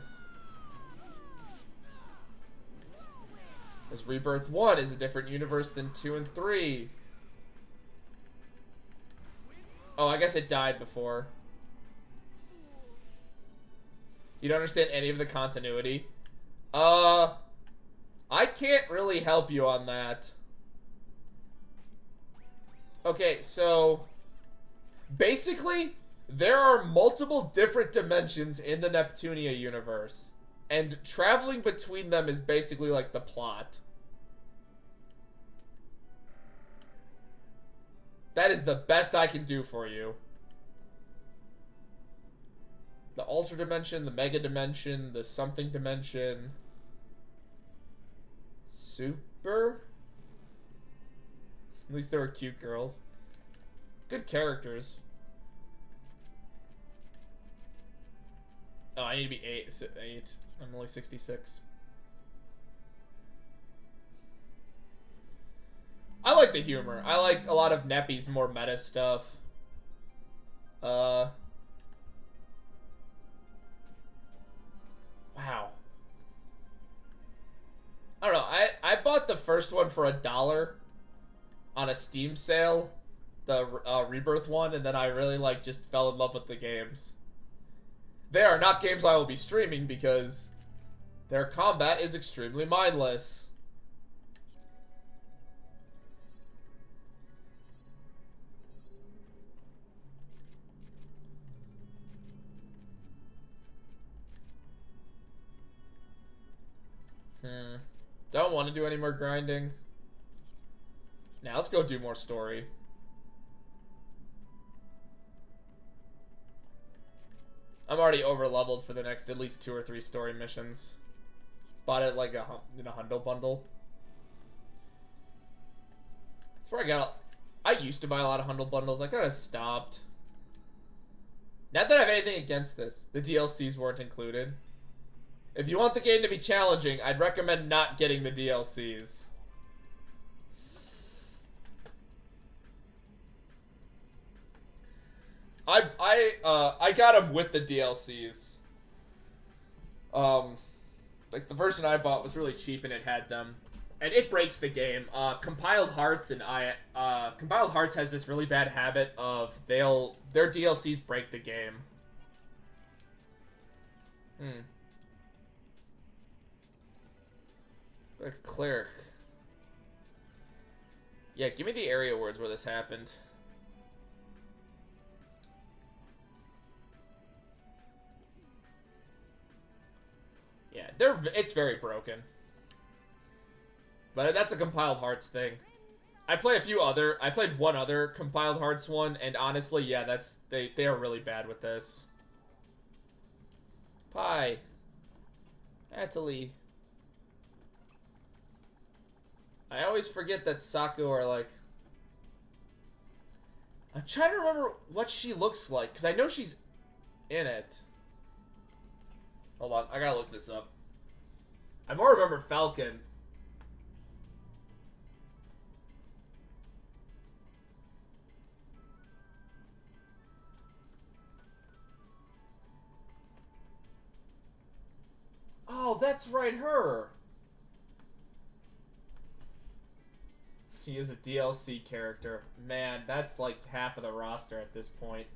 [SPEAKER 1] Because Rebirth 1 is a different universe than 2 and 3. Oh, I guess it died before. You don't understand any of the continuity? I can't really help you on that. Okay, so basically, there are multiple different dimensions in the Neptunia universe, and traveling between them is basically like the plot. That is the best I can do for you. The Ultra Dimension, the Mega Dimension, the Something Dimension. Super? At least they were cute girls. Good characters. Oh, I need to be 8. I'm only 66. I like the humor. I like a lot of Neppy's more meta stuff. Wow. I don't know. I bought the first one for $1 on a Steam sale, the Rebirth one, and then I really just fell in love with the games. they are not games I will be streaming because their combat is extremely mindless. Don't want to do any more grinding. Now let's go do more story. I'm already over leveled for the next at least 2 or 3 story missions. Bought it like in a hundo bundle. That's where I used to buy a lot of hundo bundles. I kind of stopped. Not that I have anything against this. The DLCs weren't included. If you want the game to be challenging, I'd recommend not getting the DLCs. I got them with the DLCs. Like the version I bought was really cheap and it had them, and it breaks the game. Compiled Hearts Compiled Hearts has this really bad habit of their DLCs break the game. A cleric. Yeah, give me the area words where this happened. Yeah, it's very broken. But that's a Compiled Hearts thing. I played one other Compiled Hearts one, and honestly, yeah, they are really bad with this. Pie. Atali. I always forget that Saku are like... I'm trying to remember what she looks like, because I know she's in it. Hold on, I gotta look this up. I more remember Falcon. Oh, that's right, her. She is a DLC character. Man, that's like half of the roster at this point.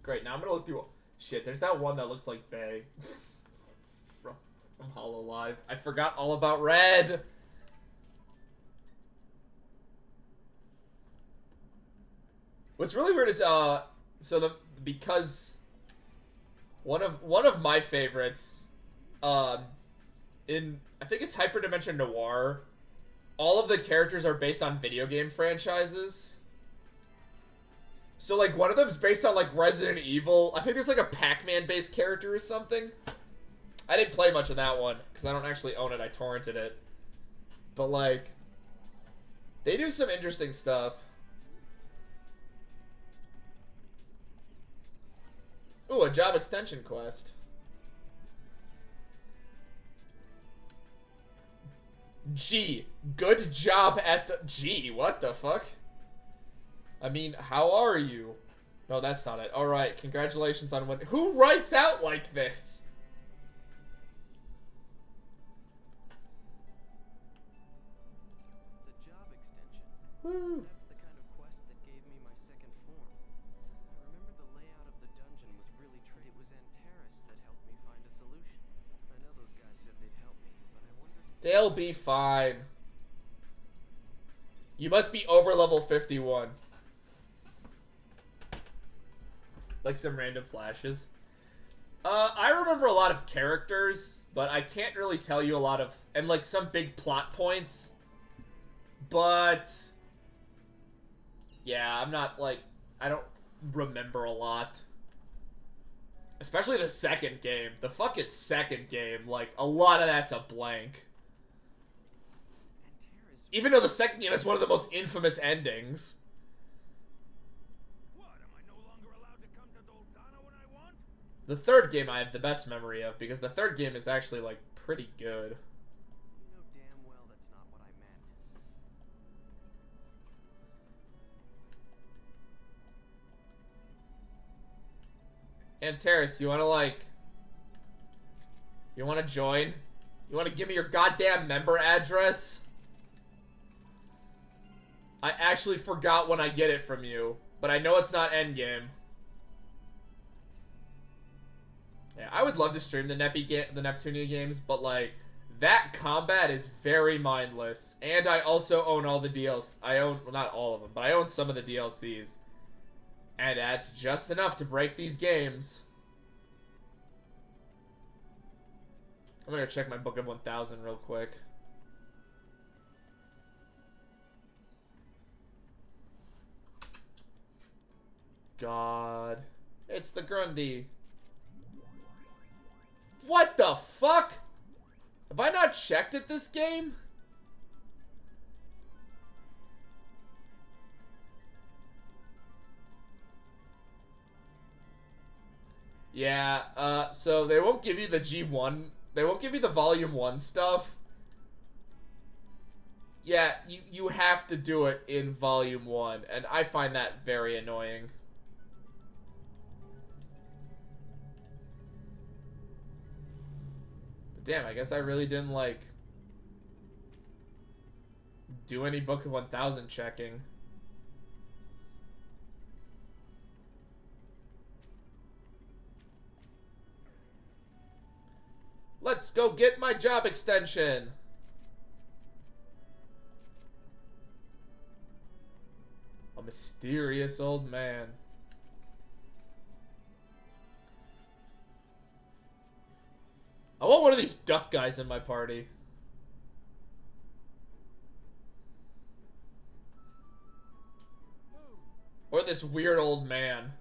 [SPEAKER 1] Great, now I'm gonna look through... Shit, there's that one that looks like Bae. from Hololive. I forgot all about Red! What's really weird is, because one of my favorites, I think it's Hyperdimension Noir, all of the characters are based on video game franchises. So, like, one of them's based on, like, Resident Evil. I think there's, like, a Pac-Man based character or something. I didn't play much of that one, because I don't actually own it. I torrented it. But, like, they do some interesting stuff. Ooh, a job extension quest. Gee, good job at the... Gee, what the fuck? I mean, how are you? No, that's not it. Alright, congratulations on winning. Who writes out like this?
[SPEAKER 3] It's a job extension.
[SPEAKER 1] Woo.
[SPEAKER 3] That's the kind of quest that gave me my second form. I remember the layout of the dungeon was really tricky. It was Antares that helped me find a solution. I know those guys said they'd help me, but I wonder...
[SPEAKER 1] They'll be fine. You must be over level 51. Like some random flashes. I remember a lot of characters, but I can't really tell you a lot of... And, like, some big plot points. But... Yeah, I'm not, like... I don't remember a lot. Especially the second game. The fucking second game. Like, a lot of that's a blank. Even though the second game has one of the most infamous endings. The third game I have the best memory of, because the third game is actually, like, pretty good.
[SPEAKER 3] You know damn well that's not what I meant.
[SPEAKER 1] Antares, you wanna, like... You want to join? You want to give me your goddamn member address? I actually forgot when I get it from you, but I know it's not endgame. Yeah, I would love to stream the Neptunia games, but like that combat is very mindless. And I also own all the DLC. I own, well, not all of them, but I own some of the DLCs. And that's just enough to break these games. I'm gonna check my Book of 1000 real quick. God. It's the Grundy. What the fuck? Have I not checked at this game? Yeah, so they won't give you the G1. They won't give you the Volume 1 stuff. Yeah, you have to do it in Volume 1, and I find that very annoying. But damn, I guess I really didn't, like, do any Book of 1000 checking. Let's go get my job extension. A mysterious old man. I want one of these duck guys in my party. Or this weird old man.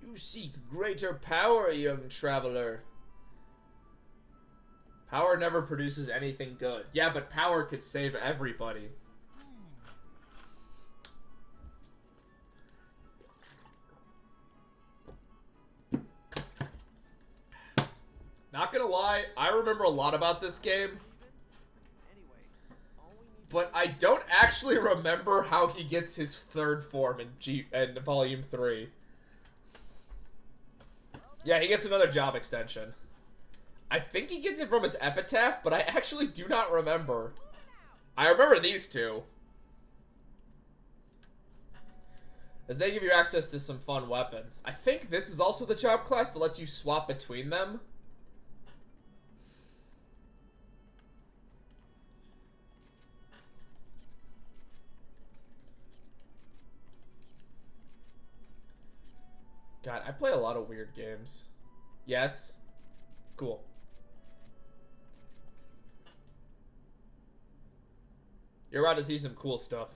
[SPEAKER 1] You seek greater power, young traveler. Power never produces anything good. Yeah, but power could save everybody. Not gonna lie, I remember a lot about this game. But I don't actually remember how he gets his third form in Volume 3. Yeah, he gets another job extension. I think he gets it from his epitaph, but I actually do not remember. I remember these two. As they give you access to some fun weapons. I think this is also the job class that lets you swap between them. God, I play a lot of weird games. Yes? Cool. You're about to see some cool stuff.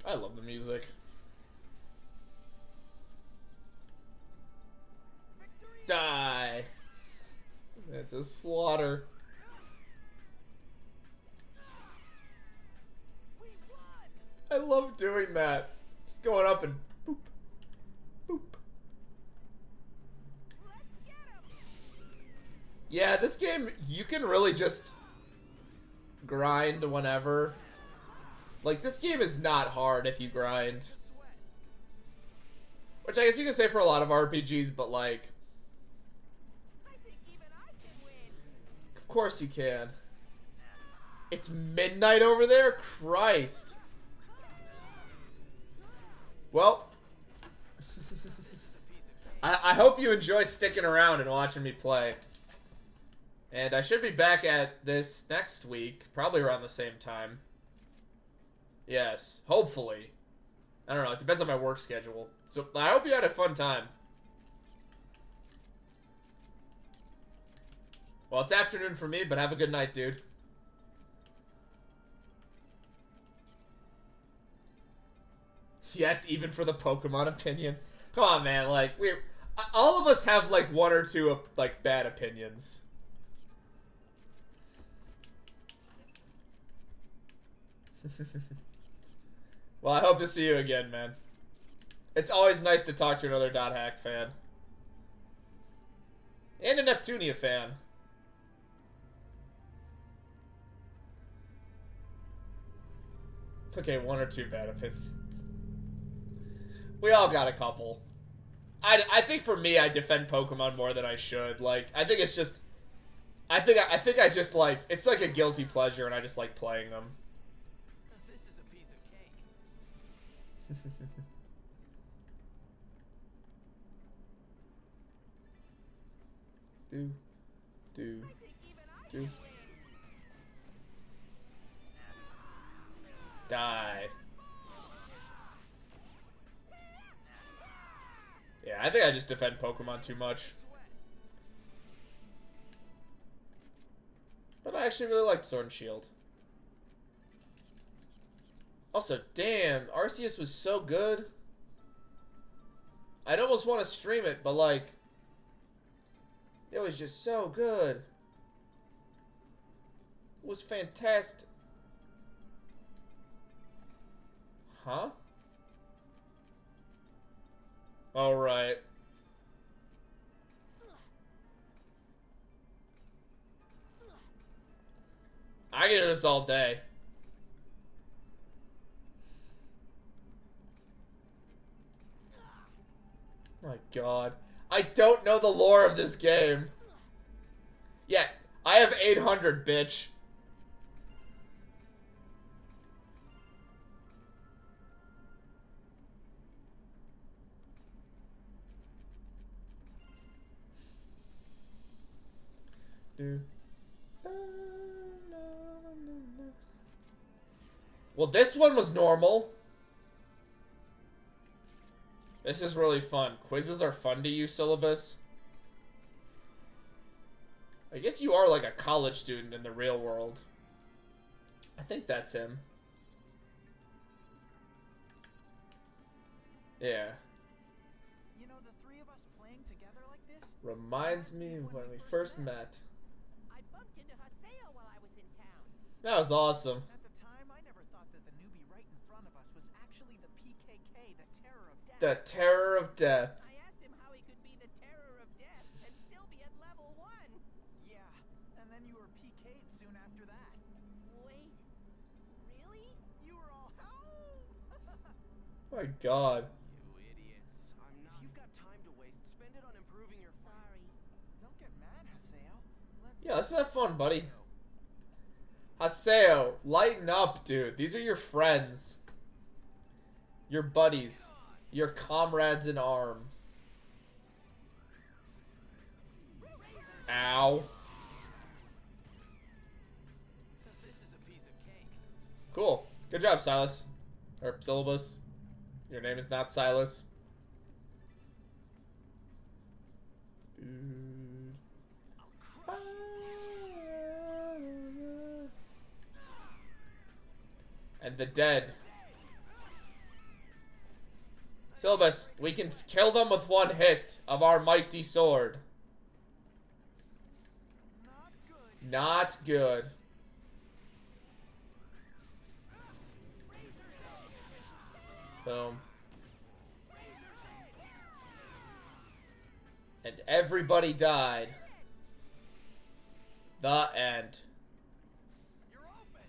[SPEAKER 1] I love the music. Die! That's a slaughter. I love doing that. Just going up and boop, boop. Yeah, this game, you can really just grind whenever. Like, this game is not hard if you grind. Which I guess you can say for a lot of RPGs, but like... Of course you can. It's midnight over there? Christ. Well... I hope you enjoyed sticking around and watching me play. And I should be back at this next week, probably around the same time. Yes, hopefully. I don't know, it depends on my work schedule. So, I hope you had a fun time. Well, it's afternoon for me, but have a good night, dude. Yes, even for the Pokemon opinion. Come on, man, like, all of us have, like, one or two, like, bad opinions. Well, I hope to see you again, man. It's always nice to talk to another Dot Hack fan. And a Neptunia fan. Okay, one or two benefits. We all got a couple. I think for me, I defend Pokemon more than I should. Like, I think it's just... I think I just like... It's like a guilty pleasure, and I just like playing them.
[SPEAKER 3] This is a piece of cake.
[SPEAKER 1] Do. Die. Yeah, I think I just defend Pokemon too much. But I actually really liked Sword and Shield. Also, damn, Arceus was so good. I'd almost want to stream it, but like... It was just so good. It was fantastic. Huh? Alright. I can do this all day. My god. I don't know the lore of this game. Yeah, I have 800, bitch. Well, this one was normal. This is really fun. Quizzes are fun to you, Syllabus? I guess you are like a college student in the real world. I think that's him. Yeah.
[SPEAKER 5] You know, the three of us playing together like this?
[SPEAKER 1] Reminds me of when we first met.
[SPEAKER 2] I bumped into Haseo while I was in town.
[SPEAKER 1] That was awesome.
[SPEAKER 5] At the time, I never thought that the newbie right in front of us was actually the PKK, the Terror of Death.
[SPEAKER 1] The Terror of Death.
[SPEAKER 2] I asked him how he could be the terror of death and still be at level 1.
[SPEAKER 5] Yeah, and then you were PK'd soon after that.
[SPEAKER 2] Wait, really?
[SPEAKER 5] You were all,
[SPEAKER 1] My god.
[SPEAKER 3] You idiots. I'm not. If you've got time to waste, spend it on improving your.
[SPEAKER 2] Sorry.
[SPEAKER 5] Don't get mad, Haseo.
[SPEAKER 1] Yeah, let's have fun, buddy. Haseo, lighten up, dude. These are your friends. Your buddies. Your comrades in arms. Ow.
[SPEAKER 3] This is a piece of cake.
[SPEAKER 1] Cool. Good job, Silas. Or Syllabus. Your name is not Silas. And the dead. Syllabus, we can kill them with one hit of our mighty sword.
[SPEAKER 5] Not good.
[SPEAKER 1] Not good. Boom. And everybody died. The end.
[SPEAKER 3] You're open.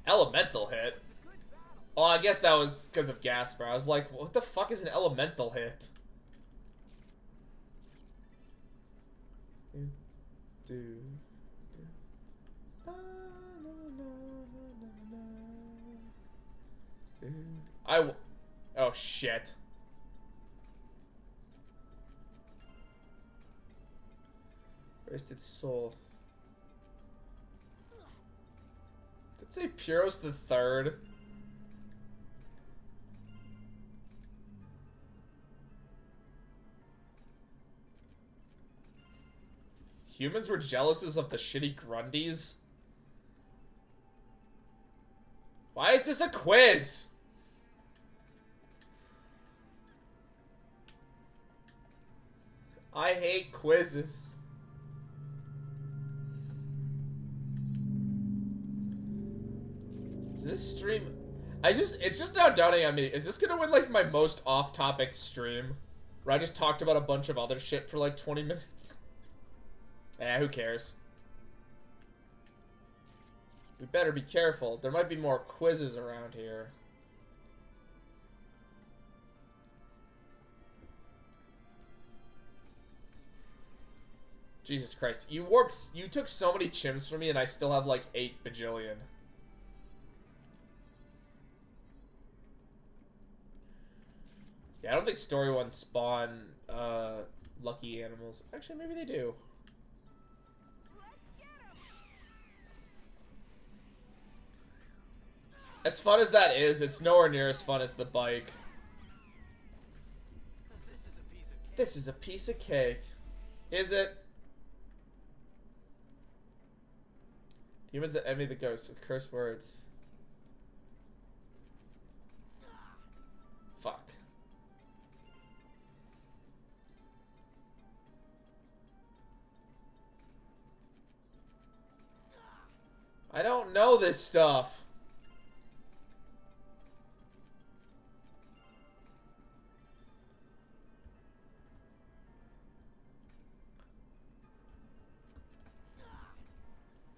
[SPEAKER 1] Elemental hit? Oh, I guess that was because of Gasper. I was like, what the fuck is an elemental hit? Oh shit. Wasted soul. Did it say Puros the Third? Humans were jealous of the shitty Grundies? Why is this a quiz? I hate quizzes. this stream... It's just now dawning on me. Is this gonna win, like, my most off-topic stream? Where I just talked about a bunch of other shit for, like, 20 minutes? Eh, who cares? We better be careful. There might be more quizzes around here. Jesus Christ. You took so many chimps from me and I still have, like, 8 bajillion. Yeah, I don't think story ones spawn lucky animals. Actually, maybe they do. As fun as that is, it's nowhere near as fun as the bike. This is a piece of cake. Is it? Humans that envy the ghosts with curse words. Fuck. I don't know this stuff.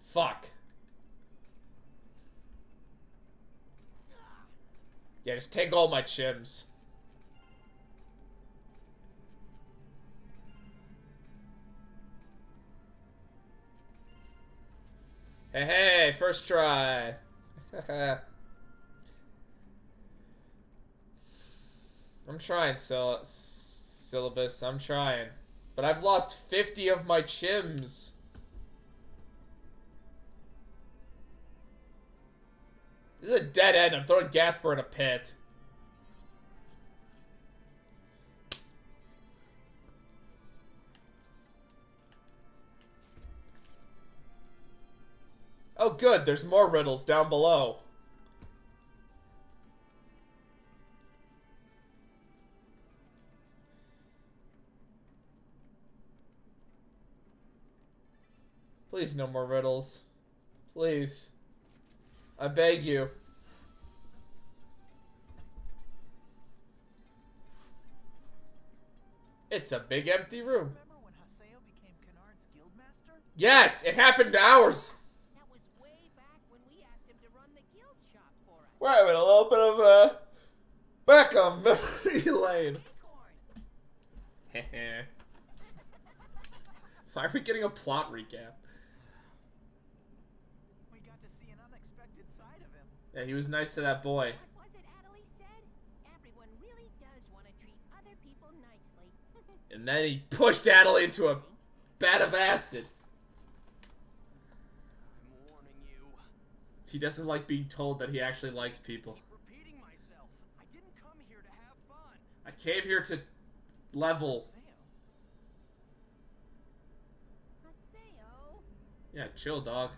[SPEAKER 1] Fuck. Yeah, just take all my chims. Hey, hey, first try. I'm trying, syllabus. I'm trying. But I've lost 50 of my chims. This is a dead end. I'm throwing Gasper in a pit. Oh good, there's more riddles down below. Please, no more riddles. Please. I beg you. It's a big empty room.
[SPEAKER 5] Remember when Haseo became Kennard's guildmaster?
[SPEAKER 1] Yes, it happened hours.
[SPEAKER 2] That was way back when we asked him to run the guild shop for us.
[SPEAKER 1] We're having a little bit of back on memory lane. Why are we getting a plot recap?
[SPEAKER 5] We got to see an unexpected side of him.
[SPEAKER 1] Yeah, he was nice to that boy.
[SPEAKER 2] What was it Adelie said? Everyone really does want to treat other people nicely.
[SPEAKER 1] And then he pushed Adelie into a vat of acid.
[SPEAKER 3] I'm warning you.
[SPEAKER 1] He doesn't like being told that he actually likes people.
[SPEAKER 3] Keep repeating myself. I didn't come here to have fun.
[SPEAKER 1] I came here to level.
[SPEAKER 2] Haseo.
[SPEAKER 1] Yeah, chill, dog.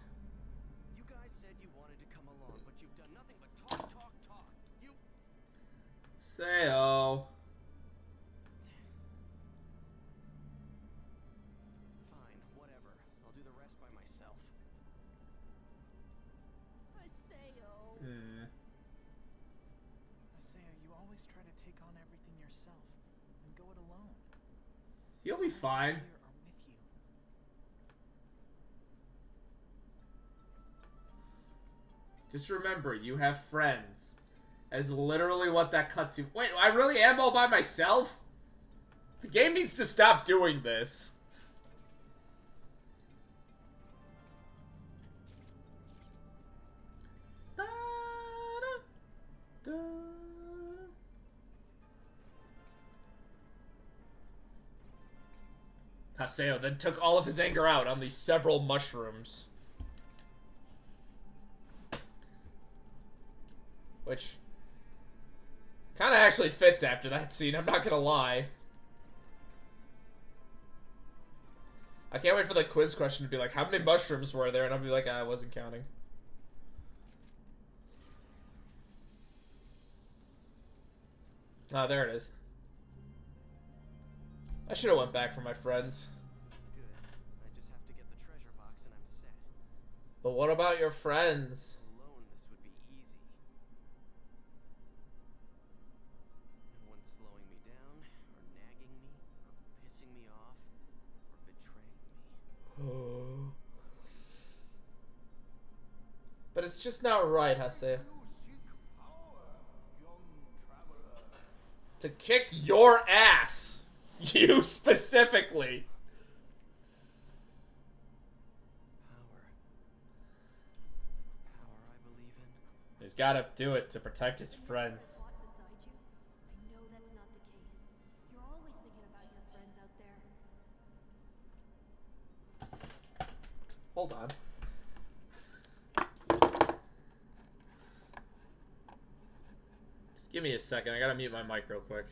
[SPEAKER 3] You guys said you wanted to come along, but you've done nothing but talk, talk, talk. You...
[SPEAKER 1] Sayo.
[SPEAKER 3] Fine, whatever. I'll do the rest by myself.
[SPEAKER 2] Haseo.
[SPEAKER 5] Haseo, you always try to take on everything yourself and go it alone.
[SPEAKER 1] He'll be fine.
[SPEAKER 5] Here are with you.
[SPEAKER 1] Just remember, you have friends. As literally what that cutscene. Wait, I really am all by myself? The game needs to stop doing this. Haseo then took all of his anger out on these several mushrooms. Which kind of actually fits after that scene, I'm not gonna lie. I can't wait for the quiz question to be like, how many mushrooms were there? And I'll be like, I wasn't counting. Ah, there it is. I should have went back for my friends.
[SPEAKER 3] Good. I just have to get the treasure box and I'm set.
[SPEAKER 1] But what about your friends?
[SPEAKER 3] Alone, this would be easy.
[SPEAKER 1] it's just not right, Haseo. To kick your ass. You specifically.
[SPEAKER 3] Power I believe in.
[SPEAKER 1] He's gotta do it to protect his friends.
[SPEAKER 4] Fought beside you? I know that's not the case. You're always thinking about your friends out there.
[SPEAKER 1] Hold on. Just give me a second. I gotta mute my mic real quick.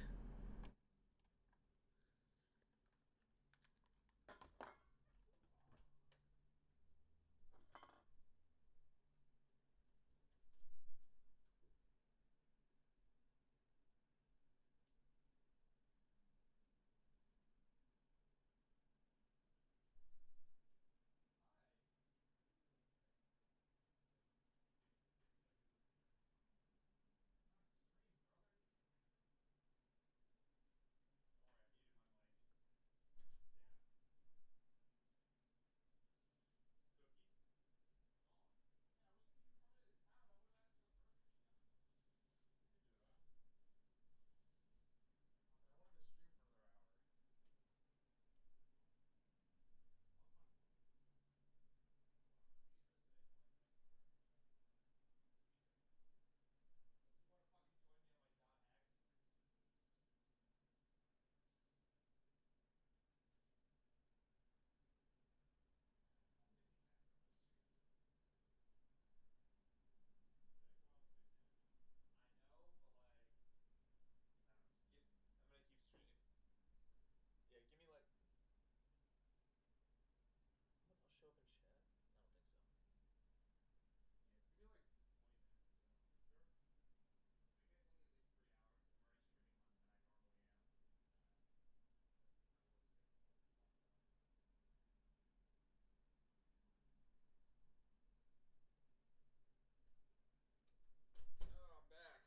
[SPEAKER 1] Oh, I'm back.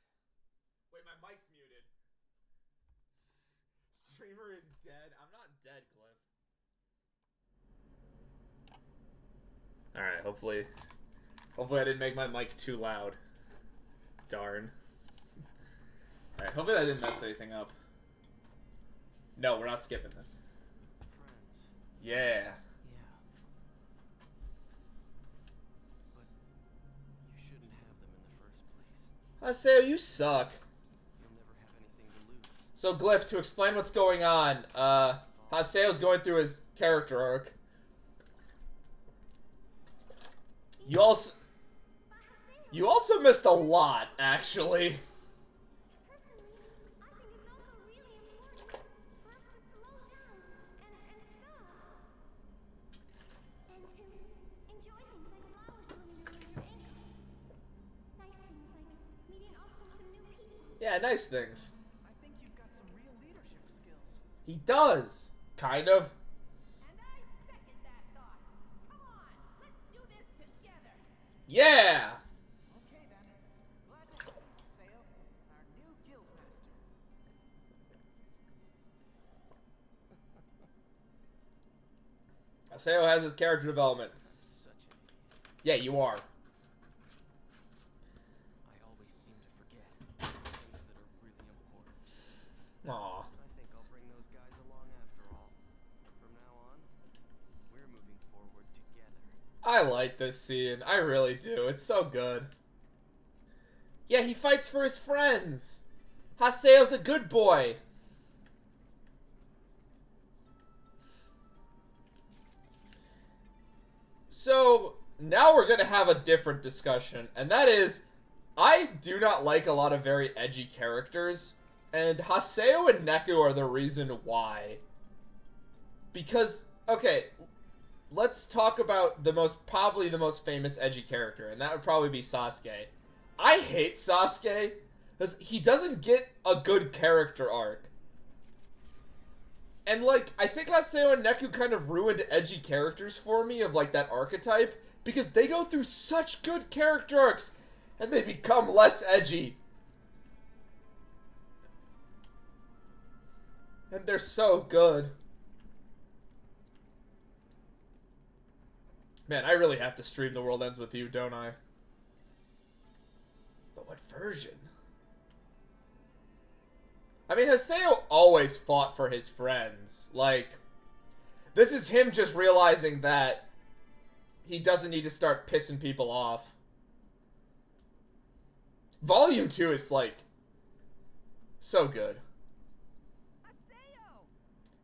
[SPEAKER 1] Wait, my mic's muted. Streamer is dead. I'm not dead, Cliff. Alright, hopefully I didn't make my mic too loud. Darn. Alright, hopefully I didn't mess anything up. No, we're not skipping this.
[SPEAKER 3] Friends.
[SPEAKER 1] Yeah.
[SPEAKER 3] Yeah. But you shouldn't have them in the first place.
[SPEAKER 1] Haseo, you suck.
[SPEAKER 3] You'll never have anything to lose.
[SPEAKER 1] So, Glyph, to explain what's going on, Haseo's going through his character arc. You also missed a lot, actually.
[SPEAKER 2] Personally, I think it's also really important for us to slow down and stop. And to enjoy things like flowers blooming around your ankles. Nice things like meeting all sorts of new people.
[SPEAKER 1] Yeah, nice things.
[SPEAKER 5] I think you've got some real leadership skills.
[SPEAKER 1] He does. Kind of.
[SPEAKER 8] And I second that thought. Come on, let's do this together.
[SPEAKER 1] Yeah!
[SPEAKER 5] Okay then. Glad to have you, Haseo, our new guild master.
[SPEAKER 1] Haseo has his character development.
[SPEAKER 3] I'm such an idiot.
[SPEAKER 1] Yeah, you are.
[SPEAKER 3] I always seem to forget things that are really important.
[SPEAKER 1] Aw.
[SPEAKER 3] I think I'll bring those guys along after all. From now on, we're moving forward together.
[SPEAKER 1] I like this scene. I really do. It's so good. Yeah, he fights for his friends. Haseo's a good boy. So, now we're going to have a different discussion, and that is, I do not like a lot of very edgy characters, and Haseo and Neku are the reason why. Because, okay, let's talk about probably the most famous edgy character, and that would probably be Sasuke. I hate Sasuke, because he doesn't get a good character arc. And, like, I think Haseo and Neku kind of ruined edgy characters for me of, like, that archetype, because they go through such good character arcs, and they become less edgy. And they're so good. Man, I really have to stream The World Ends With You, don't I? what version? I mean, Haseo always fought for his friends. Like, this is him just realizing that he doesn't need to start pissing people off. Volume 2 is, like, so good.
[SPEAKER 4] Haseo!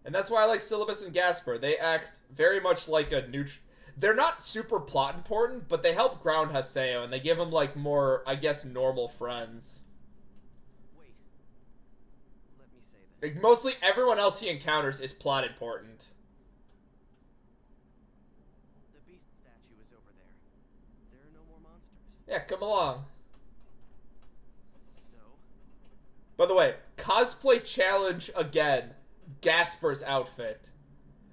[SPEAKER 1] And that's why I like Syllabus and Gasper. They act very much like a neutral... They're not super plot important, but they help ground Haseo, and they give him, like, more, I guess, normal friends.
[SPEAKER 3] Wait. Let me say this.
[SPEAKER 1] Like, mostly everyone else he encounters is plot important.
[SPEAKER 3] The beast statue is over there. There are no more monsters.
[SPEAKER 1] Yeah, come along.
[SPEAKER 3] So,
[SPEAKER 1] By the way, cosplay challenge again. Gasper's outfit.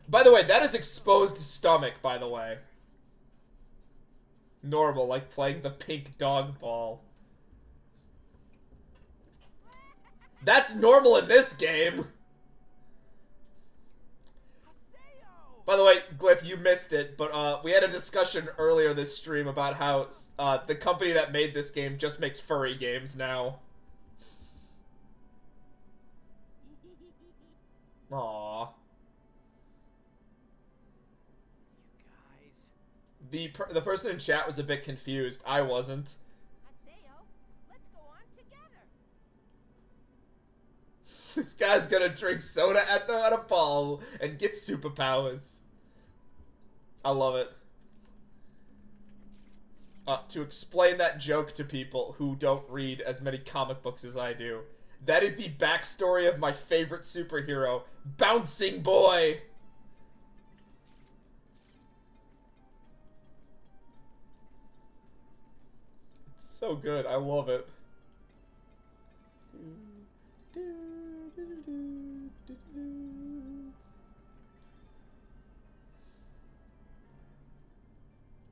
[SPEAKER 1] By the way, that is exposed stomach, by the way. Normal, like playing the pink dog ball. That's normal in this game.
[SPEAKER 5] Haseo!
[SPEAKER 1] By the way, Glyph, you missed it, but we had a discussion earlier this stream about how the company that made this game just makes furry games now. Aww.
[SPEAKER 3] you guys.
[SPEAKER 1] The person in chat was a bit confused. I wasn't.
[SPEAKER 8] Haseo, let's go on together.
[SPEAKER 1] This guy's gonna drink soda at a ball and get superpowers. I love it. To explain that joke to people who don't read as many comic books as I do, that is the backstory of my favorite superhero, Bouncing Boy. It's so good. I love it.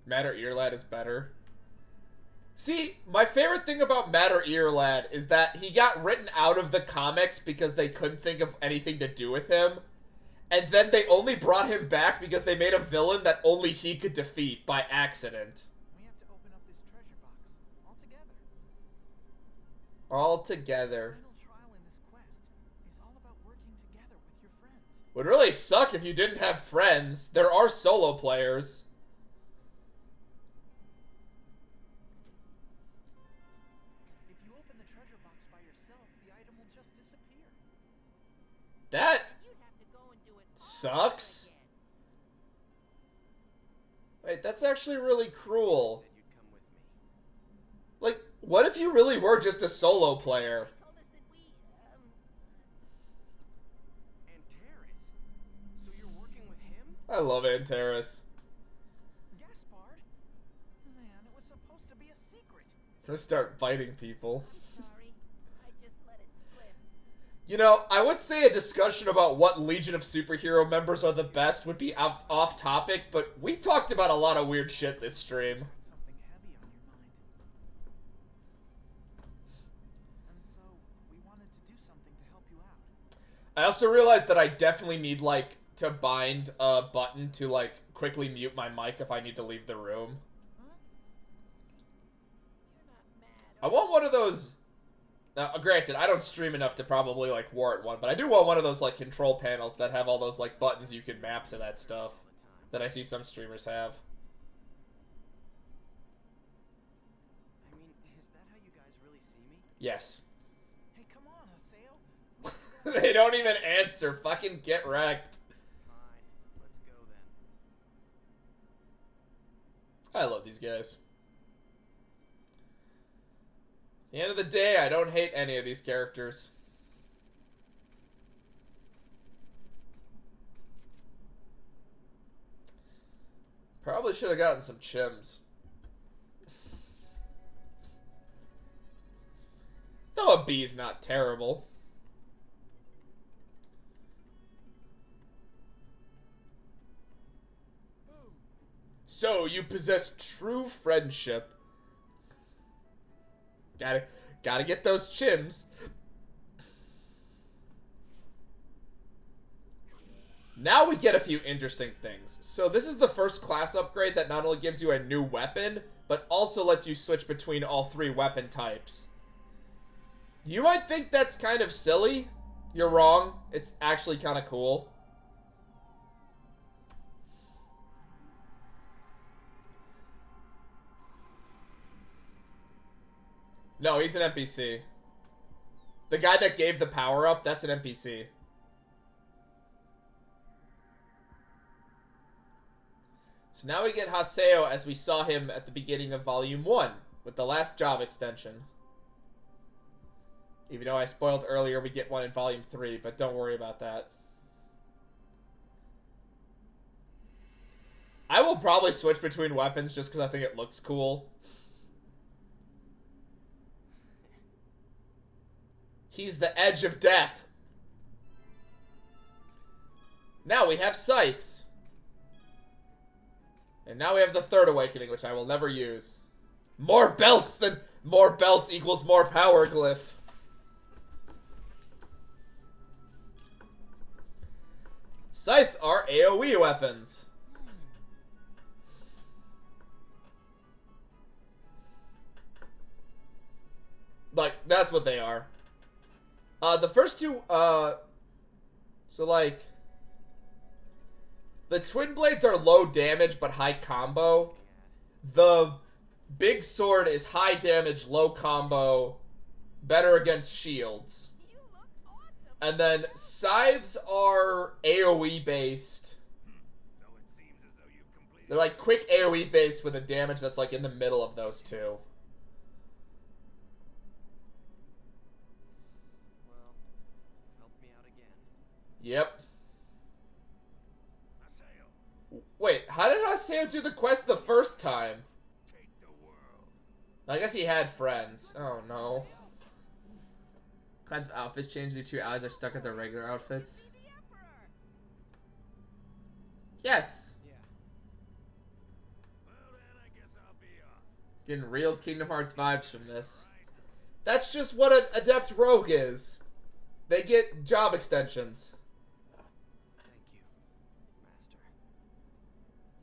[SPEAKER 1] Matter Ear Lad is better. See, my favorite thing about Matter Ear Lad is that he got written out of the comics because they couldn't think of anything to do with him. And then they only brought him back because they made a villain that only he could defeat by accident.
[SPEAKER 5] We have to open up this treasure box. All together.
[SPEAKER 1] All together.
[SPEAKER 5] The final trial in this quest is all about working together with your friends.
[SPEAKER 1] Would really suck if you didn't have friends. There are solo players.
[SPEAKER 5] If you open the treasure box by yourself, the item will just disappear.
[SPEAKER 1] That
[SPEAKER 8] You'd have to go and do it all
[SPEAKER 1] sucks.
[SPEAKER 8] again.
[SPEAKER 1] Wait, that's actually really cruel.
[SPEAKER 3] Said you'd come with me.
[SPEAKER 1] Like, what if you really were just a solo player?
[SPEAKER 8] They told us that we,
[SPEAKER 3] Antares? So you're working with him?
[SPEAKER 1] I love Antares.
[SPEAKER 5] Gaspard? Man, it was supposed to be a secret.
[SPEAKER 1] I'm gonna start biting people.
[SPEAKER 8] I'm sorry. I just let it slip.
[SPEAKER 1] You know, I would say a discussion about what Legion of Superhero members are the best would be off topic, but we talked about a lot of weird shit this stream.
[SPEAKER 5] Got something heavy on your mind. And so, we wanted to do something to help you out.
[SPEAKER 1] I also realized that I definitely need, like, to bind a button to, like, quickly mute my mic if I need to leave the room.
[SPEAKER 8] Huh? You're not mad.
[SPEAKER 1] I want one of those... granted, I don't stream enough to probably, like, warrant one, but I do want one of those, like, control panels that have all those, like, buttons you can map to that stuff
[SPEAKER 3] All the time.
[SPEAKER 1] that I see some streamers have.
[SPEAKER 3] I mean, is that how you guys really see me?
[SPEAKER 1] Yes.
[SPEAKER 5] Hey, come on, Haseo.
[SPEAKER 1] They don't even answer. Fucking get wrecked.
[SPEAKER 3] Fine. Let's go then.
[SPEAKER 1] I love these guys. At the end of the day, I don't hate any of these characters. Probably should have gotten some chims. Though a B's not terrible. So, you possess true friendship. Gotta get those chims. Now we get a few interesting things. So this is the first class upgrade that not only gives you a new weapon, but also lets you switch between all 3 weapon types. You might think that's kind of silly. You're wrong. It's actually kind of cool. No, he's an NPC. The guy that gave the power-up, that's an NPC. So now we get Haseo as we saw him at the beginning of Volume 1, with the last job extension. Even though I spoiled earlier, we get one in Volume 3, but don't worry about that. I will probably switch between weapons just because I think it looks cool. He's the edge of death. Now we have Scythes. And now we have the third awakening, which I will never use. More belts equals more power glyph. Scythe are AoE weapons. Like, that's what they are. The first two, so like, the twin blades are low damage but high combo. The big sword is high damage, low combo, better against shields.
[SPEAKER 8] You look awesome.
[SPEAKER 1] And then scythes are AoE based.
[SPEAKER 6] So it seems as though you've completed.
[SPEAKER 1] They're like quick AoE based with a damage that's like in the middle of those two.
[SPEAKER 3] Well, help me out again.
[SPEAKER 1] Yep.
[SPEAKER 6] Haseo,
[SPEAKER 1] Wait, how did Haseo do the quest the first time?
[SPEAKER 6] take the world.
[SPEAKER 1] I guess he had friends. Oh no. Kinds of outfits change. The 2 allies are stuck at their regular outfits.
[SPEAKER 8] Be the Emperor.
[SPEAKER 1] Yes.
[SPEAKER 3] Yeah.
[SPEAKER 6] Well then, I guess I'll be off.
[SPEAKER 1] Getting real Kingdom Hearts vibes from this. That's just what an adept rogue is. They get job extensions.
[SPEAKER 3] Thank you,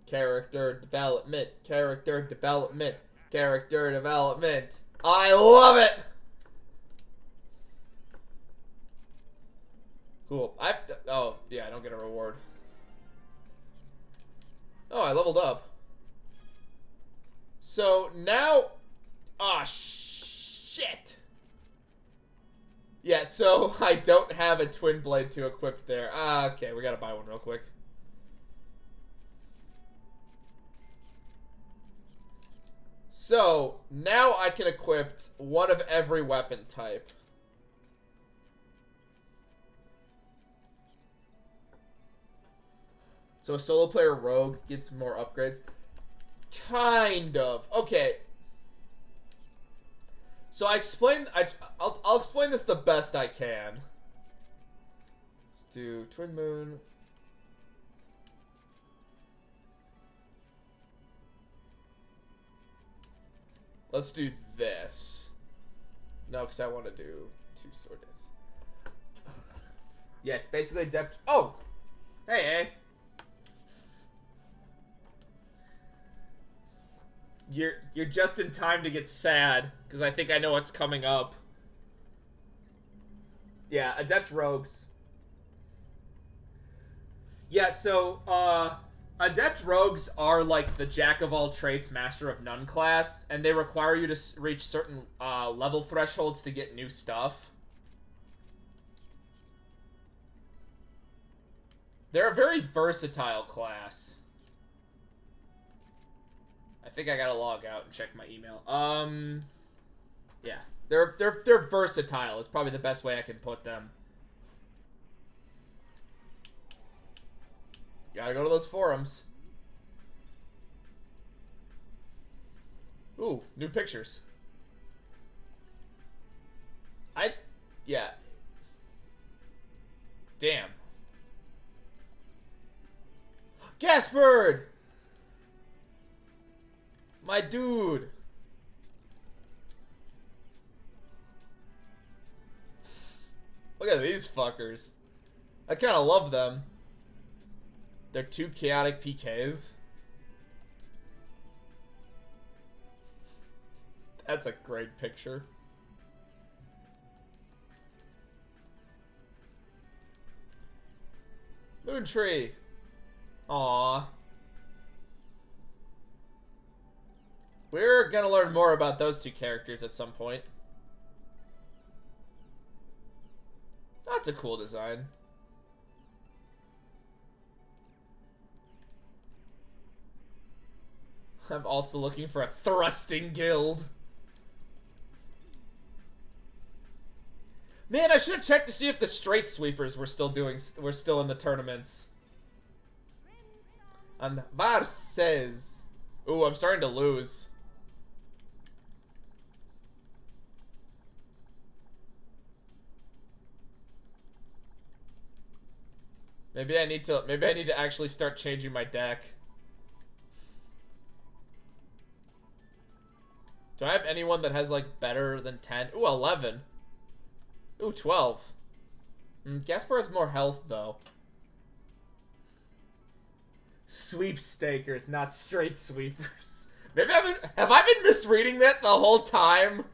[SPEAKER 3] Master.
[SPEAKER 1] Character development. Character development. Character development. I love it! Cool. Oh, yeah, I don't get a reward. Oh, I leveled up. So, now... Ah, shit! Yeah, so I don't have a twin blade to equip there. Okay, we gotta buy one real quick. So, now I can equip one of every weapon type. So a solo player rogue gets more upgrades. Kind of. Okay. So I'll explain this the best I can. Let's do Twin Moon. Let's do this. No, because I want to do 2 sword hits. Yes, basically depth. Oh! Hey. You're just in time to get sad, because I think I know what's coming up. Yeah, Adept Rogues. Yeah, so, Adept Rogues are like the Jack-of-all-trades, Master-of-none class, and they require you to reach certain level thresholds to get new stuff. They're a very versatile class. I think I gotta log out and check my email. Yeah. They're versatile is probably the best way I can put them. Gotta go to those forums. Ooh, new pictures. Yeah. Damn. Gaspard! My dude! Look at these fuckers. I kinda love them. They're 2 chaotic PKs. That's a great picture. Moon Tree. Aww. We're gonna learn more about those two characters at some point. That's a cool design. I'm also looking for a thrusting guild. Man, I should have checked to see if the straight sweepers were still in the tournaments. And Var says, ooh, I'm starting to lose. Maybe I need to actually start changing my deck. Do I have anyone that has like better than 10? Ooh, 11. Ooh, 12. Gaspar has more health though. Sweepstakers, not straight sweepers. Maybe have I been misreading that the whole time?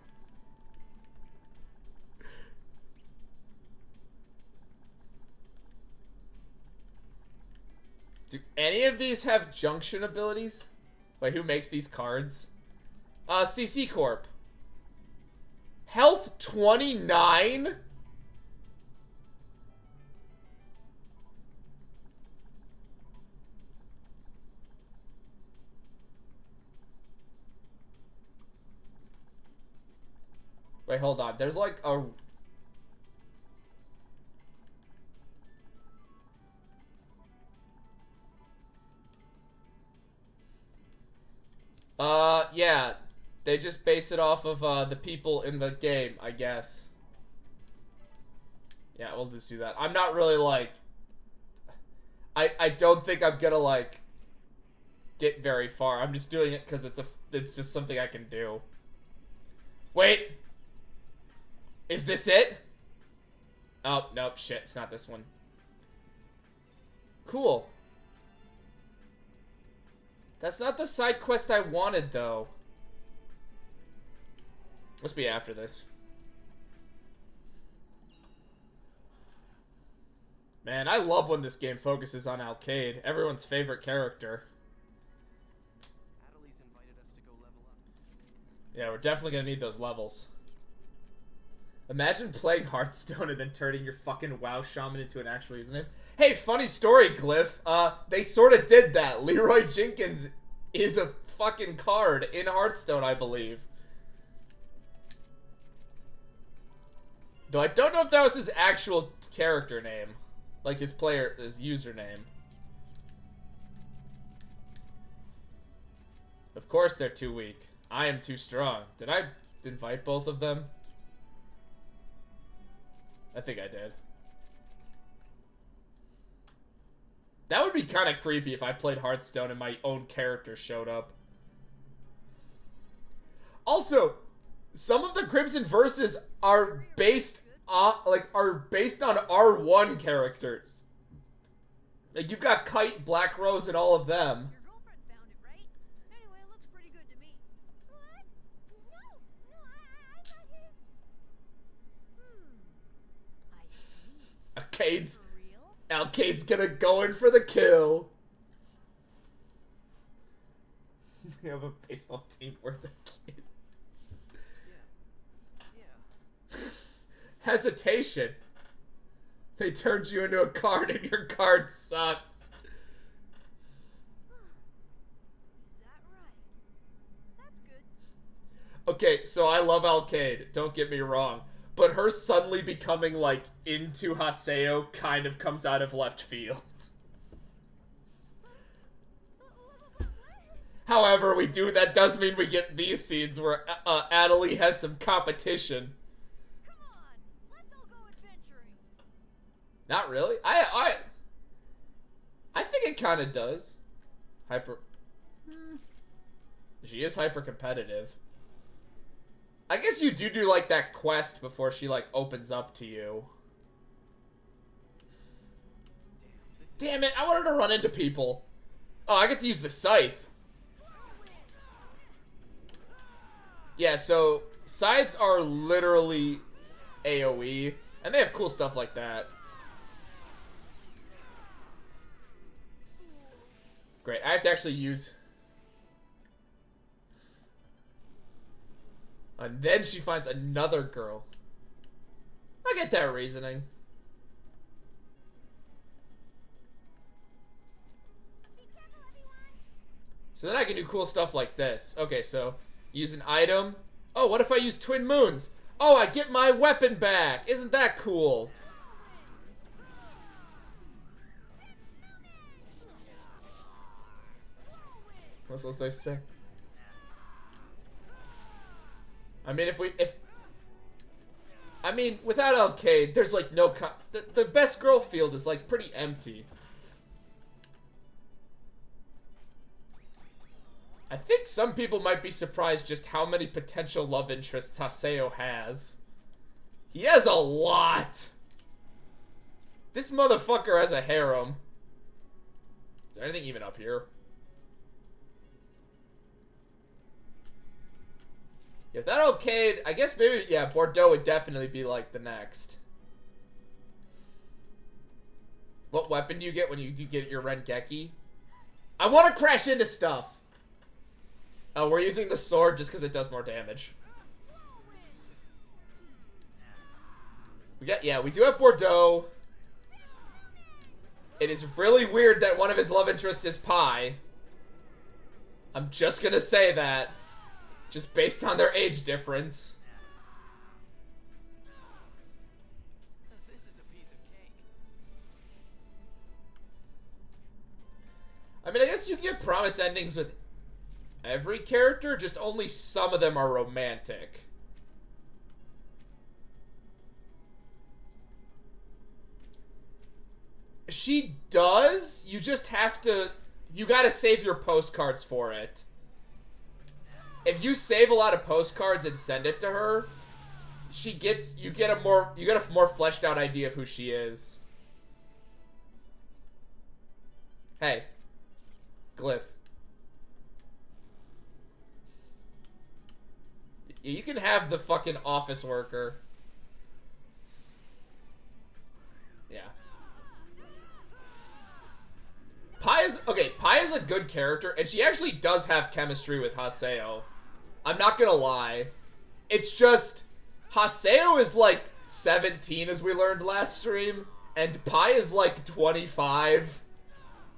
[SPEAKER 1] Do any of these have junction abilities? Wait, who makes these cards? CC Corp. Health 29? Wait, hold on. There's like a... yeah. They just base it off of, the people in the game, I guess. Yeah, we'll just do that. I'm not really, like... I don't think I'm gonna, like, get very far. I'm just doing it because it's just something I can do. Wait! Is this it? Oh, nope, shit, it's not this one. Cool. That's not the side quest I wanted, though. Must be after this. Man, I love when this game focuses on Alkaid, everyone's favorite character.
[SPEAKER 3] Adelie's invited us to go level up.
[SPEAKER 1] Yeah, we're definitely gonna need those levels. Imagine playing Hearthstone and then turning your fucking WoW shaman into an actual username. Hey, funny story, Glyph. They sort of did that. Leroy Jenkins is a fucking card in Hearthstone, I believe. Though I don't know if that was his actual character name. Like his username. Of course they're too weak. I am too strong. Did I invite both of them? I think I did. That would be kind of creepy if I played Hearthstone and my own character showed up. Also, some of the Crimson Verses are based on R1 characters. Like you've got Kite, Black Rose, and all of them.
[SPEAKER 4] Your girlfriend found it, right? Anyway, it looks pretty good to me.
[SPEAKER 2] What? No, I thought his...
[SPEAKER 4] I see.
[SPEAKER 1] Alkaid's
[SPEAKER 4] For real?
[SPEAKER 1] Alkaid's gonna go in for the kill. We have a baseball team worth of kids.
[SPEAKER 3] Yeah.
[SPEAKER 1] Hesitation. They turned you into a card and your card sucks.
[SPEAKER 4] Is that right? That's good.
[SPEAKER 1] Okay, so I love Alkaid, don't get me wrong. But her suddenly becoming, like, into Haseo kind of comes out of left field. However, that does mean we get these scenes where Adelie has some competition.
[SPEAKER 4] Come on, let's all go adventuring.
[SPEAKER 1] Not really. I think it kind of does. She is hyper competitive. I guess you do like that quest before she like opens up to you. Damn it! I wanted to run into people. Oh, I get to use the scythe. Yeah, so sides are literally AoE, and they have cool stuff like that. Great, I have to actually use... And then she finds another girl. I get that reasoning. So then I can do cool stuff like this. Okay, so use an item. Oh, what if I use Twin Moons? Oh, I get my weapon back. Isn't that cool? That's what they say. I mean, I mean, without Alkaid, there's like no the best girl field is like pretty empty. I think some people might be surprised just how many potential love interests Haseo has. He has a lot. This motherfucker has a harem. Is there anything even up here? If that Alkaid, I guess maybe, yeah, Bordeaux would definitely be like the next. What weapon do you get when you do get your Rengeki? I want to crash into stuff. Oh, we're using the sword just because it does more damage. We do have Bordeaux. It is really weird that one of his love interests is Pi. I'm just gonna say that. Just based on their age difference.
[SPEAKER 3] This is a piece of cake.
[SPEAKER 1] I mean, I guess you can get promise endings with every character, just only some of them are romantic. She does, you just have to, you gotta save your postcards for it. If you save a lot of postcards and send it to her, you get a more fleshed out idea of who she is. Hey. Glyph. You can have the fucking office worker. Yeah. Pi is a good character, and she actually does have chemistry with Haseo. I'm not gonna lie. It's just, Haseo is like 17, as we learned last stream, and Pi is like 25.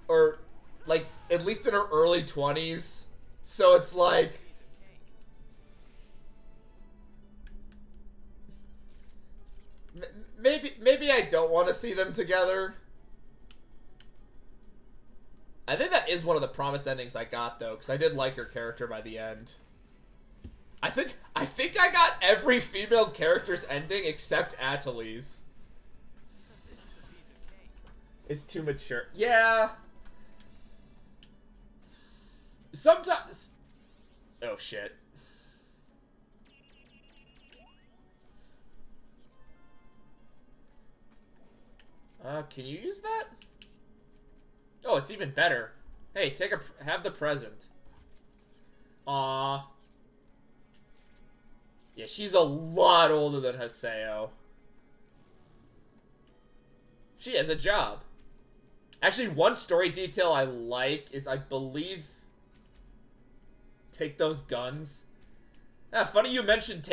[SPEAKER 1] Or, like, at least in her early 20s. So it's like... Maybe I don't want to see them together. I think that is one of the promise endings I got, though, because I did like her character by the end. I think I got every female character's ending except Atali's. It's too mature. Yeah. Sometimes... Oh, shit. Can you use that? Oh, it's even better. Hey, have the present. Aww. Yeah, she's a lot older than Haseo. She has a job. Actually, one story detail I like is, I believe... Take those guns. Ah, funny you mentioned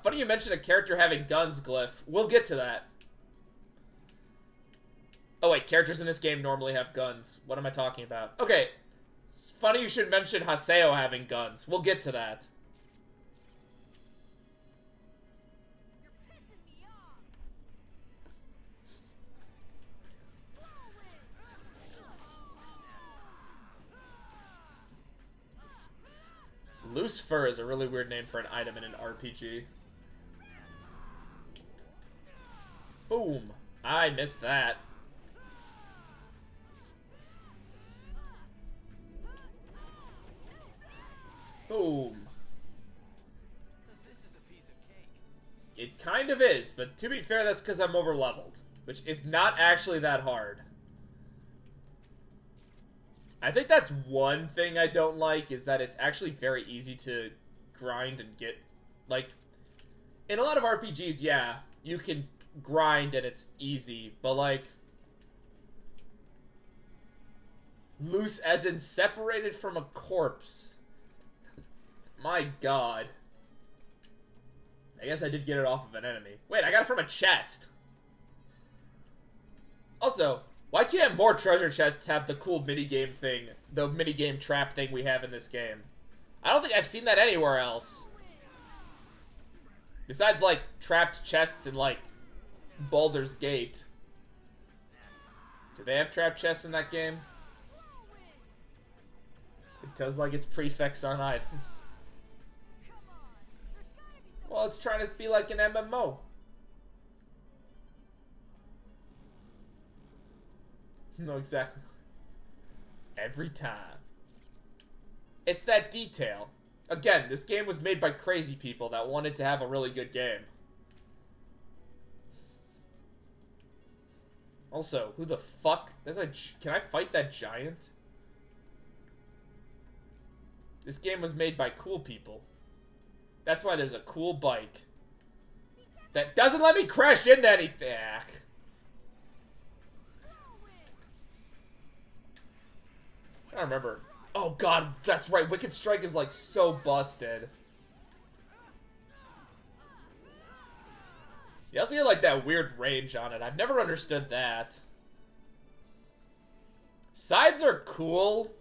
[SPEAKER 1] funny you mentioned a character having guns, Glyph. We'll get to that. Oh wait, characters in this game normally have guns. What am I talking about? Okay. It's funny you should mention Haseo having guns. We'll get to that.
[SPEAKER 4] You're pissing me off.
[SPEAKER 1] Loose fur is a really weird name for an item in an RPG. Boom. I missed that. Boom.
[SPEAKER 3] This is a piece of cake.
[SPEAKER 1] It kind of is, but to be fair, that's because I'm over-leveled, which is not actually that hard. I think that's one thing I don't like, is that it's actually very easy to grind and get, like, in a lot of RPGs, yeah, you can grind and it's easy, but like, loose as in separated from a corpse. My god. I guess I did get it off of an enemy. Wait, I got it from a chest. Also, why can't more treasure chests have the cool minigame thing, the minigame trap thing we have in this game? I don't think I've seen that anywhere else. Besides, like, trapped chests in, like, Baldur's Gate. Do they have trapped chests in that game? It does like its prefix on items. Well, it's trying to be like an MMO. No, exactly. Every time. It's that detail. Again, this game was made by crazy people that wanted to have a really good game. Also, who the fuck? Can I fight that giant? This game was made by cool people. That's why there's a cool bike. That doesn't let me crash into anything. I don't remember. Oh god, that's right. Wicked Strike is like so busted. You also get like that weird range on it. I've never understood that. Sides are cool.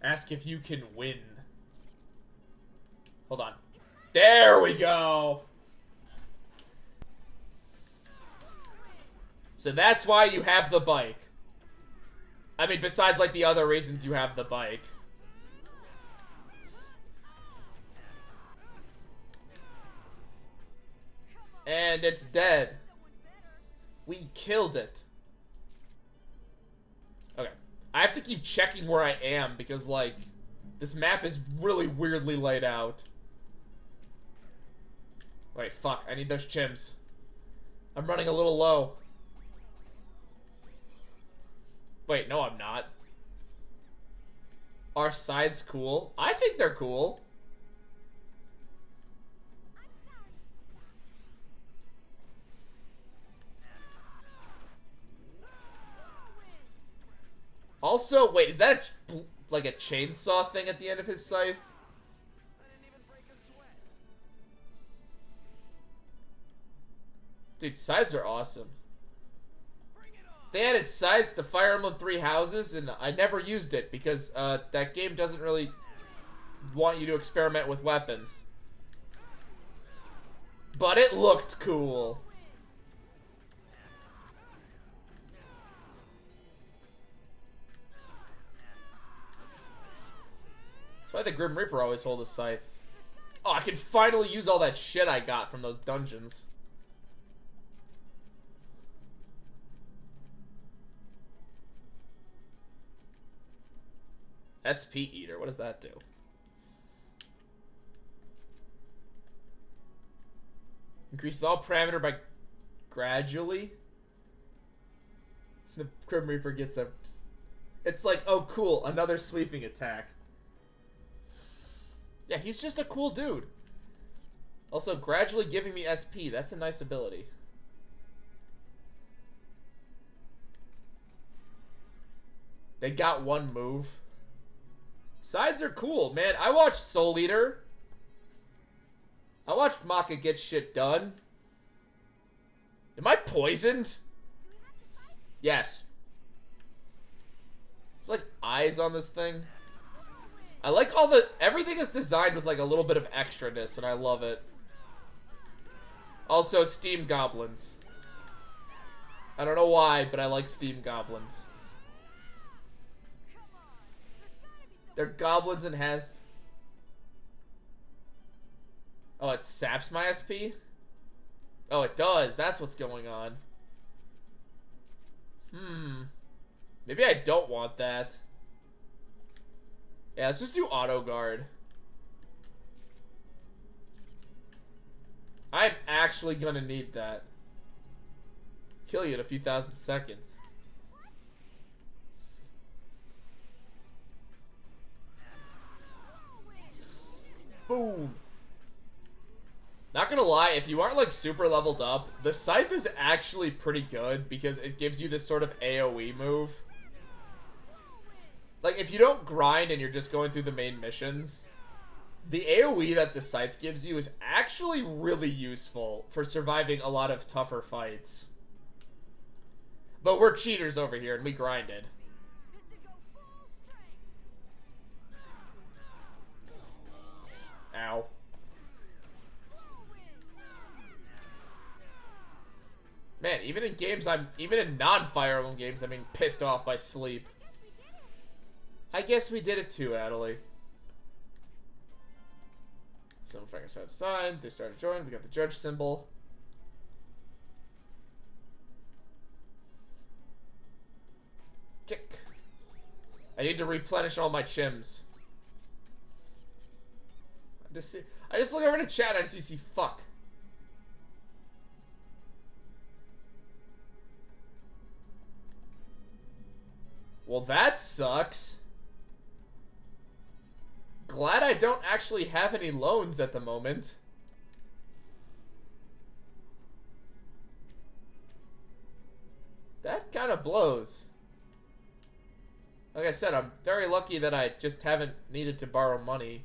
[SPEAKER 1] Ask if you can win. Hold on. There we go. So that's why you have the bike. I mean, besides like the other reasons you have the bike. And it's dead. We killed it. Okay. I have to keep checking where I am because, like, this map is really weirdly laid out. Wait, fuck. I need those chims. I'm running a little low. Wait, no, I'm not. Are sides cool? I think they're cool. Also, wait, is that like a chainsaw thing at the end of his scythe?
[SPEAKER 3] I didn't even break a sweat.
[SPEAKER 1] Dude, sides are awesome.
[SPEAKER 3] Bring it on.
[SPEAKER 1] They added sides to Fire Emblem 3 Houses, and I never used it because that game doesn't really want you to experiment with weapons. But it looked cool. That's why the Grim Reaper always hold a scythe. Oh, I can finally use all that shit I got from those dungeons. SP Eater, what does that do? Increases all parameter by gradually. The Grim Reaper gets a... It's like, oh cool, another sweeping attack. Yeah, he's just a cool dude. Also, gradually giving me SP. That's a nice ability. They got one move. Sides are cool, man. I watched Soul Eater. I watched Maka get shit done. Am I poisoned? Yes. There's like eyes on this thing. I like all the... Everything is designed with like a little bit of extraness, and I love it. Also, Steam Goblins. I don't know why, but I like Steam Goblins. They're goblins and has... Oh, it saps my SP? Oh, it does. That's what's going on. Maybe I don't want that. Yeah, let's just do auto guard. I'm actually gonna need that. Kill you in a few thousand seconds. Not gonna lie, if you aren't like super leveled up, the scythe is actually pretty good because it gives you this sort of AoE move. Like, if you don't grind and you're just going through the main missions, the AoE that the scythe gives you is actually really useful for surviving a lot of tougher fights. But we're cheaters over here and we grinded. Ow. Man, even in games even in non-Fire Emblem games, I'm being pissed off by sleep. I guess we did it too, Adelie. Some fingers outside, they started joining, we got the judge symbol. Kick. I need to replenish all my chims. I just look over to chat and I just see fuck. Well, that sucks. Glad I don't actually have any loans at the moment. That kind of blows. Like I said, I'm very lucky that I just haven't needed to borrow money.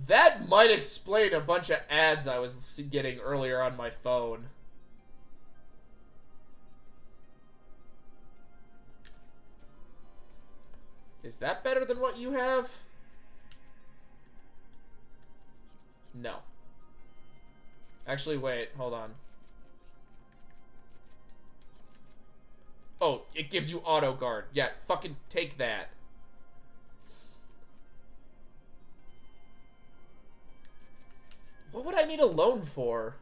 [SPEAKER 1] That might explain a bunch of ads I was getting earlier on my phone. Is that better than what you have? No. Actually, wait, hold on. Oh, it gives you auto guard. Yeah, fucking take that. What would I need a loan for?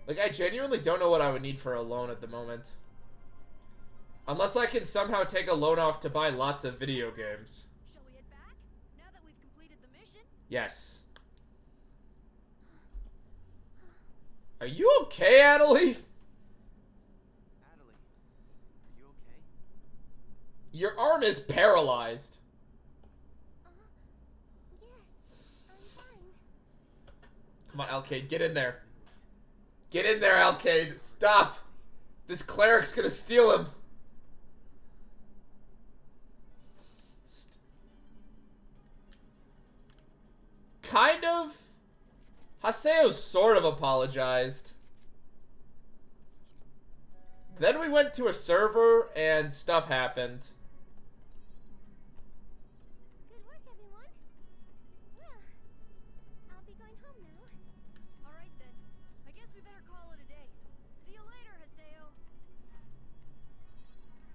[SPEAKER 1] Like, I genuinely don't know what I would need for a loan at the moment. Unless I can somehow take a loan off to buy lots of video games.
[SPEAKER 4] Shall we head back? Now that we've completed the mission?
[SPEAKER 1] Yes. Are you okay, Adelie?
[SPEAKER 3] Adelie, are you okay?
[SPEAKER 1] Your arm is paralyzed.
[SPEAKER 2] Yes, I'm fine.
[SPEAKER 1] Come on, Alkaid, get in there. Get in there, Alkaid. Stop. This cleric's gonna steal him. Kind of. Haseo sort of apologized. Then we went to a server and stuff happened.
[SPEAKER 2] Good work, everyone. Well, I'll be going home now.
[SPEAKER 4] All right then. I guess we better call it a day. See you later, Haseo.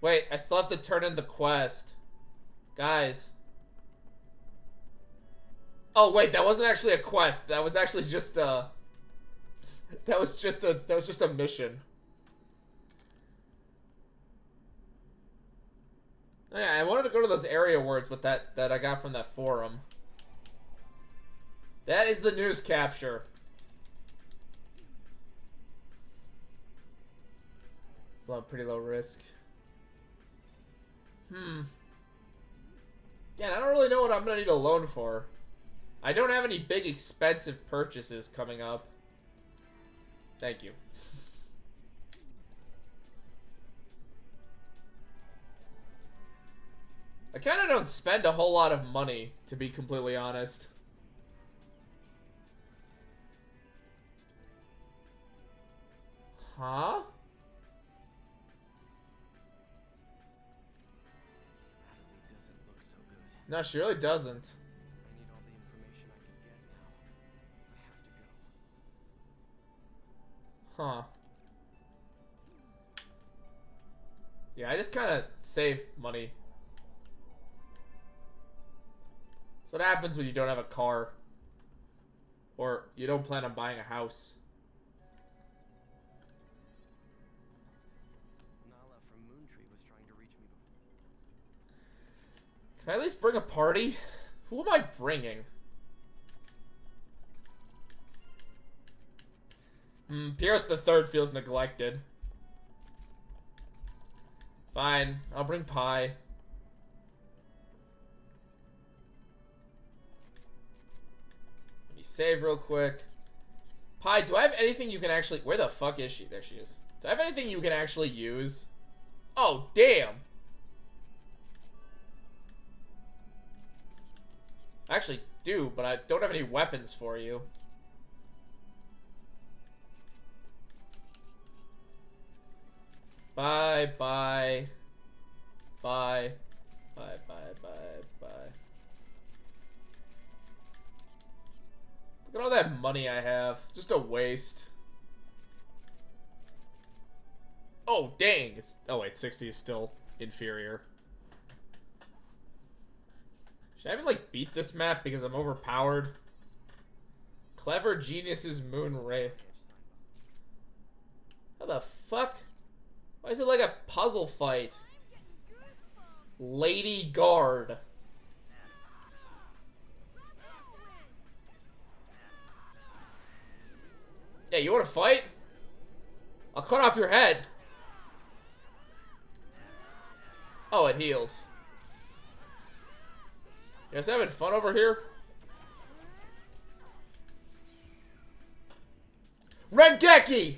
[SPEAKER 1] Wait, I still have to turn in the quest. Guys. Oh wait, that wasn't actually a quest. That was actually just a that was just a mission. Oh, yeah, I wanted to go to those area words with that I got from that forum. That is the news capture. Pretty low risk. Yeah, I don't really know what I'm gonna need a loan for. I don't have any big expensive purchases coming up. Thank you. I kind of don't spend a whole lot of money, to be completely honest. Huh?
[SPEAKER 3] Adelie doesn't look so good.
[SPEAKER 1] No, she really doesn't.
[SPEAKER 3] I need all the information I can get now. I have to go.
[SPEAKER 1] Huh. Yeah, I just kind of save money. That's what happens when you don't have a car. Or you don't plan on buying a house.
[SPEAKER 3] Nala from Moontree was trying to reach me before.
[SPEAKER 1] Can I at least bring a party? Who am I bringing? Pierce the Third feels neglected. Fine, I'll bring pie. Let me save real quick. Pie, do I have anything you can actually... Where the fuck is she? There she is. Do I have anything you can actually use? Oh, damn. I actually do, but I don't have any weapons for you. Bye, bye. Bye. Bye, bye, bye, bye. Look at all that money I have. Just a waste. Oh, dang. It's... Oh, wait. 60 is still inferior. Should I even, like, beat this map because I'm overpowered? Clever Genius's Moon Ray. How the fuck? Why is it like a puzzle fight? Lady Guard. Yeah, you wanna fight? I'll cut off your head. Oh, it heals. You guys having fun over here? Rengeki!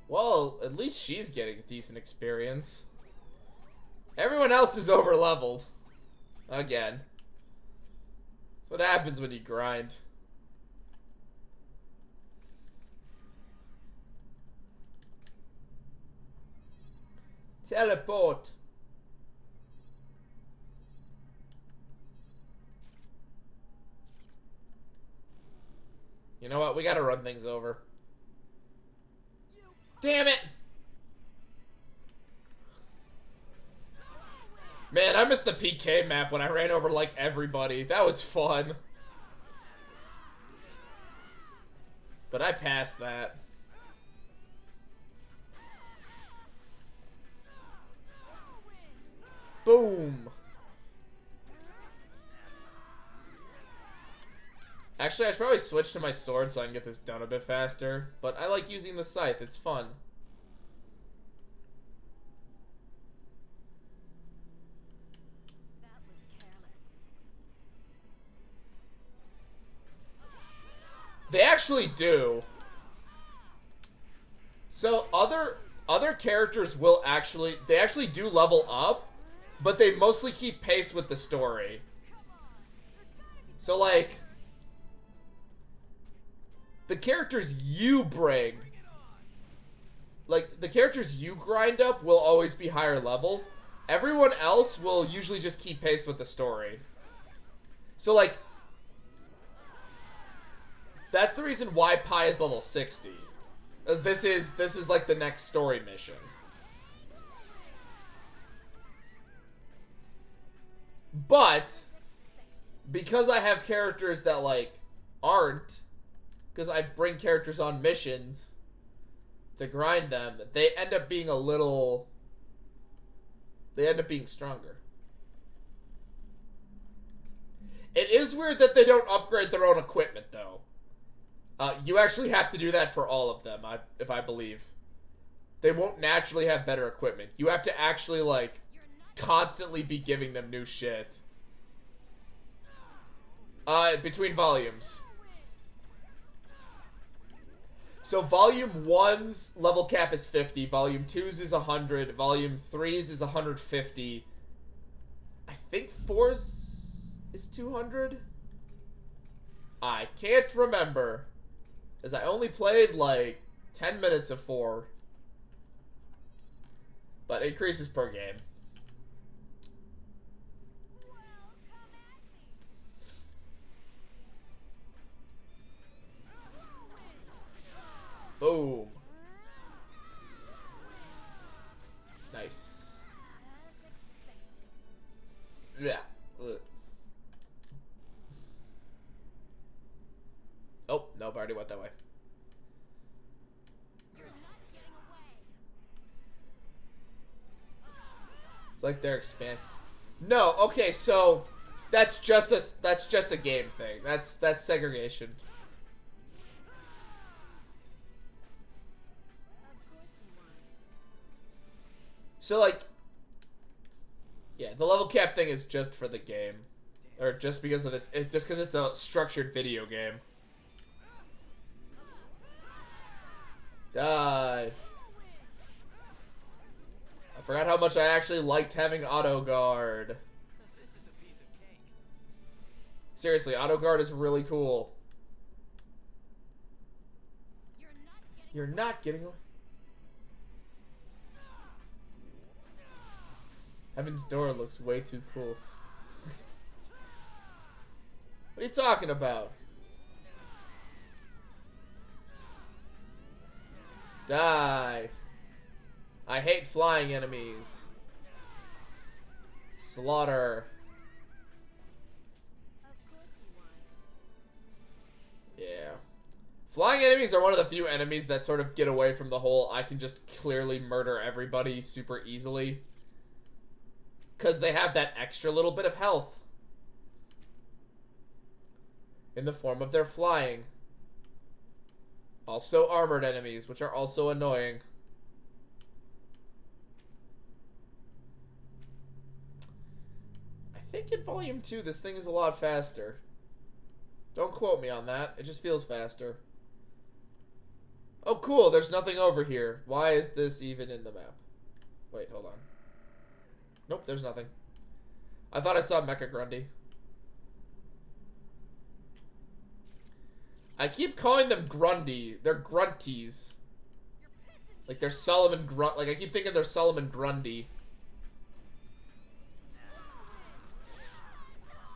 [SPEAKER 1] Well, at least she's getting decent experience. Everyone else is over-leveled. Again. That's what happens when you grind. Teleport. You know what? We gotta run things over. Damn it! Man, I missed the PK map when I ran over, like, everybody. That was fun. But I passed that. Boom! Actually, I should probably switch to my sword so I can get this done a bit faster. But I like using the scythe. It's fun.
[SPEAKER 4] That was careless.
[SPEAKER 1] They actually do. So other characters will actually... They actually do level up. But they mostly keep pace with the story. So, like... The characters you bring, like, the characters you grind up will always be higher level. Everyone else will usually just keep pace with the story. So, like, that's the reason why Pi is level 60. As this is like the next story mission. But because I have characters that, like, aren't, because I bring characters on missions to grind them, they end up being a little... They end up being stronger. It is weird that they don't upgrade their own equipment, though. You actually have to do that for all of them, if I believe. They won't naturally have better equipment. You have to actually, like, constantly be giving them new shit. Between volumes. So Volume 1's level cap is 50, Volume 2's is 100, Volume 3's is 150. I think 4's is 200? I can't remember. As I only played, like, 10 minutes of 4. But it increases per game. Boom. Nice. Yeah. Ugh. Oh, nope, I already went that way. It's like they're expanding. No, okay, so that's just a game thing. That's segregation. So like, yeah, the level cap thing is just for the game, or just because of just because it's a structured video game. Die. I forgot how much I actually liked having auto guard.
[SPEAKER 3] This is a piece of cake.
[SPEAKER 1] Seriously, auto guard is really cool.
[SPEAKER 2] You're not getting
[SPEAKER 1] You're not getting away. Heaven's Door looks way too cool. What are you talking about? Die. I hate flying enemies. Slaughter. Yeah. Flying enemies are one of the few enemies that sort of get away from the whole I can just clearly murder everybody super easily. Because they have that extra little bit of health. In the form of their flying. Also armored enemies, which are also annoying. I think in Volume 2 this thing is a lot faster. Don't quote me on that. It just feels faster. Oh cool, there's nothing over here. Why is this even in the map? Wait, hold on. Nope, there's nothing. I thought I saw Mecha Grundy. I keep calling them Grundy. They're Grunties. Like they're Solomon Grunt. Like I keep thinking they're Solomon Grundy.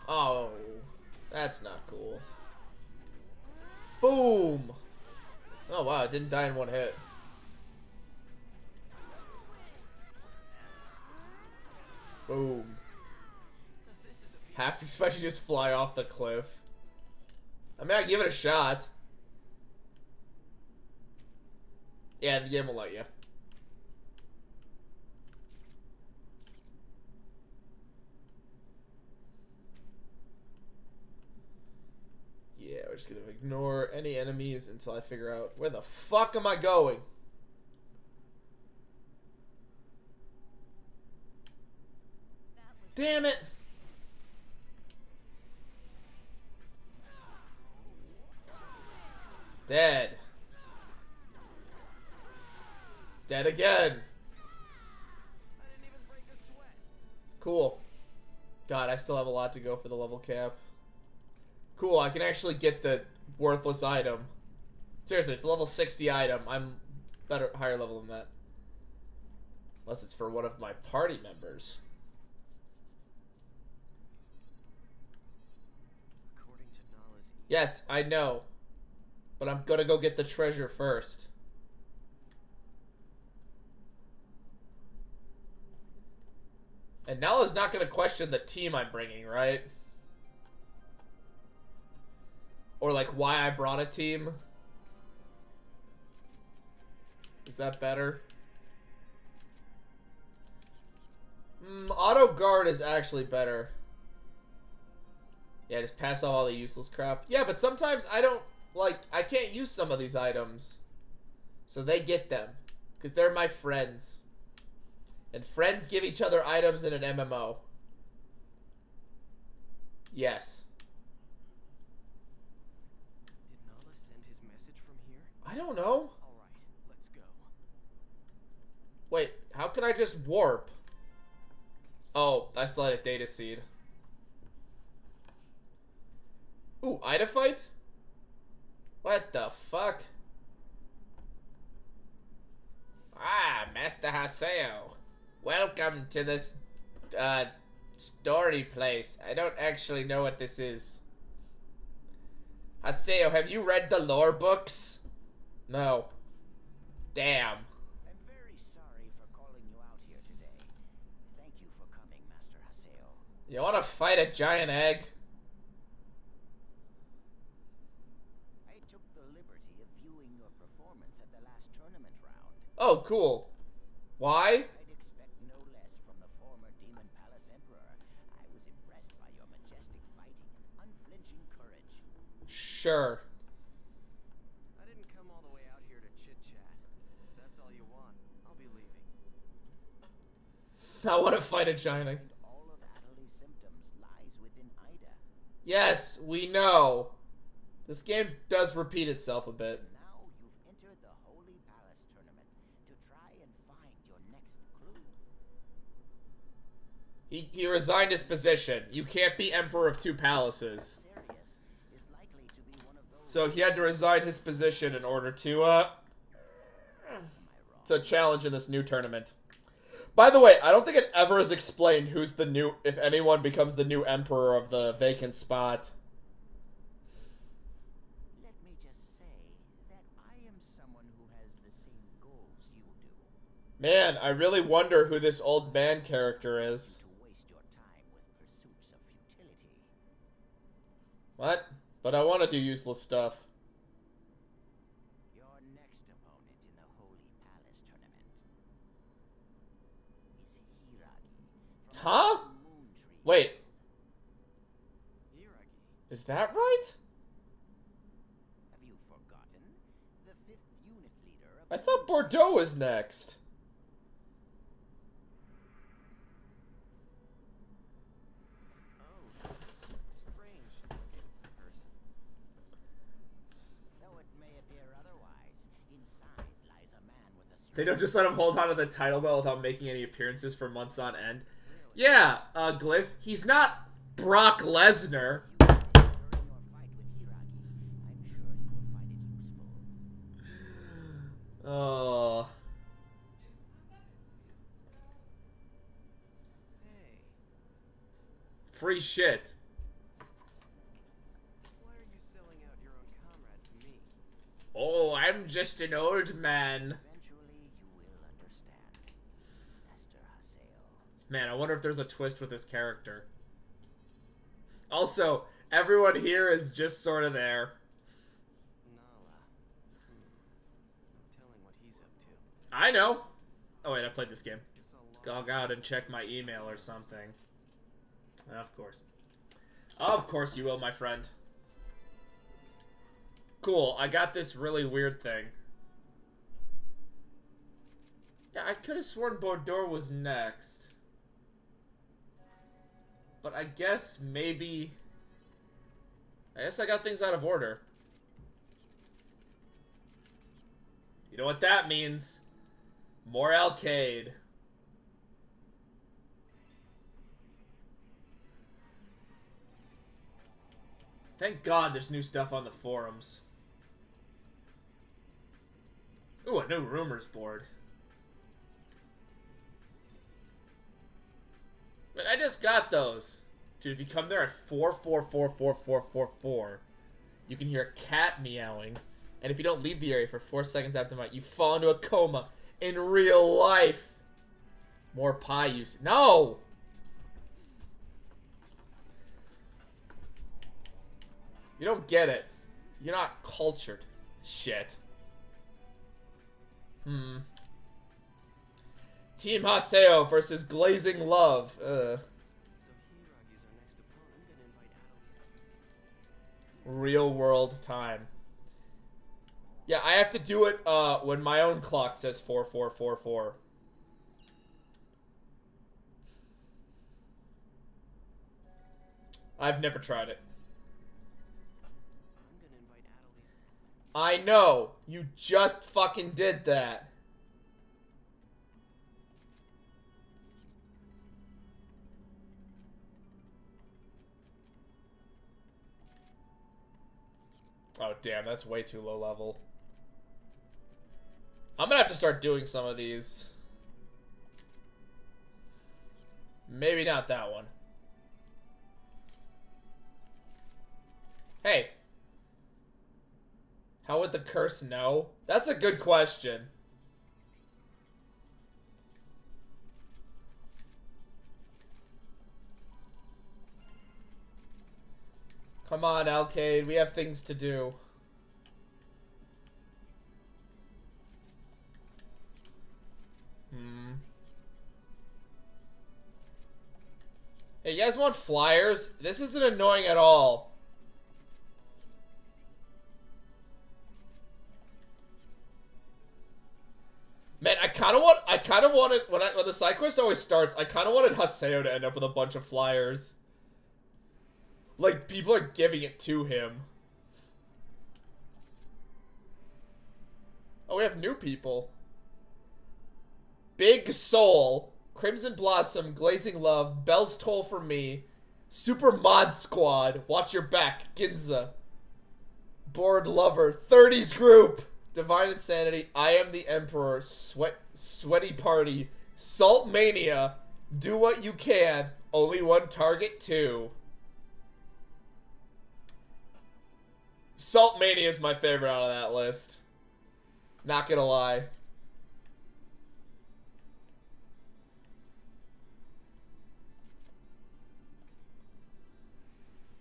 [SPEAKER 1] Oh, that's not cool. Boom. Oh wow, it didn't die in one hit. Boom. Half expect you just fly off the cliff. I mean, I give it a shot. Yeah, the game will let you. Yeah, we're just gonna ignore any enemies until I figure out where the fuck am I going. Damn it! Dead. Dead again.
[SPEAKER 3] I didn't even break a sweat.
[SPEAKER 1] Cool. God, I still have a lot to go for the level cap. Cool, I can actually get the worthless item. Seriously, it's a level 60 item. I'm higher level than that. Unless it's for one of my party members.
[SPEAKER 3] According to Nala's
[SPEAKER 1] Yes, I know. But I'm gonna go get the treasure first. And Nala's not gonna question the team I'm bringing, right? Or like why I brought a team. Is that better? Auto guard is actually better. Yeah, just pass off all the useless crap. Yeah, but sometimes I don't, like, I can't use some of these items. So they get them. Because they're my friends. And friends give each other items in an MMO. Yes.
[SPEAKER 3] Did Nala send his message from here?
[SPEAKER 1] I don't know.
[SPEAKER 3] Alright, let's go.
[SPEAKER 1] Wait, how can I just warp? Oh, I still had a data seed. Ooh, Ida fight? What the fuck? Ah, Master Haseo. Welcome to this, story place. I don't actually know what this is. Haseo, have you read the lore books? No. Damn.
[SPEAKER 9] I'm very sorry for calling you out here today. Thank you for coming, Master Haseo.
[SPEAKER 1] You wanna fight a giant egg?
[SPEAKER 9] I took the liberty of viewing your performance at the last tournament round.
[SPEAKER 1] Oh, cool. Why?
[SPEAKER 9] I'd expect no less from the former Demon Palace Emperor. I was impressed by your majestic
[SPEAKER 1] Sure.
[SPEAKER 3] I didn't come all the way out here to chit-chat. If that's all you want, I'll be leaving.
[SPEAKER 1] I want to fight a Shining.
[SPEAKER 9] And all of Adelie's symptoms lies within Ida.
[SPEAKER 1] Yes, we know. This game does repeat itself a bit.
[SPEAKER 9] Now you've entered the Holy Palace tournament to try and find your next clue.
[SPEAKER 1] He resigned his position. You can't be Emperor of Two Palaces.
[SPEAKER 9] Sirius is likely to be one of those.
[SPEAKER 1] So he had to resign his position in order to challenge in this new tournament. By the way, I don't think it ever is explained who's the new, if anyone becomes the new Emperor of the vacant spot.
[SPEAKER 9] Let me just say that I am someone who has the same goals you do.
[SPEAKER 1] Man, I really wonder who this old man character is.
[SPEAKER 9] To waste your time with pursuits of futility.
[SPEAKER 1] What? But I want to do useless stuff.
[SPEAKER 9] Your next opponent in the Holy Palace tournament is Hiragi. from
[SPEAKER 1] Huh?
[SPEAKER 9] the Moon Tree.
[SPEAKER 1] Wait,
[SPEAKER 3] Hiragi.
[SPEAKER 1] is that right?
[SPEAKER 9] Have you forgotten? The 5th unit leader of
[SPEAKER 1] I
[SPEAKER 9] the
[SPEAKER 1] thought Bordeaux was next.
[SPEAKER 3] Oh, strange person.
[SPEAKER 9] Though it may appear otherwise, inside lies a man with a
[SPEAKER 1] They don't just let him hold on to the title belt without making any appearances for months on end. Yeah, Glyph, he's not Brock Lesnar.
[SPEAKER 9] during your fight with Hiragi. I'm sure you will find it useful.
[SPEAKER 1] Oh.
[SPEAKER 3] Hey,
[SPEAKER 1] Free shit.
[SPEAKER 3] why are you selling out your own comrade to me?
[SPEAKER 1] Oh, I'm just an old man.
[SPEAKER 9] Eventually, you will understand, Master Haseo.
[SPEAKER 1] Man, I wonder if there's a twist with this character. Also, everyone here is just sort of there.
[SPEAKER 3] Nala. No telling what he's up to.
[SPEAKER 1] I know. Oh wait, I played this game.
[SPEAKER 3] Guess I'll
[SPEAKER 1] Log out and check my email or something. Of course. Of course you will, my friend. Cool, I got this really weird thing. Yeah, I could have sworn Bordeaux was next. But I guess maybe... I guess I got things out of order. You know what that means? More Alkaid. Thank God there's new stuff on the forums. Ooh, a new rumors board. But I just got those. Dude, if you come there at 4444444, you can hear a cat meowing. And if you don't leave the area for 4 seconds after the fight, you fall into a coma in real life. More pie use. No! You don't get it. You're not cultured. Shit. Team Haseo versus Glazing Love.
[SPEAKER 3] So Hiragi's our next opponent. I'm gonna invite Adelie.
[SPEAKER 1] Real world time. Yeah, I have to do it when my own clock says 4444. I've never tried it.
[SPEAKER 3] I'm gonna invite Adelie's.
[SPEAKER 1] I know. You just fucking did that. Oh, damn. That's way too low level. I'm gonna have to start doing some of these. Maybe not that one. Hey. How would the curse know? That's a good question. Come on, Alkaid. We have things to do. Hey, you guys want flyers? This isn't annoying at all. kind of wanted when the side quest always starts. I kind of wanted Haseo to end up with a bunch of flyers. Like people are giving it to him. Oh, we have new people. Big Soul, Crimson Blossom, Glazing Love, Bell's Toll for Me, Super Mod Squad, Watch Your Back, Ginza, Bored Lover, 30s Group, Divine Insanity, I Am the Emperor, Sweaty Party, Salt Mania, Do What You Can, Only One Target 2. Salt Mania is my favorite out of that list. Not gonna lie.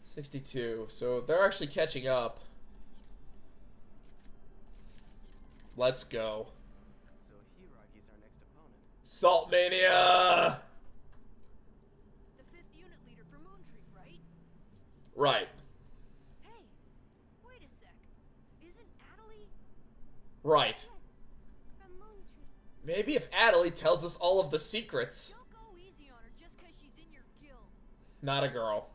[SPEAKER 1] $62. So they're actually catching up. Let's go.
[SPEAKER 3] So Hiragi's our next opponent.
[SPEAKER 1] Salt Mania!
[SPEAKER 4] The 5th unit leader for Moontree, right?
[SPEAKER 1] Right.
[SPEAKER 4] Hey, wait a sec. Isn't Adelie?
[SPEAKER 1] Right.
[SPEAKER 2] From Moontree.
[SPEAKER 1] Maybe if Adelie tells us all of the secrets.
[SPEAKER 4] Don't go easy on her just 'cause she's in your guild.
[SPEAKER 1] Not a girl.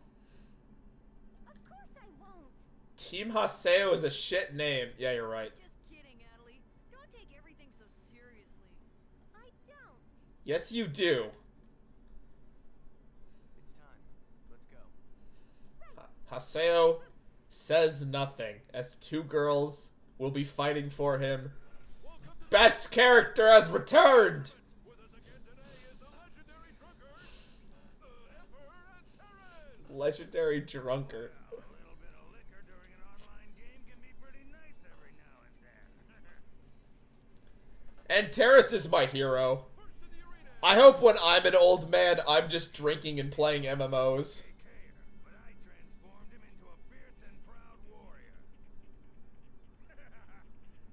[SPEAKER 2] Of course I won't.
[SPEAKER 1] Team Haseo is a shit name. Yeah, you're right.
[SPEAKER 4] Just kidding, Adelie. Don't take everything so seriously.
[SPEAKER 2] I don't.
[SPEAKER 1] Yes, you do.
[SPEAKER 3] It's time. Let's go.
[SPEAKER 1] Haseo says nothing as two girls will be fighting for him. Best character has returned!
[SPEAKER 6] With us again today is the legendary drunkard, the Emperor and Terran.
[SPEAKER 1] Legendary drunker.
[SPEAKER 6] A little bit of liquor during an online game can be pretty nice every now and then.
[SPEAKER 1] And Terrace is my hero.
[SPEAKER 6] First in the arena,
[SPEAKER 1] I hope when I'm an old man, I'm just drinking and playing MMOs.
[SPEAKER 6] but I transformed him into a fierce and proud warrior.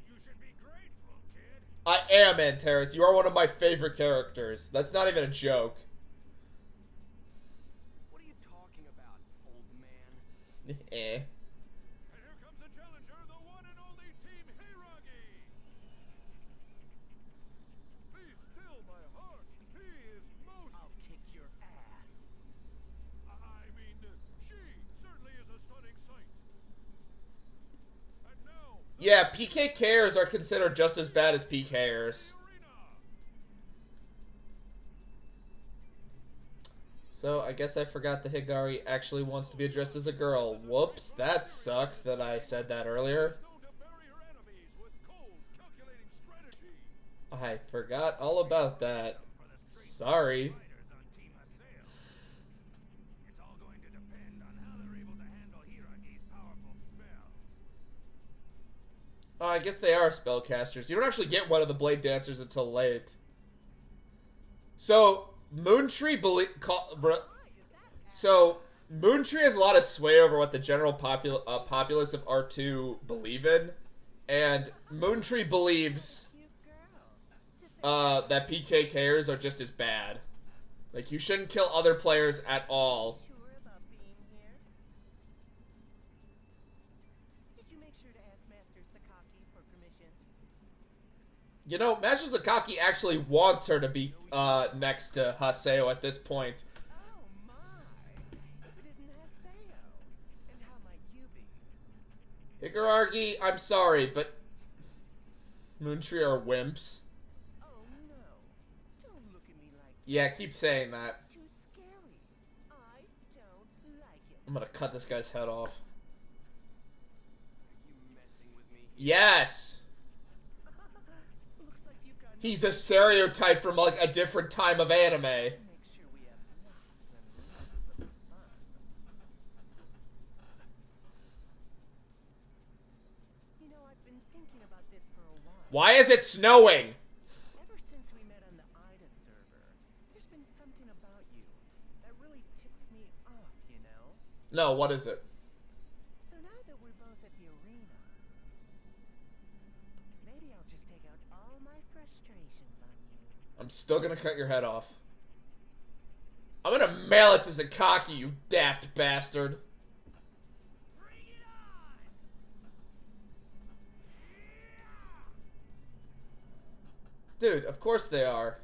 [SPEAKER 6] You should be grateful, kid.
[SPEAKER 1] I am, Antares. You are one of my favorite characters. That's not even a joke.
[SPEAKER 3] What are you talking about, old man?
[SPEAKER 1] Eh.
[SPEAKER 6] And here comes the challenger, the one and only Team Hiragi. Be still, my heart. He is most...
[SPEAKER 5] I'll kick your ass.
[SPEAKER 6] I mean, she certainly is a stunning sight. And now,
[SPEAKER 1] Yeah, PKKers are considered just as bad as PKers.
[SPEAKER 6] the arena.
[SPEAKER 1] So, I guess I forgot that Higari actually wants to be addressed as a girl. Whoops, that sucks that I said that earlier.
[SPEAKER 6] Known to bury her enemies with cold, calculating strategy.
[SPEAKER 1] I forgot all about that. Sorry.
[SPEAKER 6] Fighters on Team Haseo. It's all going to depend on how they're able to handle Hiragi's powerful spells.
[SPEAKER 1] Oh, I guess they are spellcasters. You don't actually get one of the Blade Dancers until late. So, Moontree Moontree has a lot of sway over what the general populace of R2 believe in. And Moontree believes that PKKers are just as bad. Like, you shouldn't kill other players at all.
[SPEAKER 5] Sure about being here? Did you make sure to ask Master Sakaki for permission?
[SPEAKER 1] You know, Master Sakaki actually wants her to be next to Haseo at this point.
[SPEAKER 5] Oh my! If it isn't Haseo, and how might you be?
[SPEAKER 1] Higuragi, I'm sorry, but Moontree are wimps.
[SPEAKER 5] Oh no! Don't look at me like
[SPEAKER 1] Yeah, keep saying that.
[SPEAKER 5] that's too scary. I don't like it.
[SPEAKER 1] I'm gonna cut this guy's head off.
[SPEAKER 3] Are you messing with me?
[SPEAKER 1] Yes!
[SPEAKER 5] Looks like you've got.
[SPEAKER 1] He's a stereotype from, like, a different time of anime.
[SPEAKER 5] Make sure we have lots and lots of fun. You know, I've been thinking about this for a while.
[SPEAKER 1] Why is it snowing?
[SPEAKER 5] Ever since we met on the Ida server, there's been something about you that really ticks me off, you know?
[SPEAKER 1] No, what is it?
[SPEAKER 5] So now that we're both at the arena, maybe I'll just take out all my frustrations on you.
[SPEAKER 1] I'm still gonna cut your head off. I'm gonna mail it to Sakaki, you daft bastard.
[SPEAKER 6] Bring it on!
[SPEAKER 1] Dude, of course they are.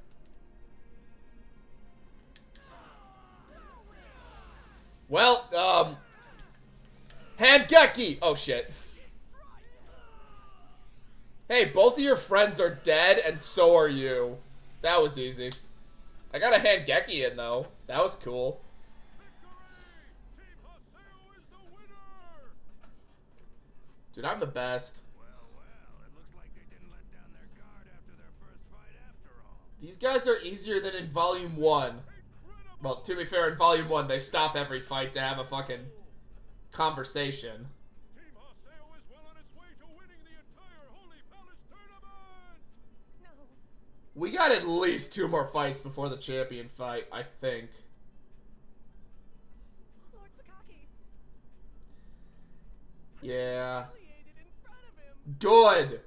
[SPEAKER 1] Well, Hangeki! Oh, shit. Hey, both of your friends are dead, and so are you. That was easy. I got a Hangeki in, though. That was cool.
[SPEAKER 6] Team Haseo is the winner!
[SPEAKER 1] Dude, I'm the best.
[SPEAKER 6] Well, it looks like they didn't let down their guard after their first fight after all.
[SPEAKER 1] These guys are easier than in Volume 1. Well, to be fair, in Volume 1, they stop every fight to have a fucking conversation.
[SPEAKER 6] Team Haseo is well on its way to winning the entire Holy Palace tournament!
[SPEAKER 8] No.
[SPEAKER 1] We got at least 2 more fights before the champion fight, I think.
[SPEAKER 8] Lord Sakaki.
[SPEAKER 1] Yeah.
[SPEAKER 8] Humiliated in front of him.
[SPEAKER 1] Good!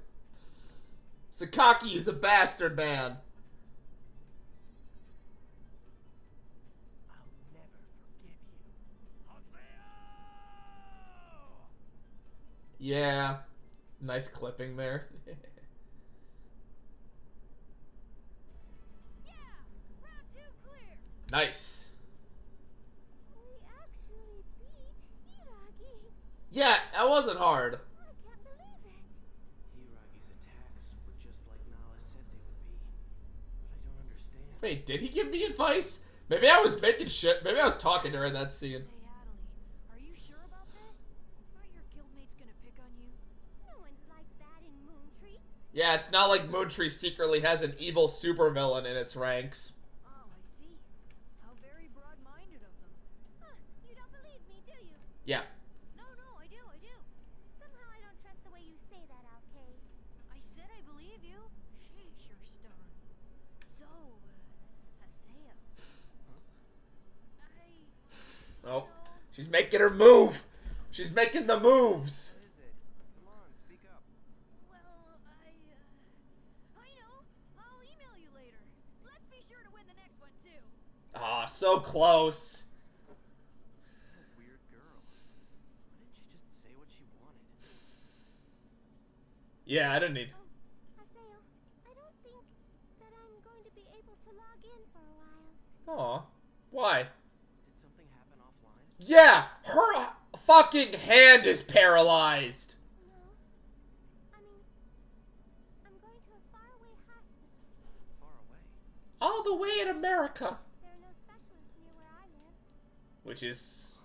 [SPEAKER 1] Sakaki is a bastard, man.
[SPEAKER 5] I'll never forgive you.
[SPEAKER 6] Haseo!
[SPEAKER 1] Yeah. Nice clipping there.
[SPEAKER 4] Yeah! Round 2 clear!
[SPEAKER 1] Nice.
[SPEAKER 2] We actually beat Hiragi.
[SPEAKER 1] Yeah, that wasn't hard.
[SPEAKER 2] I can't believe it.
[SPEAKER 3] Hiragi's attacks were just like Nala said they would be. But I don't understand.
[SPEAKER 1] Wait, did he give me advice? Maybe I was making shit. Maybe I was talking during that scene.
[SPEAKER 4] Hey, Adelie, are you sure about this? Aren't your guildmates gonna pick on you?
[SPEAKER 2] No one's like that in Moontree.
[SPEAKER 1] Yeah, it's not like Moontree secretly has an evil supervillain in its ranks.
[SPEAKER 4] Oh, I see. How very broad-minded of them.
[SPEAKER 2] Huh, you don't believe me, do you?
[SPEAKER 1] Yeah.
[SPEAKER 4] No, I do.
[SPEAKER 2] Somehow I don't trust the way you say that, Alkaid.
[SPEAKER 4] I said I believe you. Sheesh, you're stubborn. So, Haseo.
[SPEAKER 1] Oh, she's making her move. She's making the moves.
[SPEAKER 3] What is it? Come on, speak up.
[SPEAKER 4] Well, I know. I'll email you later. Let's be sure to win the next one, too.
[SPEAKER 1] Ah, so close.
[SPEAKER 3] What a weird girl. Why didn't she just say what she wanted?
[SPEAKER 1] Yeah, I don't need.
[SPEAKER 2] Oh, Haseo, I don't think that I'm going to be able to log in for a while.
[SPEAKER 1] Aw. Why?
[SPEAKER 3] Did something happen offline?
[SPEAKER 1] Yeah, her fucking hand is paralyzed.
[SPEAKER 2] No. I mean, I'm going to a faraway hospital.
[SPEAKER 3] Far away.
[SPEAKER 1] All the way in America.
[SPEAKER 2] There are no specialists near where I live.
[SPEAKER 1] Which is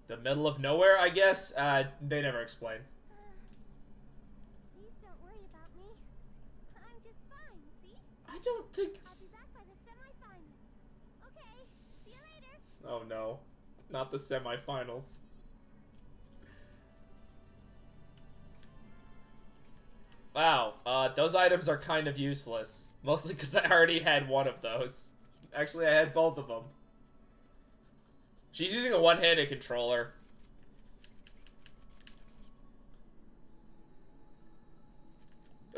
[SPEAKER 1] the middle of nowhere, I guess. They never explain.
[SPEAKER 2] Please don't worry about me. I'm just fine, see?
[SPEAKER 1] I don't think.
[SPEAKER 2] I'll be back by the semifinal. Okay, see you later.
[SPEAKER 1] Oh no, not the semifinals. Wow, those items are kind of useless. Mostly because I already had one of those. Actually, I had both of them. She's using a one-handed controller.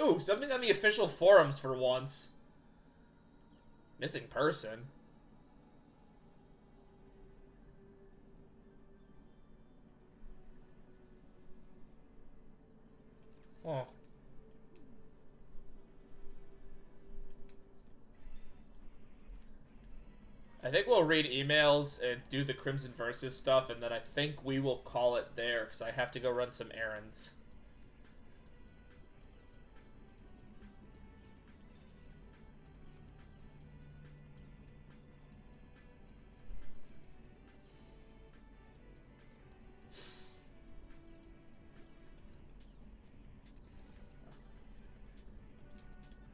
[SPEAKER 1] Ooh, something on the official forums for once. Missing person. Huh. I think we'll read emails and do the Crimson Versus stuff, and then I think we will call it there, because I have to go run some errands.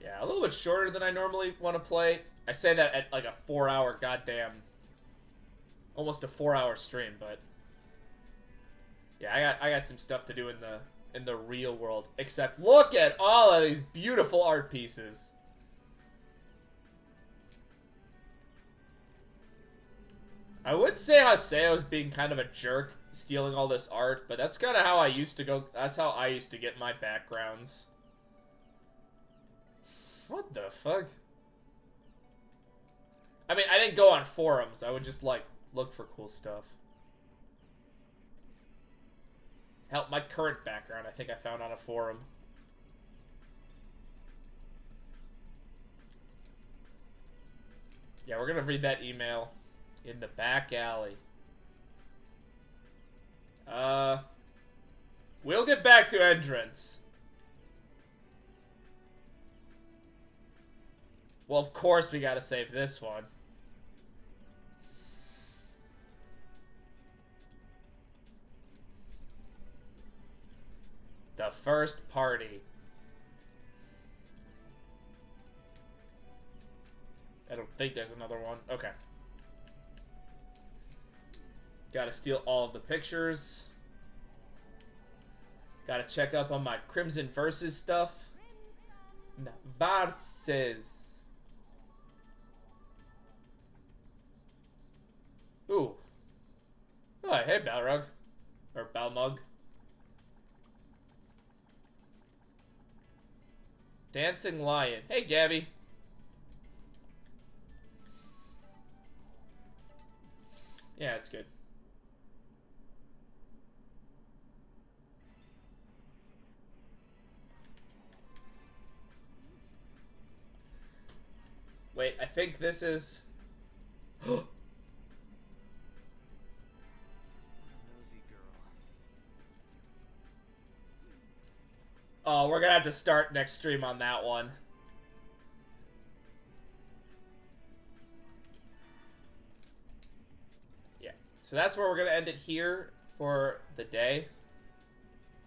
[SPEAKER 1] Yeah, a little bit shorter than I normally want to play. I say that at like a 4-hour goddamn, almost a 4-hour stream, but yeah, I got some stuff to do in the real world. Except look at all of these beautiful art pieces. I would say Haseo's being kind of a jerk, stealing all this art, but that's kind of how I used to go. That's how I used to get my backgrounds. What the fuck? I mean, I didn't go on forums. I would just, like, look for cool stuff. Hell, my current background I think I found on a forum. Yeah, we're gonna read that email in the back alley. We'll get back to entrance. Well, of course we gotta save this one. The first party. I don't think there's another one. Okay. Gotta steal all of the pictures. Gotta check up on my Crimson Versus stuff. No, Versus. Ooh. Oh, hey, Balrog. Or Balmug. Dancing Lion. Hey, Gabby. Yeah, it's good. Wait, I think this is...
[SPEAKER 3] Nosy girl.
[SPEAKER 1] Oh, we're gonna have to start next stream on that one. Yeah, so that's where we're gonna end it here for the day.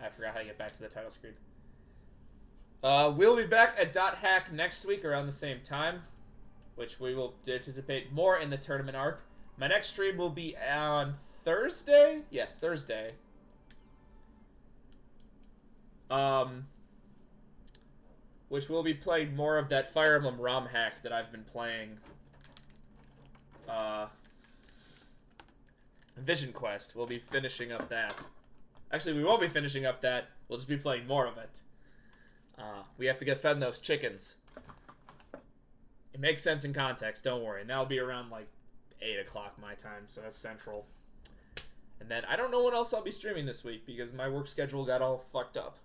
[SPEAKER 1] I forgot how to get back to the title screen. We'll be back at .hack next week around the same time, which we will anticipate more in the tournament arc. My next stream will be on Thursday? Yes, Thursday. Which we'll be playing more of that Fire Emblem ROM hack that I've been playing. Vision Quest. We'll be finishing up that. Actually, we won't be finishing up that. We'll just be playing more of it. We have to get fed those chickens. It makes sense in context, don't worry. And that'll be around, like, 8 o'clock my time, so that's central. And then I don't know what else I'll be streaming this week because my work schedule got all fucked up.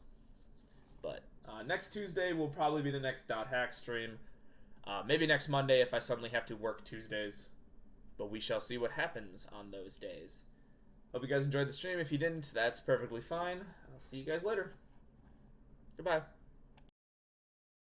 [SPEAKER 1] But next Tuesday will probably be the next .hack stream. Maybe next Monday if I suddenly have to work Tuesdays. But we shall see what happens on those days. Hope you guys enjoyed the stream. If you didn't, that's perfectly fine. I'll see you guys later. Goodbye.